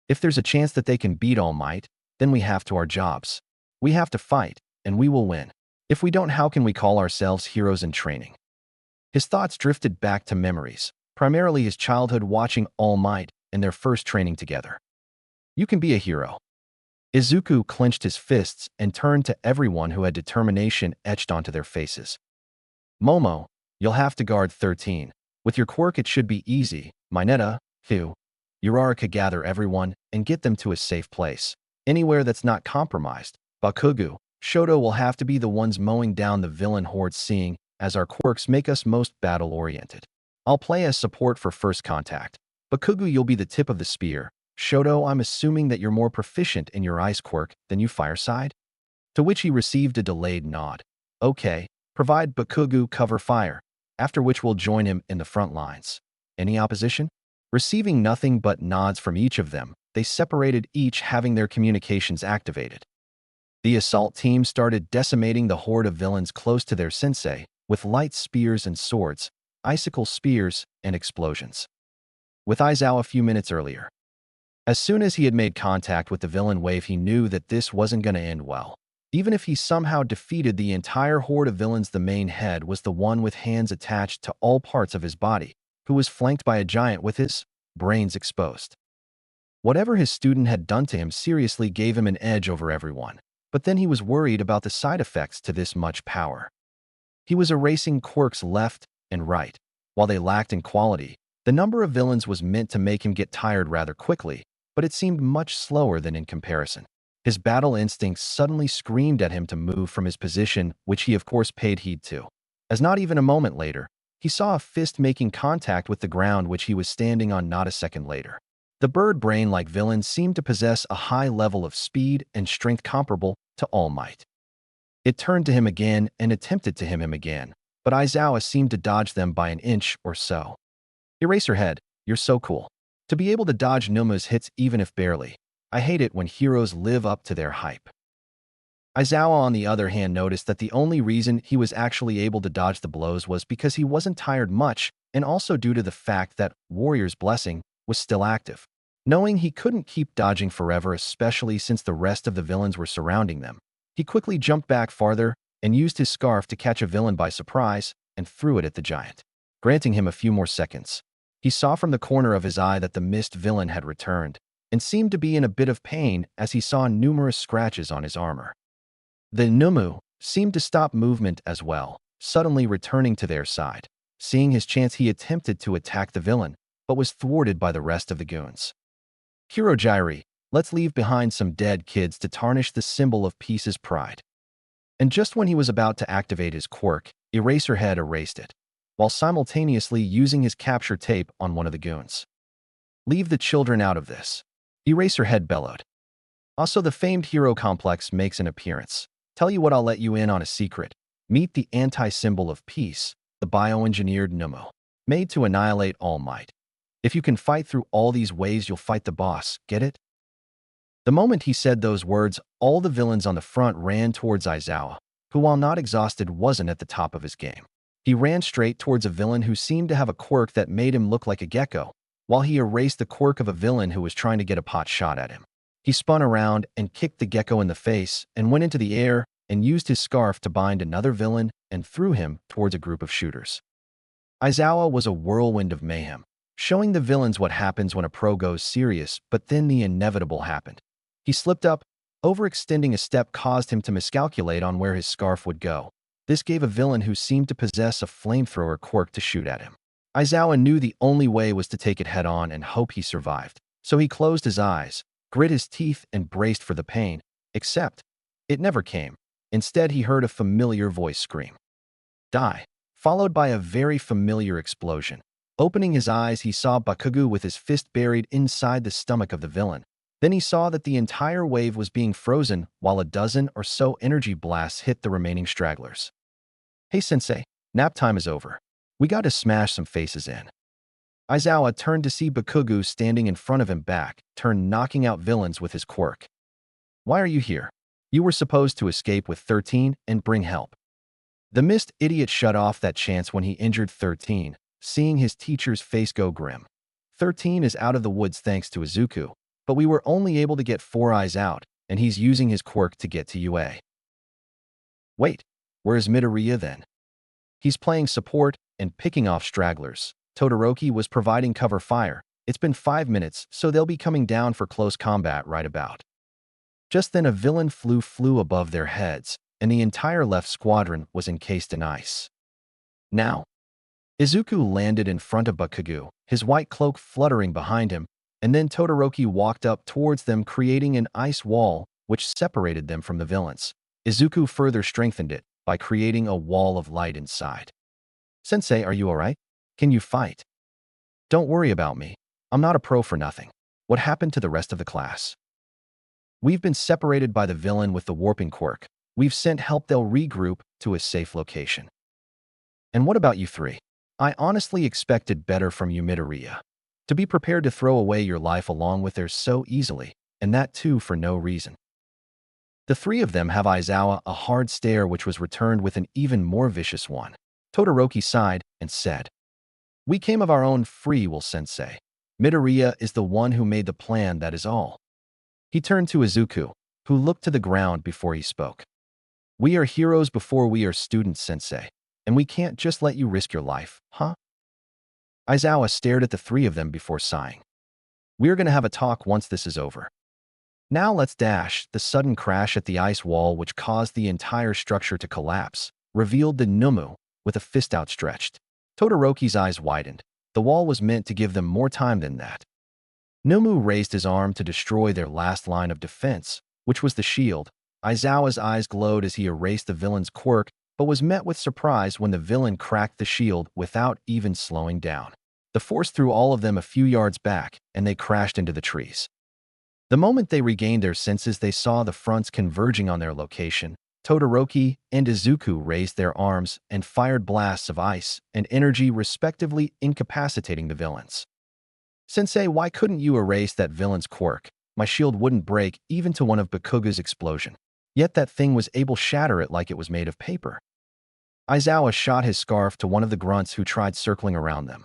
"If there's a chance that they can beat All Might, then we have to our jobs. We have to fight, and we will win. If we don't, how can we call ourselves heroes in training?" His thoughts drifted back to memories, primarily his childhood watching All Might and their first training together. "You can be a hero." Izuku clenched his fists and turned to everyone who had determination etched onto their faces. "Momo, you'll have to guard 13. With your quirk, it should be easy. Mineta, Hu, Uraraka, gather everyone and get them to a safe place. Anywhere that's not compromised. Bakugo, Shoto will have to be the ones mowing down the villain hordes, seeing as our quirks make us most battle-oriented. I'll play as support for first contact. Bakugo, you'll be the tip of the spear. Shoto, I'm assuming that you're more proficient in your ice quirk than you fireside?" to which he received a delayed nod. Okay, provide Bakugu cover fire, after which we'll join him in the front lines. Any opposition? Receiving nothing but nods from each of them, they separated, each having their communications activated. The assault team started decimating the horde of villains close to their sensei, with light spears and swords, icicle spears, and explosions. With Aizawa a few minutes earlier. As soon as he had made contact with the villain wave, he knew that this wasn't going to end well. Even if he somehow defeated the entire horde of villains, the main head was the one with hands attached to all parts of his body, who was flanked by a giant with his brains exposed. Whatever his student had done to him seriously gave him an edge over everyone, but then he was worried about the side effects to this much power. He was erasing Quirk's left and right. While they lacked in quality, the number of villains was meant to make him get tired rather quickly, but it seemed much slower than in comparison. His battle instincts suddenly screamed at him to move from his position, which he of course paid heed to. As not even a moment later, he saw a fist making contact with the ground which he was standing on not a second later. The bird brain-like villain seemed to possess a high level of speed and strength comparable to All Might. It turned to him again and attempted to hit him again, but Aizawa seemed to dodge them by an inch or so. Eraserhead, you're so cool. To be able to dodge Numu's hits even if barely. I hate it when heroes live up to their hype. Aizawa, on the other hand, noticed that the only reason he was actually able to dodge the blows was because he wasn't tired much, and also due to the fact that Warrior's Blessing was still active. Knowing he couldn't keep dodging forever, especially since the rest of the villains were surrounding them, he quickly jumped back farther and used his scarf to catch a villain by surprise and threw it at the giant, granting him a few more seconds. He saw from the corner of his eye that the mist villain had returned and seemed to be in a bit of pain as he saw numerous scratches on his armor. The Numu seemed to stop movement as well, suddenly returning to their side. Seeing his chance, he attempted to attack the villain, but was thwarted by the rest of the goons. Hirojiri, let's leave behind some dead kids to tarnish the symbol of peace's pride. And just when he was about to activate his quirk, Eraserhead erased it, while simultaneously using his capture tape on one of the goons. Leave the children out of this, Eraserhead bellowed. Also, the famed hero complex makes an appearance. Tell you what, I'll let you in on a secret. Meet the anti-symbol of peace, the bioengineered Numu, made to annihilate All Might. If you can fight through all these ways, you'll fight the boss, get it? The moment he said those words, all the villains on the front ran towards Aizawa, who, while not exhausted, wasn't at the top of his game. He ran straight towards a villain who seemed to have a quirk that made him look like a gecko, while he erased the quirk of a villain who was trying to get a pot shot at him. He spun around and kicked the gecko in the face and went into the air and used his scarf to bind another villain and threw him towards a group of shooters. Aizawa was a whirlwind of mayhem, showing the villains what happens when a pro goes serious, but then the inevitable happened. He slipped up, overextending a step caused him to miscalculate on where his scarf would go. This gave a villain who seemed to possess a flamethrower quirk to shoot at him. Aizawa knew the only way was to take it head on and hope he survived, so he closed his eyes, grit his teeth, and braced for the pain, except it never came. Instead, he heard a familiar voice scream, "Die," followed by a very familiar explosion. Opening his eyes, he saw Bakugu with his fist buried inside the stomach of the villain. Then he saw that the entire wave was being frozen while a dozen or so energy blasts hit the remaining stragglers. "Hey sensei, nap time is over. We got to smash some faces in." Aizawa turned to see Bakugu standing in front of him, turned knocking out villains with his quirk. "Why are you here? You were supposed to escape with 13 and bring help." The mist idiot shut off that chance when he injured 13, seeing his teacher's face go grim. 13 is out of the woods thanks to Izuku, but we were only able to get 4 eyes out, and he's using his quirk to get to UA. Wait, where's Midoriya then? He's playing support and picking off stragglers. Todoroki was providing cover fire. It's been 5 minutes, so they'll be coming down for close combat right about. Just then a villain flew above their heads, and the entire left squadron was encased in ice. Now, Izuku landed in front of Bakugu, his white cloak fluttering behind him, and then Todoroki walked up towards them, creating an ice wall which separated them from the villains. Izuku further strengthened it by creating a wall of light inside. "Sensei, are you alright? Can you fight?" "Don't worry about me. I'm not a pro for nothing. What happened to the rest of the class?" "We've been separated by the villain with the warping quirk. We've sent help. They'll regroup to a safe location. And what about you three? I honestly expected better from you, Midoriya. To be prepared to throw away your life along with theirs so easily, and that too for no reason. The three of them have Aizawa a hard stare which was returned with an even more vicious one. Todoroki sighed and said, "We came of our own free will, sensei. Midoriya is the one who made the plan, that is all." He turned to Izuku, who looked to the ground before he spoke. "We are heroes before we are students, sensei, and we can't just let you risk your life, huh?" Aizawa stared at the three of them before sighing. "We're gonna have a talk once this is over. Now let's dash." The sudden crash at the ice wall which caused the entire structure to collapse revealed the Numu with a fist outstretched. Todoroki's eyes widened. The wall was meant to give them more time than that. Numu raised his arm to destroy their last line of defense, which was the shield. Aizawa's eyes glowed as he erased the villain's quirk, but was met with surprise when the villain cracked the shield without even slowing down. The force threw all of them a few yards back, and they crashed into the trees. The moment they regained their senses, they saw the fronts converging on their location. Todoroki and Izuku raised their arms and fired blasts of ice and energy, respectively, incapacitating the villains. "Sensei, why couldn't you erase that villain's quirk? My shield wouldn't break even to one of Bakuga's explosion. Yet that thing was able to shatter it like it was made of paper." Aizawa shot his scarf to one of the grunts who tried circling around them.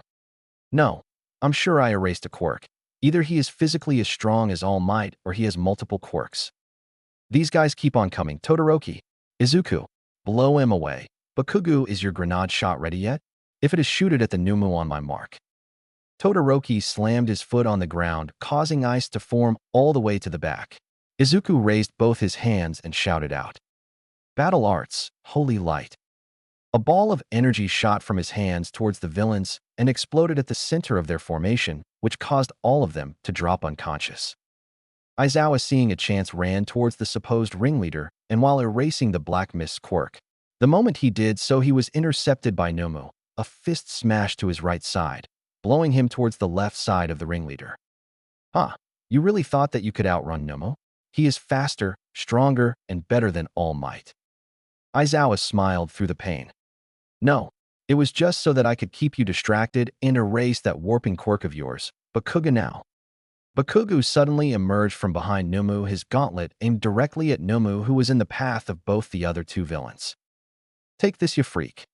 "No, I'm sure I erased a quirk. Either he is physically as strong as All Might or he has multiple quirks. These guys keep on coming. Todoroki, Izuku, blow him away. Bakugu, is your grenade shot ready yet? If it is, shoot it at the Numu on my mark." Todoroki slammed his foot on the ground, causing ice to form all the way to the back. Izuku raised both his hands and shouted out, "Battle Arts, Holy Light." A ball of energy shot from his hands towards the villains and exploded at the center of their formation, which caused all of them to drop unconscious. Aizawa, seeing a chance, ran towards the supposed ringleader, and while erasing the Black Mist's quirk. The moment he did so, he was intercepted by Numu. A fist smashed to his right side, blowing him towards the left side of the ringleader. "Huh, you really thought that you could outrun Numu? He is faster, stronger, and better than All Might." Aizawa smiled through the pain. "No, it was just so that I could keep you distracted and erase that warping quirk of yours. Bakuga now." Bakugu suddenly emerged from behind Numu, his gauntlet aimed directly at Numu, who was in the path of both the other two villains. "Take this, you freak."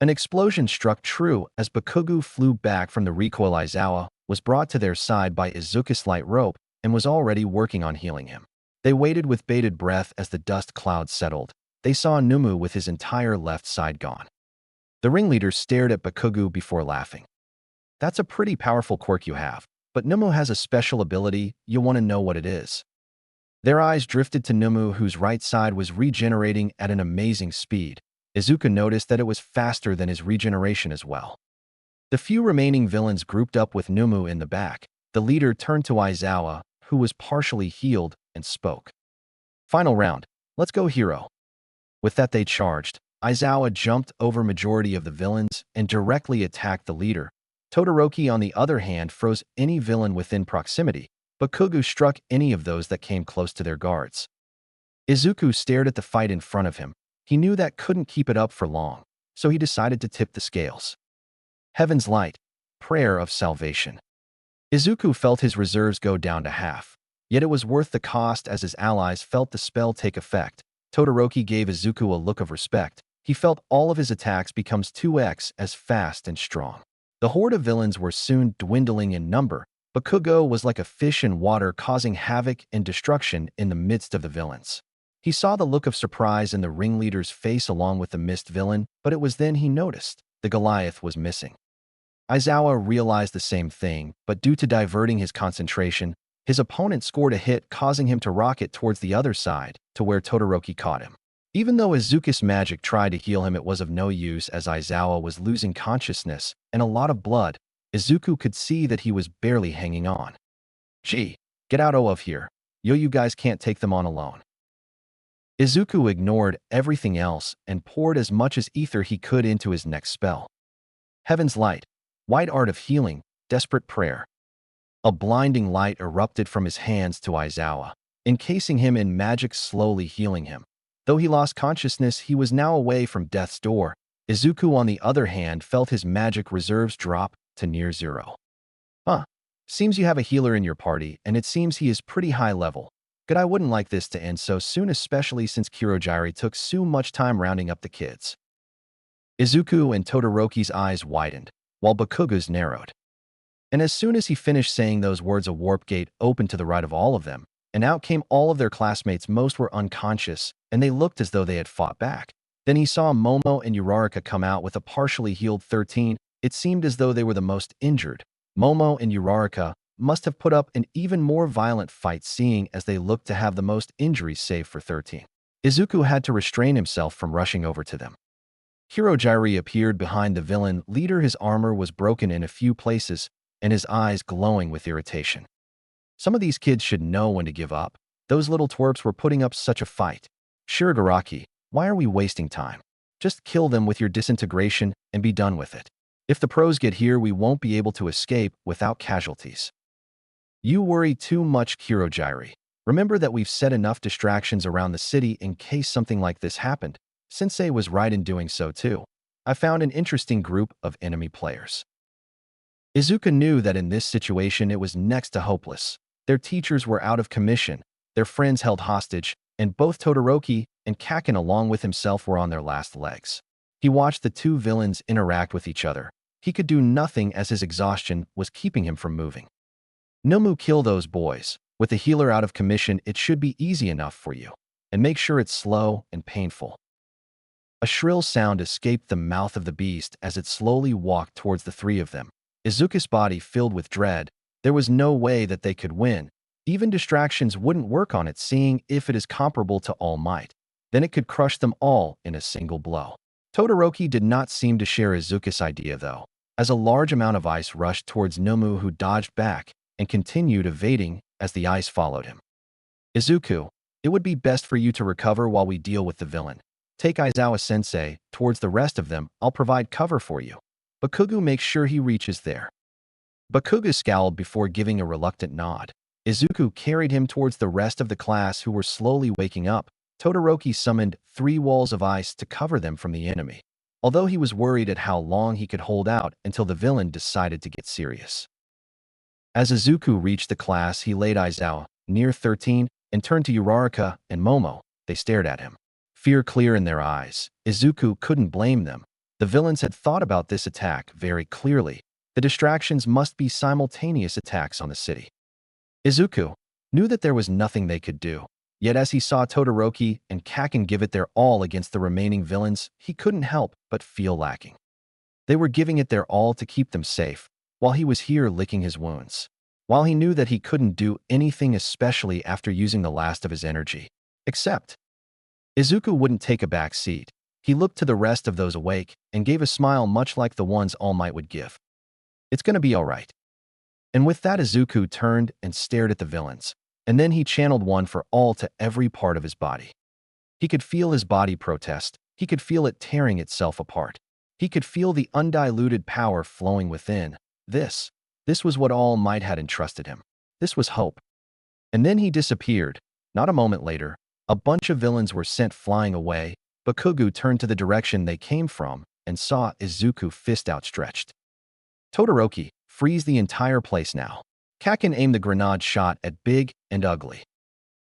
An explosion struck true as Bakugu flew back from the recoil. Aizawa was brought to their side by Izuku's light rope and was already working on healing him. They waited with bated breath as the dust cloud settled. They saw Numu with his entire left side gone. The ringleader stared at Bakugu before laughing. "That's a pretty powerful quirk you have, but Numu has a special ability. You want to know what it is?" Their eyes drifted to Numu, whose right side was regenerating at an amazing speed. Izuku noticed that it was faster than his regeneration as well. The few remaining villains grouped up with Numu in the back. The leader turned to Aizawa, who was partially healed, and spoke. "Final round. Let's go, hero." With that, they charged. Aizawa jumped over majority of the villains and directly attacked the leader. Todoroki, on the other hand, froze any villain within proximity. Bakugu struck any of those that came close to their guards. Izuku stared at the fight in front of him. He knew that couldn't keep it up for long, so he decided to tip the scales. Heaven's Light, Prayer of Salvation. Izuku felt his reserves go down to half, yet it was worth the cost as his allies felt the spell take effect. Todoroki gave Izuku a look of respect. He felt all of his attacks becomes 2x as fast and strong. The horde of villains were soon dwindling in number. Bakugo was like a fish in water, causing havoc and destruction in the midst of the villains. He saw the look of surprise in the ringleader's face along with the mist villain, but it was then he noticed the Goliath was missing. Aizawa realized the same thing, but due to diverting his concentration, his opponent scored a hit, causing him to rocket towards the other side, to where Todoroki caught him. Even though Izuku's magic tried to heal him, it was of no use as Aizawa was losing consciousness and a lot of blood. Izuku could see that he was barely hanging on. "Gee, get out of here. You guys can't take them on alone." Izuku ignored everything else and poured as much as ether he could into his next spell. Heaven's Light, White Art of Healing, Desperate Prayer. A blinding light erupted from his hands to Aizawa, encasing him in magic, slowly healing him. Though he lost consciousness, he was now away from death's door. Izuku, on the other hand, felt his magic reserves drop to near zero. Huh. Seems you have a healer in your party, and it seems he is pretty high level. Good, I wouldn't like this to end so soon, especially since Kirojiri took so much time rounding up the kids. Izuku and Todoroki's eyes widened, while Bakuga's narrowed. And as soon as he finished saying those words, a warp gate opened to the right of all of them, and out came all of their classmates. Most were unconscious, and they looked as though they had fought back. Then he saw Momo and Uraraka come out with a partially healed 13. It seemed as though they were the most injured. Momo and Uraraka must have put up an even more violent fight, seeing as they looked to have the most injuries save for 13. Izuku had to restrain himself from rushing over to them. Kirojiri appeared behind the villain leader. His armor was broken in a few places, and his eyes glowing with irritation. Some of these kids should know when to give up. Those little twerps were putting up such a fight. Shigaraki, why are we wasting time? Just kill them with your disintegration and be done with it. If the pros get here, we won't be able to escape without casualties. You worry too much, Kirojiri. Remember that we've set enough distractions around the city in case something like this happened. Sensei was right in doing so too. I found an interesting group of enemy players. Izuku knew that in this situation it was next to hopeless. Their teachers were out of commission, their friends held hostage, and both Todoroki and Kaken along with himself were on their last legs. He watched the two villains interact with each other. He could do nothing as his exhaustion was keeping him from moving. Nomu, kill those boys. With the healer out of commission, it should be easy enough for you. And make sure it's slow and painful. A shrill sound escaped the mouth of the beast as it slowly walked towards the three of them. Izuku's body filled with dread. There was no way that they could win. Even distractions wouldn't work on it, seeing if it is comparable to All Might. Then it could crush them all in a single blow. Todoroki did not seem to share Izuku's idea, though, as a large amount of ice rushed towards Nomu, who dodged back and continued evading as the ice followed him. Izuku, it would be best for you to recover while we deal with the villain. Take Aizawa-sensei towards the rest of them. I'll provide cover for you. Bakuga, make sure he reaches there. Bakuga scowled before giving a reluctant nod. Izuku carried him towards the rest of the class, who were slowly waking up. Todoroki summoned 3 walls of ice to cover them from the enemy, although he was worried at how long he could hold out until the villain decided to get serious. As Izuku reached the class, he laid Aizawa near 13 and turned to Uraraka and Momo. They stared at him, fear clear in their eyes. Izuku couldn't blame them. The villains had thought about this attack very clearly. The distractions must be simultaneous attacks on the city. Izuku knew that there was nothing they could do. Yet as he saw Todoroki and Kaken give it their all against the remaining villains, he couldn't help but feel lacking. They were giving it their all to keep them safe, while he was here licking his wounds. While he knew that he couldn't do anything, especially after using the last of his energy. Except, Izuku wouldn't take a back seat. He looked to the rest of those awake and gave a smile much like the ones All Might would give. It's gonna be alright. And with that, Izuku turned and stared at the villains. And then he channeled one for all to every part of his body. He could feel his body protest. He could feel it tearing itself apart. He could feel the undiluted power flowing within. This was what All Might had entrusted him. This was hope. And then he disappeared. Not a moment later, a bunch of villains were sent flying away. Bakuga turned to the direction they came from and saw Izuku, fist outstretched. Todoroki, freeze the entire place now. Kaken aimed the grenade shot at Big and Ugly.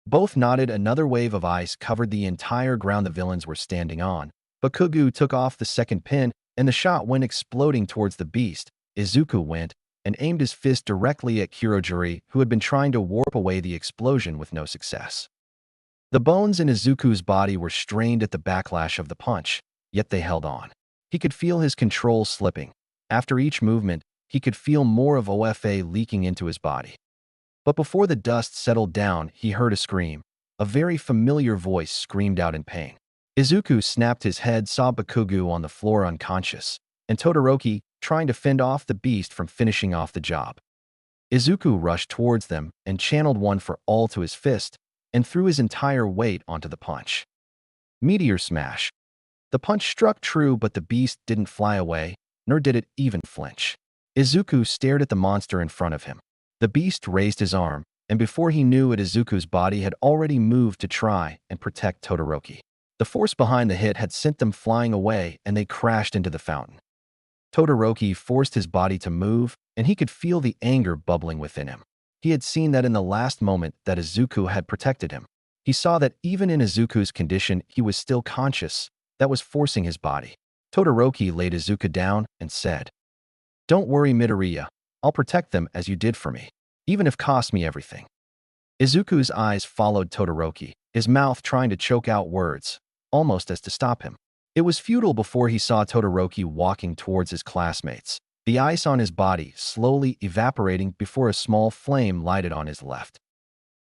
Both nodded. Another wave of ice covered the entire ground the villains were standing on. Bakuga took off the second pin, and the shot went exploding towards the beast. Izuku went and aimed his fist directly at Kirojiri, who had been trying to warp away the explosion with no success. The bones in Izuku's body were strained at the backlash of the punch, yet they held on. He could feel his control slipping. After each movement, he could feel more of OFA leaking into his body. But before the dust settled down, he heard a scream. A very familiar voice screamed out in pain. Izuku snapped his head, saw Bakuga on the floor unconscious, and Todoroki trying to fend off the beast from finishing off the job. Izuku rushed towards them and channeled one for all to his fist and threw his entire weight onto the punch. Meteor smash. The punch struck true, but the beast didn't fly away, nor did it even flinch. Izuku stared at the monster in front of him. The beast raised his arm, and before he knew it, Izuku's body had already moved to try and protect Todoroki. The force behind the hit had sent them flying away, and they crashed into the fountain. Todoroki forced his body to move, and he could feel the anger bubbling within him. He had seen that in the last moment that Izuku had protected him. He saw that even in Izuku's condition, he was still conscious. That was forcing his body. Todoroki laid Izuku down and said, "Don't worry, Midoriya. I'll protect them as you did for me, even if it costs me everything." Izuku's eyes followed Todoroki, his mouth trying to choke out words, almost as to stop him. It was futile before he saw Todoroki walking towards his classmates, the ice on his body slowly evaporating before a small flame lighted on his left.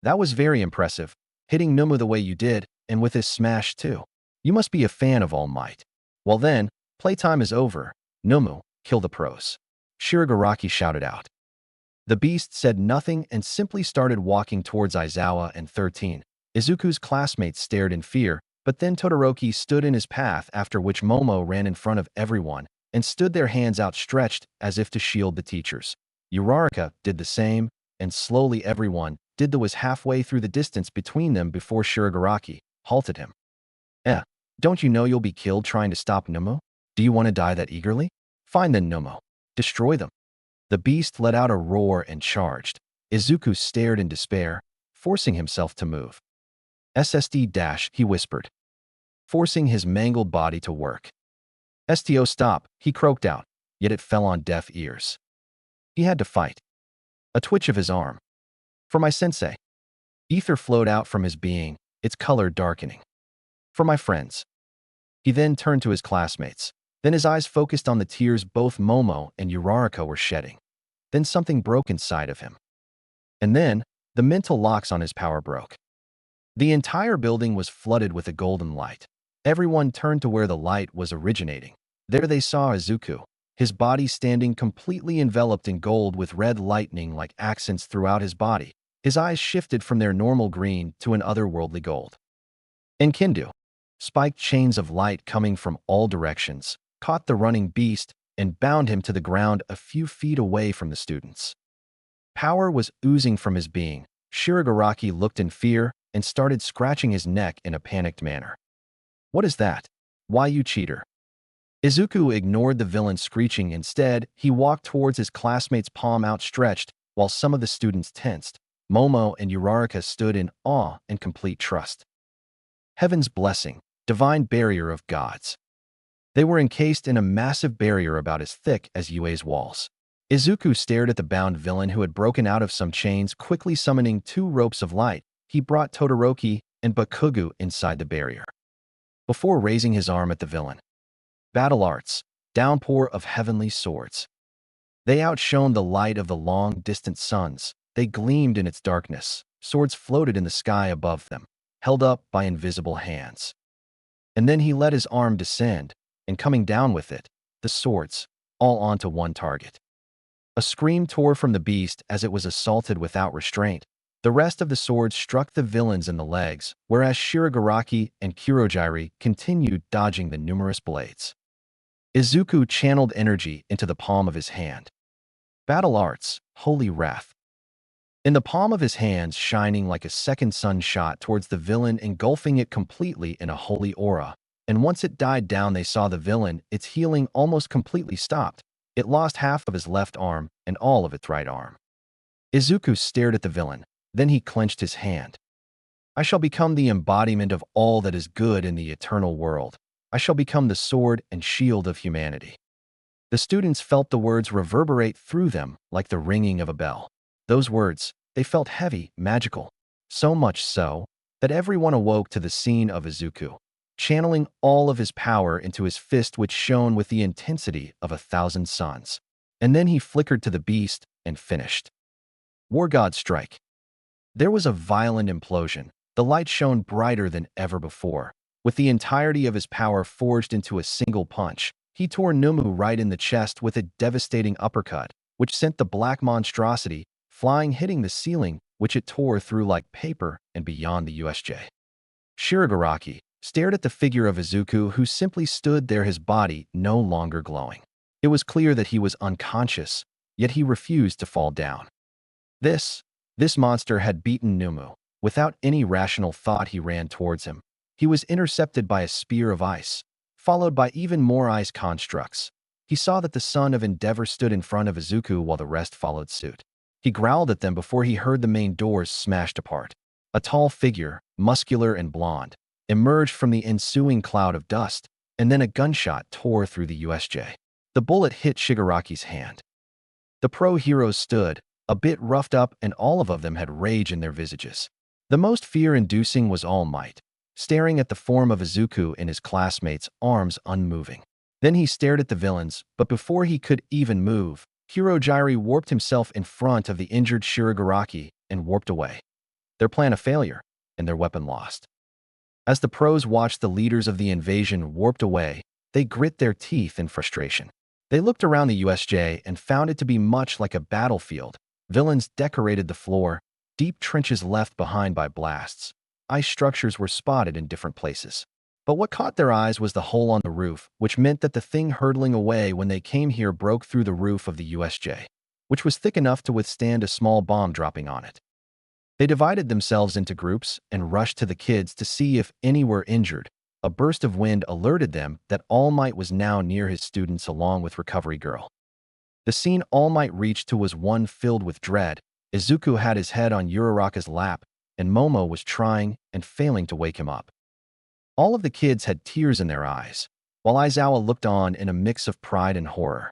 "That was very impressive, hitting Numu the way you did, and with his smash too. You must be a fan of All Might. Well then, playtime is over. Numu, kill the pros." Shiragaraki shouted out. The beast said nothing and simply started walking towards Aizawa and 13. Izuku's classmates stared in fear, but then Todoroki stood in his path, after which Momo ran in front of everyone and stood their hands outstretched as if to shield the teachers. Uraraka did the same, and slowly everyone did the was halfway through the distance between them before Shiragaraki halted him. Don't you know you'll be killed trying to stop Numu? Do you want to die that eagerly? Fine then, Numu. Destroy them." The beast let out a roar and charged. Izuku stared in despair, forcing himself to move. "SSD-, he whispered, forcing his mangled body to work. "STO, stop," he croaked out, yet it fell on deaf ears. He had to fight. A twitch of his arm. "For my sensei." Ether flowed out from his being, its color darkening. "For my friends." He then turned to his classmates. Then his eyes focused on the tears both Momo and Uraraka were shedding. Then something broke inside of him. And then, the mental locks on his power broke. The entire building was flooded with a golden light. Everyone turned to where the light was originating. There they saw Izuku, his body standing completely enveloped in gold with red lightning like accents throughout his body. His eyes shifted from their normal green to an otherworldly gold. And Kindu, spiked chains of light coming from all directions, caught the running beast and bound him to the ground a few feet away from the students. Power was oozing from his being. Shiragaraki looked in fear and started scratching his neck in a panicked manner. "What is that? Why, you cheater?" Izuku ignored the villain screeching. Instead, he walked towards his classmate's palm outstretched, while some of the students tensed. Momo and Uraraka stood in awe and complete trust. Heaven's blessing, divine barrier of gods. They were encased in a massive barrier about as thick as Yue's walls. Izuku stared at the bound villain who had broken out of some chains, quickly summoning 2 ropes of light. He brought Todoroki and Bakugo inside the barrier. Before raising his arm at the villain. Battle arts, downpour of heavenly swords. They outshone the light of the long, distant suns. They gleamed in its darkness. Swords floated in the sky above them, held up by invisible hands. And then he let his arm descend, and coming down with it, the swords, all onto one target. A scream tore from the beast as it was assaulted without restraint. The rest of the swords struck the villains in the legs, whereas Shiragaraki and Kurogiri continued dodging the numerous blades. Izuku channeled energy into the palm of his hand. Battle arts, holy wrath. In the palm of his hands, shining like a second sun, shot towards the villain, engulfing it completely in a holy aura. And once it died down, they saw the villain, its healing almost completely stopped. It lost half of his left arm and all of its right arm. Izuku stared at the villain. Then he clenched his hand. "I shall become the embodiment of all that is good in the eternal world. I shall become the sword and shield of humanity." The students felt the words reverberate through them like the ringing of a bell. Those words, they felt heavy, magical. So much so that everyone awoke to the scene of Izuku, channeling all of his power into his fist, which shone with the intensity of 1,000 suns. And then he flickered to the beast and finished. War God strike. There was a violent implosion. The light shone brighter than ever before. With the entirety of his power forged into a single punch, he tore Numu right in the chest with a devastating uppercut, which sent the black monstrosity flying, hitting the ceiling, which it tore through like paper and beyond the USJ. Shiragaraki stared at the figure of Izuku, who simply stood there, his body no longer glowing. It was clear that he was unconscious, yet he refused to fall down. This monster had beaten Numu. Without any rational thought, he ran towards him. He was intercepted by a spear of ice, followed by even more ice constructs. He saw that the son of Endeavor stood in front of Izuku while the rest followed suit. He growled at them before he heard the main doors smashed apart. A tall figure, muscular and blonde, emerged from the ensuing cloud of dust, and then a gunshot tore through the USJ. The bullet hit Shigaraki's hand. The pro-heroes stood, a bit roughed up, and all of them had rage in their visages. The most fear-inducing was All Might, staring at the form of Izuku in his classmates' arms unmoving. Then he stared at the villains, but before he could even move, Hirojiri warped himself in front of the injured Shigaraki and warped away. Their plan a failure, and their weapon lost. As the pros watched the leaders of the invasion warped away, they grit their teeth in frustration. They looked around the USJ and found it to be much like a battlefield. Villains decorated the floor, deep trenches left behind by blasts. Ice structures were spotted in different places. But what caught their eyes was the hole on the roof, which meant that the thing hurtling away when they came here broke through the roof of the USJ, which was thick enough to withstand a small bomb dropping on it. They divided themselves into groups and rushed to the kids to see if any were injured. A burst of wind alerted them that All Might was now near his students along with Recovery Girl. The scene All Might reached to was one filled with dread. Izuku had his head on Uraraka's lap, and Momo was trying and failing to wake him up. All of the kids had tears in their eyes, while Aizawa looked on in a mix of pride and horror.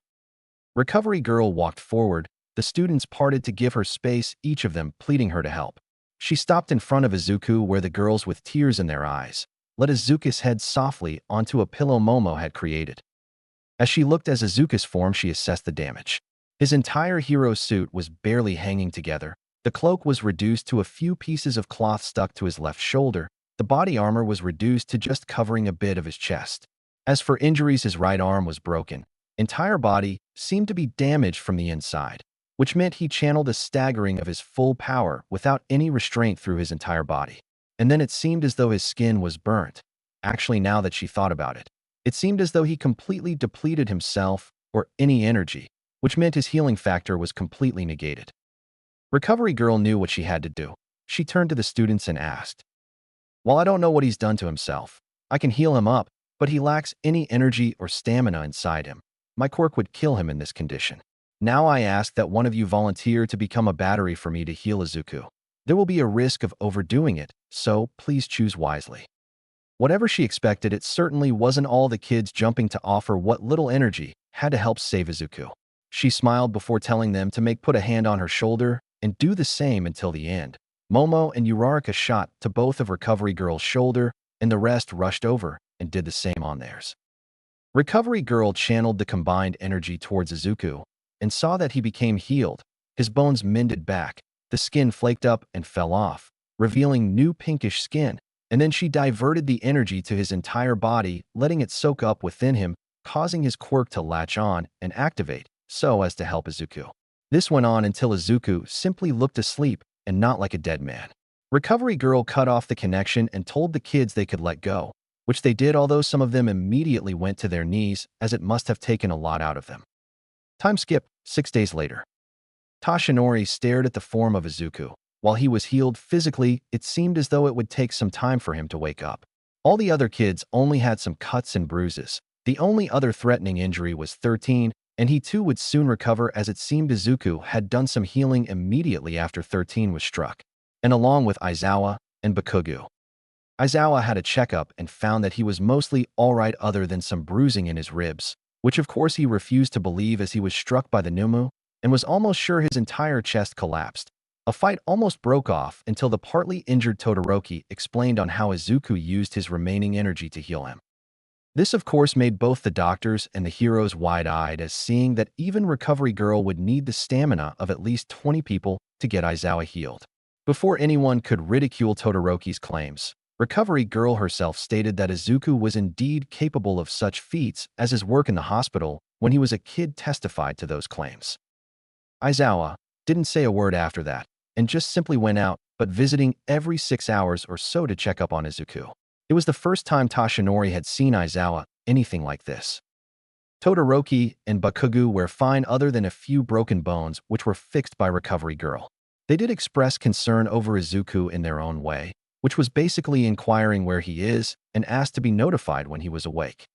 Recovery Girl walked forward. The students parted to give her space, each of them pleading her to help. She stopped in front of Izuku where the girls with tears in their eyes let Izuku's head softly onto a pillow Momo had created. As she looked at Izuku's form, she assessed the damage. His entire hero suit was barely hanging together. The cloak was reduced to a few pieces of cloth stuck to his left shoulder. The body armor was reduced to just covering a bit of his chest. As for injuries, his right arm was broken. Entire body seemed to be damaged from the inside, which meant he channeled a staggering of his full power without any restraint through his entire body. And then it seemed as though his skin was burnt. Actually, now that she thought about it, it seemed as though he completely depleted himself or any energy, which meant his healing factor was completely negated. Recovery Girl knew what she had to do. She turned to the students and asked, "While I don't know what he's done to himself, I can heal him up, but he lacks any energy or stamina inside him. My quirk would kill him in this condition. Now I ask that one of you volunteer to become a battery for me to heal Izuku. There will be a risk of overdoing it, so please choose wisely." Whatever she expected, it certainly wasn't all the kids jumping to offer what little energy had to help save Izuku. She smiled before telling them to put a hand on her shoulder and do the same until the end. Momo and Uraraka shot to both of Recovery Girl's shoulder, and the rest rushed over and did the same on theirs. Recovery Girl channeled the combined energy towards Izuku and saw that he became healed. His bones mended back, the skin flaked up and fell off, revealing new pinkish skin, and then she diverted the energy to his entire body, letting it soak up within him, causing his quirk to latch on and activate so as to help Izuku. This went on until Izuku simply looked asleep and not like a dead man. Recovery Girl cut off the connection and told the kids they could let go, which they did, although some of them immediately went to their knees as it must have taken a lot out of them. Time skip, 6 days later. Tashinori stared at the form of Izuku. While he was healed physically, it seemed as though it would take some time for him to wake up. All the other kids only had some cuts and bruises. The only other threatening injury was 13, and he too would soon recover, as it seemed Izuku had done some healing immediately after 13 was struck, and along with Aizawa and Bakugo. Aizawa had a checkup and found that he was mostly alright other than some bruising in his ribs, which of course he refused to believe as he was struck by the Numu and was almost sure his entire chest collapsed. A fight almost broke off until the partly injured Todoroki explained on how Izuku used his remaining energy to heal him. This of course made both the doctors and the heroes wide-eyed, as seeing that even Recovery Girl would need the stamina of at least 20 people to get Aizawa healed. Before anyone could ridicule Todoroki's claims, Recovery Girl herself stated that Izuku was indeed capable of such feats, as his work in the hospital when he was a kid testified to those claims. Aizawa didn't say a word after that, and just simply went out, but visiting every 6 hours or so to check up on Izuku. It was the first time Tashinori had seen Aizawa anything like this. Todoroki and Bakugo were fine other than a few broken bones which were fixed by Recovery Girl. They did express concern over Izuku in their own way, which was basically inquiring where he is and asked to be notified when he was awake.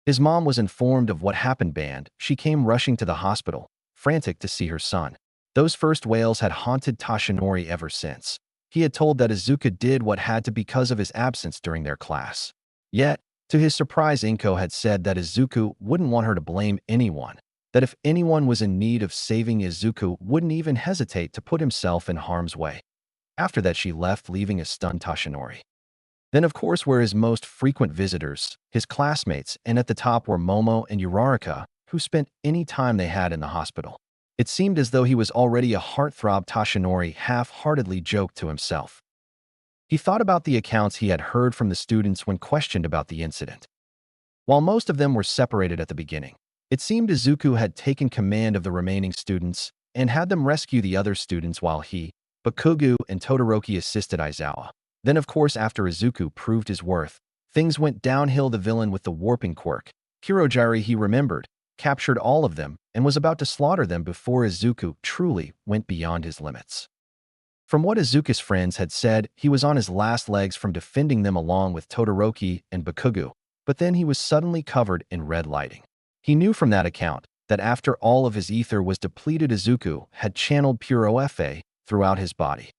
His mom was informed of what happened and she came rushing to the hospital, frantic to see her son. Those first wails had haunted Tashinori ever since. He had told that Izuku did what had to because of his absence during their class. Yet, to his surprise, Inko had said that Izuku wouldn't want her to blame anyone, that if anyone was in need of saving, Izuku wouldn't even hesitate to put himself in harm's way. After that, she left, leaving a stunned Tashinori. Then, of course, were his most frequent visitors, his classmates, and at the top were Momo and Uraraka, who spent any time they had in the hospital. It seemed as though he was already a heartthrob. Tashinori half-heartedly joked to himself. He thought about the accounts he had heard from the students when questioned about the incident. While most of them were separated at the beginning, it seemed Izuku had taken command of the remaining students and had them rescue the other students while he, Bakugo, and Todoroki assisted Aizawa. Then, of course, after Izuku proved his worth, things went downhill. The villain with the warping quirk, Kirojiri, he remembered, captured all of them and was about to slaughter them before Izuku truly went beyond his limits. From what Izuku's friends had said, he was on his last legs from defending them along with Todoroki and Bakugo, but then he was suddenly covered in red lighting. He knew from that account that after all of his ether was depleted, Izuku had channeled pure OFA throughout his body.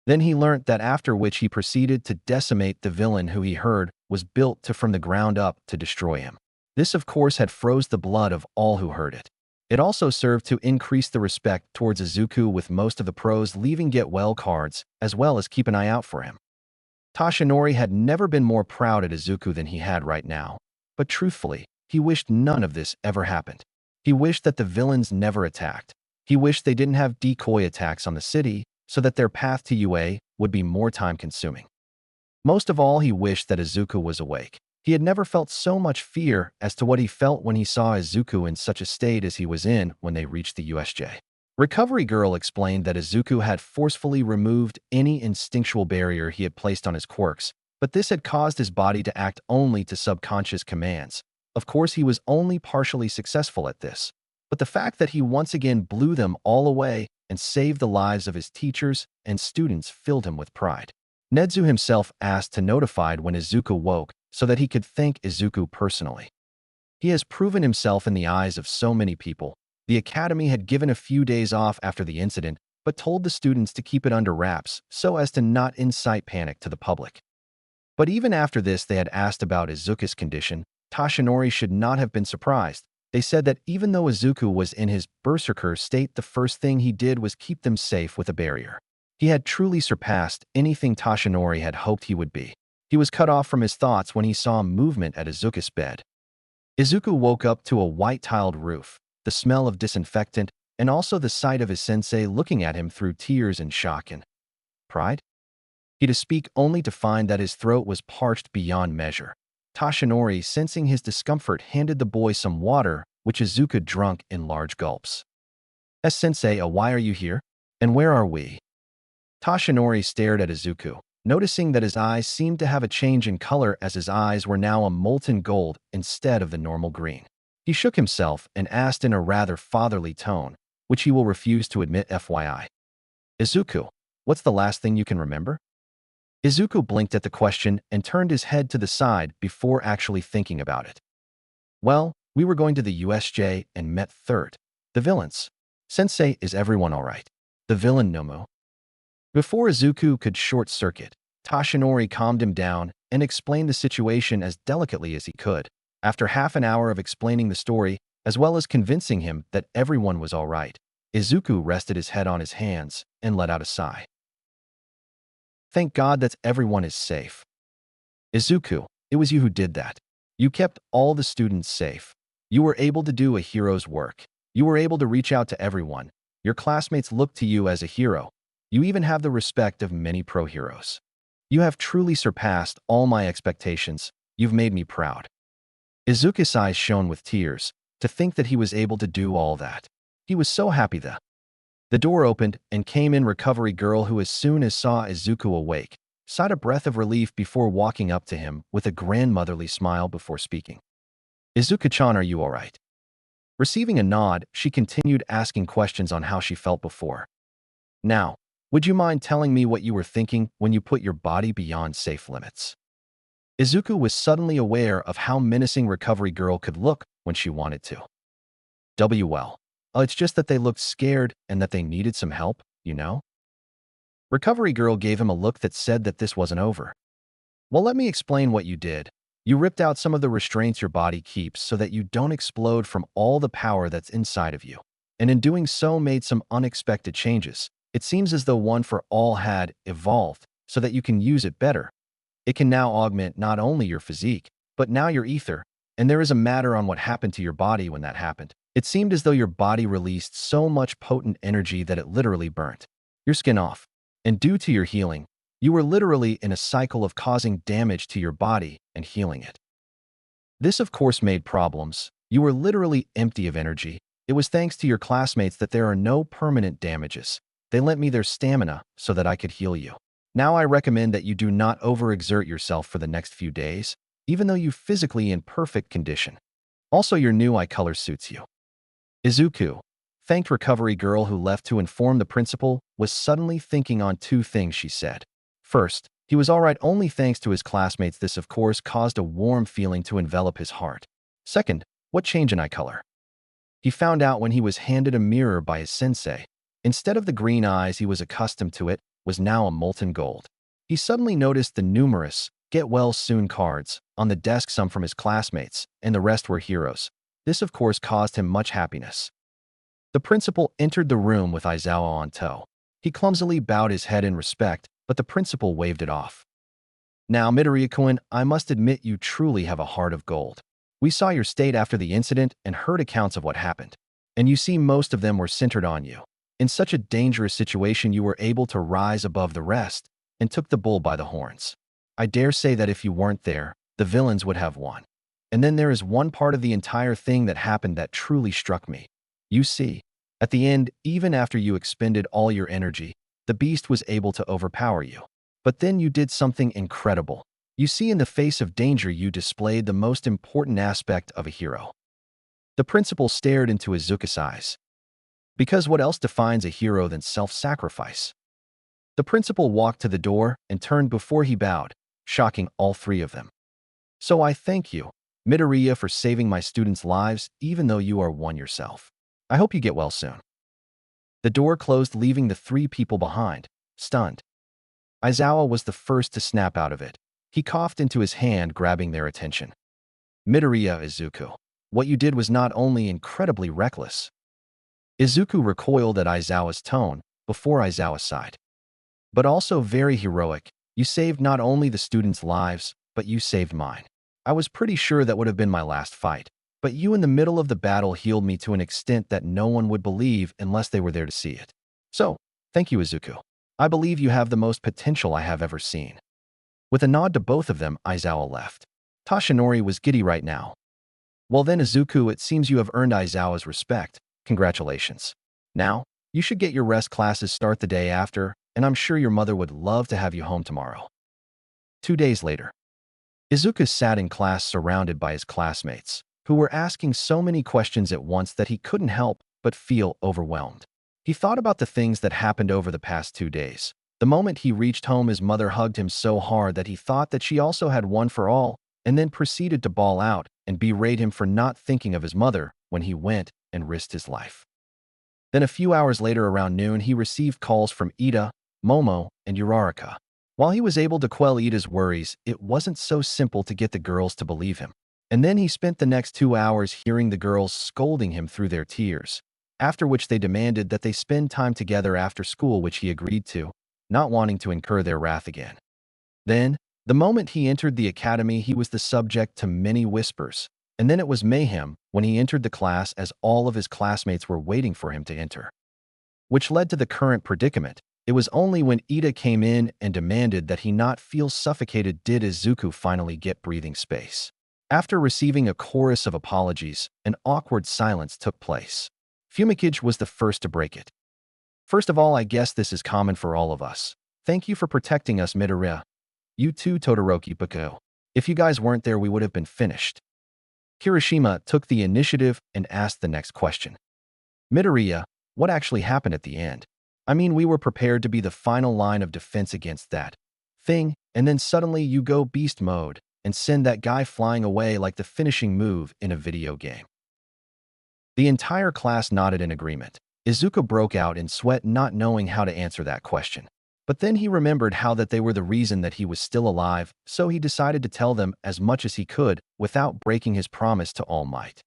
Then he learnt that, after which he proceeded to decimate the villain who he heard was built to from the ground up to destroy him. This, of course, had froze the blood of all who heard it. It also served to increase the respect towards Izuku, with most of the pros leaving get well cards, as well as keep an eye out for him. Tashinori had never been more proud at Izuku than he had right now, but truthfully, he wished none of this ever happened. He wished that the villains never attacked. He wished they didn't have decoy attacks on the city, so that their path to UA would be more time-consuming. Most of all, he wished that Izuku was awake. He had never felt so much fear as to what he felt when he saw Izuku in such a state as he was in when they reached the USJ. Recovery Girl explained that Izuku had forcefully removed any instinctual barrier he had placed on his quirks, but this had caused his body to act only to subconscious commands. Of course, he was only partially successful at this, but the fact that he once again blew them all away and saved the lives of his teachers and students filled him with pride. Nedzu himself asked to notified when Izuku woke so that he could thank Izuku personally. He has proven himself in the eyes of so many people. The academy had given a few days off after the incident, but told the students to keep it under wraps so as to not incite panic to the public. But even after this, they had asked about Izuku's condition. Tashinori should not have been surprised. They said that even though Izuku was in his berserker state, the first thing he did was keep them safe with a barrier. He had truly surpassed anything Tashinori had hoped he would be. He was cut off from his thoughts when he saw movement at Izuku's bed. Izuku woke up to a white-tiled roof, the smell of disinfectant, and also the sight of his sensei looking at him through tears and shock and pride. He to speak only to find that his throat was parched beyond measure. Tashinori, sensing his discomfort, handed the boy some water, which Izuku drank in large gulps. "Sensei, why are you here? And where are we?" Tashinori stared at Izuku, noticing that his eyes seemed to have a change in color, as his eyes were now a molten gold instead of the normal green. He shook himself and asked in a rather fatherly tone, which he will refuse to admit, "FYI. Izuku, what's the last thing you can remember?" Izuku blinked at the question and turned his head to the side before actually thinking about it. "Well, we were going to the USJ and met the villains. Sensei, is everyone all right? The villain Nomu?" Before Izuku could short-circuit, Tashinori calmed him down and explained the situation as delicately as he could. After half an hour of explaining the story, as well as convincing him that everyone was all right, Izuku rested his head on his hands and let out a sigh. "Thank God that everyone is safe. Izuku, it was you who did that. You kept all the students safe. You were able to do a hero's work. You were able to reach out to everyone. Your classmates looked to you as a hero. You even have the respect of many pro-heroes. You have truly surpassed all my expectations. You've made me proud." Izuku's eyes shone with tears to think that he was able to do all that. He was so happy. The door opened and came in Recovery Girl, who as soon as saw Izuku awake, sighed a breath of relief before walking up to him with a grandmotherly smile before speaking. "Izuku-chan, are you all right?" Receiving a nod, she continued asking questions on how she felt before. "Now, Would you mind telling me what you were thinking when you put your body beyond safe limits? Izuku was suddenly aware of how menacing Recovery Girl could look when she wanted to. Well. It's just that they looked scared and that they needed some help, you know? Recovery Girl gave him a look that said that this wasn't over. Well, let me explain what you did. You ripped out some of the restraints your body keeps so that you don't explode from all the power that's inside of you. And in doing so, made some unexpected changes. It seems as though One for All had evolved so that you can use it better. It can now augment not only your physique, but now your ether. And there is a matter on what happened to your body when that happened. It seemed as though your body released so much potent energy that it literally burnt your skin off. And due to your healing, you were literally in a cycle of causing damage to your body and healing it. This, of course, made problems. You were literally empty of energy. It was thanks to your classmates that there are no permanent damages. They lent me their stamina so that I could heal you. Now I recommend that you do not overexert yourself for the next few days, even though you're physically in perfect condition. Also, your new eye color suits you. Izuku, thanked Recovery Girl, who left to inform the principal, was suddenly thinking on two things she said. First, he was all right only thanks to his classmates. This, of course, caused a warm feeling to envelop his heart. Second, what change in eye color? He found out when he was handed a mirror by his sensei. Instead of the green eyes he was accustomed to, it was now a molten gold. He suddenly noticed the numerous "Get Well Soon" cards on the desk, some from his classmates, and the rest were heroes. This, of course, caused him much happiness. The principal entered the room with Aizawa on tow. He clumsily bowed his head in respect, but the principal waved it off. Now, Midoriya-kun, I must admit you truly have a heart of gold. We saw your state after the incident and heard accounts of what happened. And you see, most of them were centered on you. In such a dangerous situation, you were able to rise above the rest and took the bull by the horns. I dare say that if you weren't there, the villains would have won. And then there is one part of the entire thing that happened that truly struck me. You see, at the end, even after you expended all your energy, the beast was able to overpower you. But then you did something incredible. You see, in the face of danger, you displayed the most important aspect of a hero. The principal stared into Izuku's eyes. Because what else defines a hero than self-sacrifice? The principal walked to the door and turned before he bowed, shocking all three of them. So I thank you, Midoriya, for saving my students' lives, even though you are one yourself. I hope you get well soon. The door closed, leaving the three people behind, stunned. Aizawa was the first to snap out of it. He coughed into his hand, grabbing their attention. Midoriya, Izuku, what you did was not only incredibly reckless. Izuku recoiled at Aizawa's tone before Aizawa sighed. But also very heroic. You saved not only the students' lives, but you saved mine. I was pretty sure that would have been my last fight. But you in the middle of the battle healed me to an extent that no one would believe unless they were there to see it. So, thank you, Izuku. I believe you have the most potential I have ever seen. With a nod to both of them, Aizawa left. Toshinori was giddy right now. Well then, Izuku, it seems you have earned Aizawa's respect. Congratulations. Now, you should get your rest. Classes start the day after, and I'm sure your mother would love to have you home tomorrow. 2 days later. Izuku sat in class surrounded by his classmates, who were asking so many questions at once that he couldn't help but feel overwhelmed. He thought about the things that happened over the past 2 days. The moment he reached home, his mother hugged him so hard that he thought that she also had one for all, and then proceeded to bawl out and berate him for not thinking of his mother when he went and risked his life. Then a few hours later, around noon, he received calls from Ida, Momo, and Uraraka. While he was able to quell Ida's worries, it wasn't so simple to get the girls to believe him. And then he spent the next 2 hours hearing the girls scolding him through their tears, after which they demanded that they spend time together after school, which he agreed to, not wanting to incur their wrath again. Then, the moment he entered the academy, he was the subject to many whispers, and then it was mayhem when he entered the class, as all of his classmates were waiting for him to enter. Which led to the current predicament. It was only when Ida came in and demanded that he not feel suffocated did Izuku finally get breathing space. After receiving a chorus of apologies, an awkward silence took place. Fumikage was the first to break it. First of all, I guess this is common for all of us. Thank you for protecting us, Midoriya. You too, Todoroki Bako. If you guys weren't there, we would have been finished. Kirishima took the initiative and asked the next question. Midoriya, what actually happened at the end? I mean, we were prepared to be the final line of defense against that thing, and then suddenly you go beast mode and send that guy flying away like the finishing move in a video game. The entire class nodded in agreement. Izuku broke out in sweat, not knowing how to answer that question. But then he remembered how that they were the reason that he was still alive, so he decided to tell them as much as he could without breaking his promise to All Might.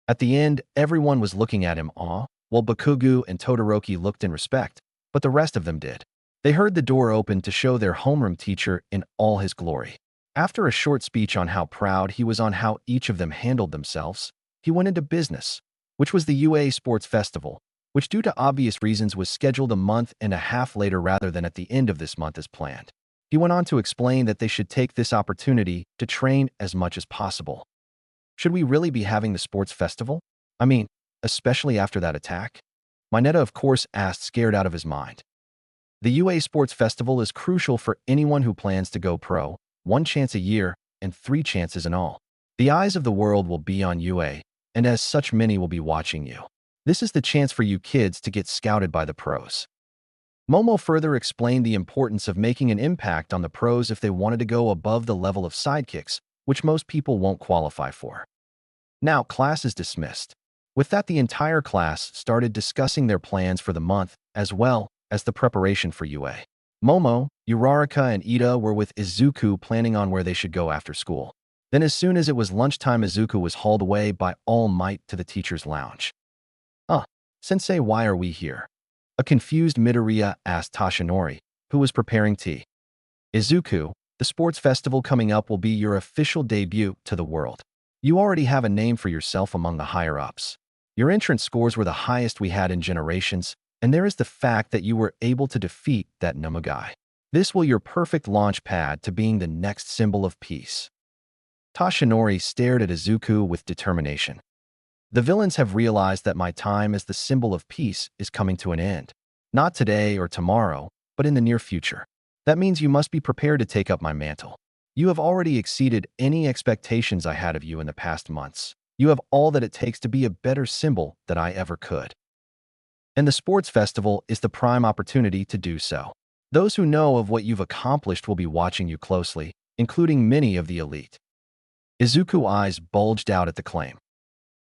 At the end, everyone was looking at him awe, while Bakugo and Todoroki looked in respect, but the rest of them did. They heard the door open to show their homeroom teacher in all his glory. After a short speech on how proud he was on how each of them handled themselves, he went into business, which was the UA Sports Festival, which due to obvious reasons was scheduled a month and a half later rather than at the end of this month as planned. He went on to explain that they should take this opportunity to train as much as possible. Should we really be having the sports festival? I mean, especially after that attack? Mineta, of course, asked, scared out of his mind. The UA Sports Festival is crucial for anyone who plans to go pro, 1 chance a year and 3 chances in all. The eyes of the world will be on UA, and as such many will be watching you. This is the chance for you kids to get scouted by the pros. Momo further explained the importance of making an impact on the pros if they wanted to go above the level of sidekicks, which most people won't qualify for. Now, class is dismissed. With that, the entire class started discussing their plans for the month, as well as the preparation for UA. Momo, Uraraka, and Ida were with Izuku planning on where they should go after school. Then as soon as it was lunchtime, Izuku was hauled away by All Might to the teacher's lounge. Sensei, why are we here? A confused Midoriya asked Toshinori, who was preparing tea. Izuku, the sports festival coming up will be your official debut to the world. You already have a name for yourself among the higher-ups. Your entrance scores were the highest we had in generations, and there is the fact that you were able to defeat that Numa guy. This will your perfect launch pad to being the next symbol of peace. Toshinori stared at Izuku with determination. The villains have realized that my time as the symbol of peace is coming to an end. Not today or tomorrow, but in the near future. That means you must be prepared to take up my mantle. You have already exceeded any expectations I had of you in the past months. You have all that it takes to be a better symbol than I ever could. And the sports festival is the prime opportunity to do so. Those who know of what you've accomplished will be watching you closely, including many of the elite. Izuku's eyes bulged out at the claim.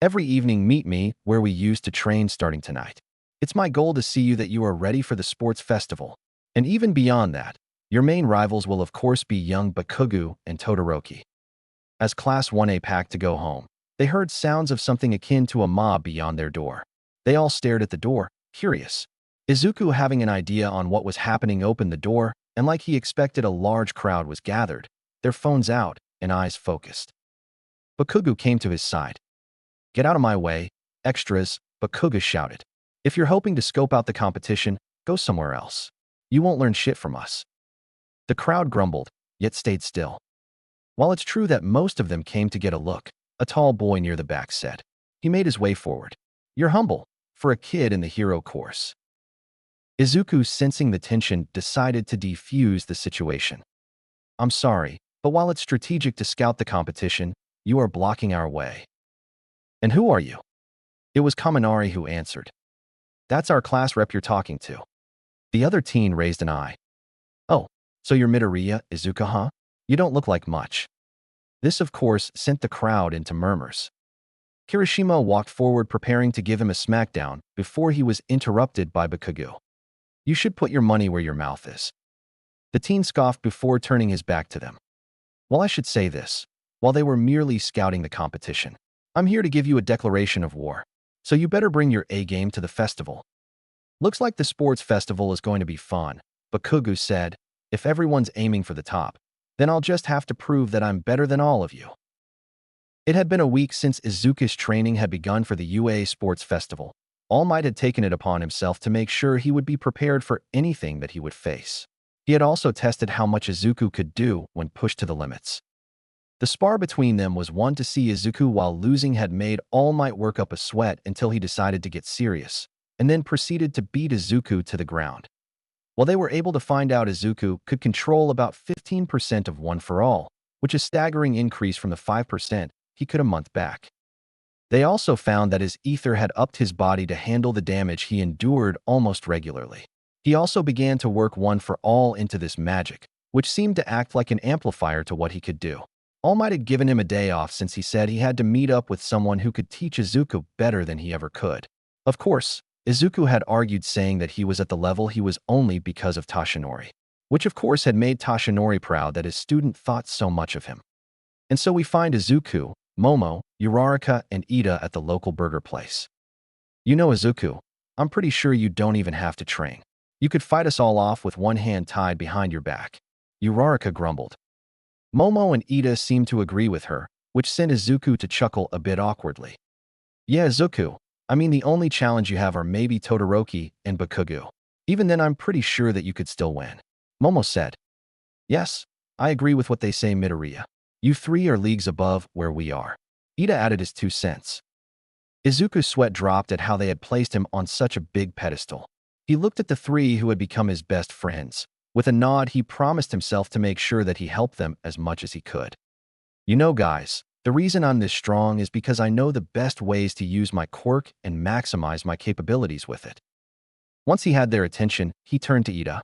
Every evening meet me where we used to train starting tonight. It's my goal to see you that you are ready for the sports festival. And even beyond that, your main rivals will of course be young Bakugo and Todoroki. As Class 1A packed to go home, they heard sounds of something akin to a mob beyond their door. They all stared at the door, curious. Izuku, having an idea on what was happening, opened the door, and like he expected, a large crowd was gathered, their phones out and eyes focused. Bakugo came to his side. "Get out of my way, extras," Bakugo shouted. "If you're hoping to scope out the competition, go somewhere else. You won't learn shit from us." The crowd grumbled, yet stayed still. While it's true that most of them came to get a look, a tall boy near the back said. He made his way forward. "You're humble, for a kid in the hero course." Izuku, sensing the tension, decided to defuse the situation. "I'm sorry, but while it's strategic to scout the competition, you are blocking our way." "And who are you?" It was Kaminari who answered. "That's our class rep you're talking to." The other teen raised an eye. "Oh, so you're Midoriya, Izuku, huh? You don't look like much." This, of course, sent the crowd into murmurs. Kirishima walked forward, preparing to give him a smackdown before he was interrupted by Bakugo. "You should put your money where your mouth is." The teen scoffed before turning his back to them. "Well, I should say this. While they were merely scouting the competition, I'm here to give you a declaration of war. So you better bring your A game to the festival." "Looks like the sports festival is going to be fun," Bakugo said. "If everyone's aiming for the top, then I'll just have to prove that I'm better than all of you." It had been a week since Izuku's training had begun for the UA Sports Festival. All Might had taken it upon himself to make sure he would be prepared for anything that he would face. He had also tested how much Izuku could do when pushed to the limits. The spar between them was one to see. Izuku, while losing, had made All Might work up a sweat until he decided to get serious, and then proceeded to beat Izuku to the ground. While they were able to find out Izuku could control about 15% of One for All, which is a staggering increase from the 5% he could a month back. They also found that his ether had upped his body to handle the damage he endured almost regularly. He also began to work one for all into this magic, which seemed to act like an amplifier to what he could do. All Might had given him a day off since he said he had to meet up with someone who could teach Izuku better than he ever could. Of course, Izuku had argued saying that he was at the level he was only because of Tashinori, which of course had made Tashinori proud that his student thought so much of him. And so we find Izuku, Momo, Uraraka, and Ida at the local burger place. You know, Izuku, I'm pretty sure you don't even have to train. You could fight us all off with one hand tied behind your back. Uraraka grumbled. Momo and Ida seemed to agree with her, which sent Izuku to chuckle a bit awkwardly. Yeah, Izuku, I mean the only challenge you have are maybe Todoroki and Bakugo. Even then I'm pretty sure that you could still win. Momo said. Yes, I agree with what they say, Midoriya. You three are leagues above where we are. Ida added his 2 cents. Izuku's sweat dropped at how they had placed him on such a big pedestal. He looked at the three who had become his best friends. With a nod, he promised himself to make sure that he helped them as much as he could. You know, guys, the reason I'm this strong is because I know the best ways to use my quirk and maximize my capabilities with it. Once he had their attention, he turned to Ida.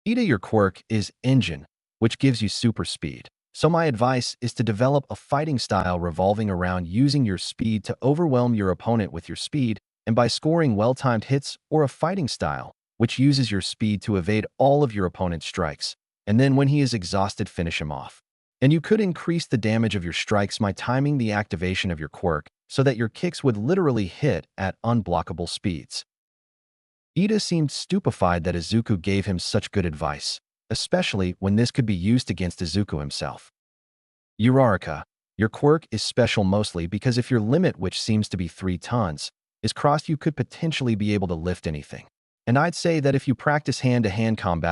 Ida, your quirk is Engine, which gives you super speed. So my advice is to develop a fighting style revolving around using your speed to overwhelm your opponent with your speed, and by scoring well-timed hits, or a fighting style, which uses your speed to evade all of your opponent's strikes, and then when he is exhausted, finish him off. And you could increase the damage of your strikes by timing the activation of your quirk so that your kicks would literally hit at unblockable speeds. Ida seemed stupefied that Izuku gave him such good advice, especially when this could be used against Izuku himself. Uraraka, your quirk is special mostly because if your limit, which seems to be 3 tons, is crossed, you could potentially be able to lift anything. And I'd say that if you practice hand-to-hand combat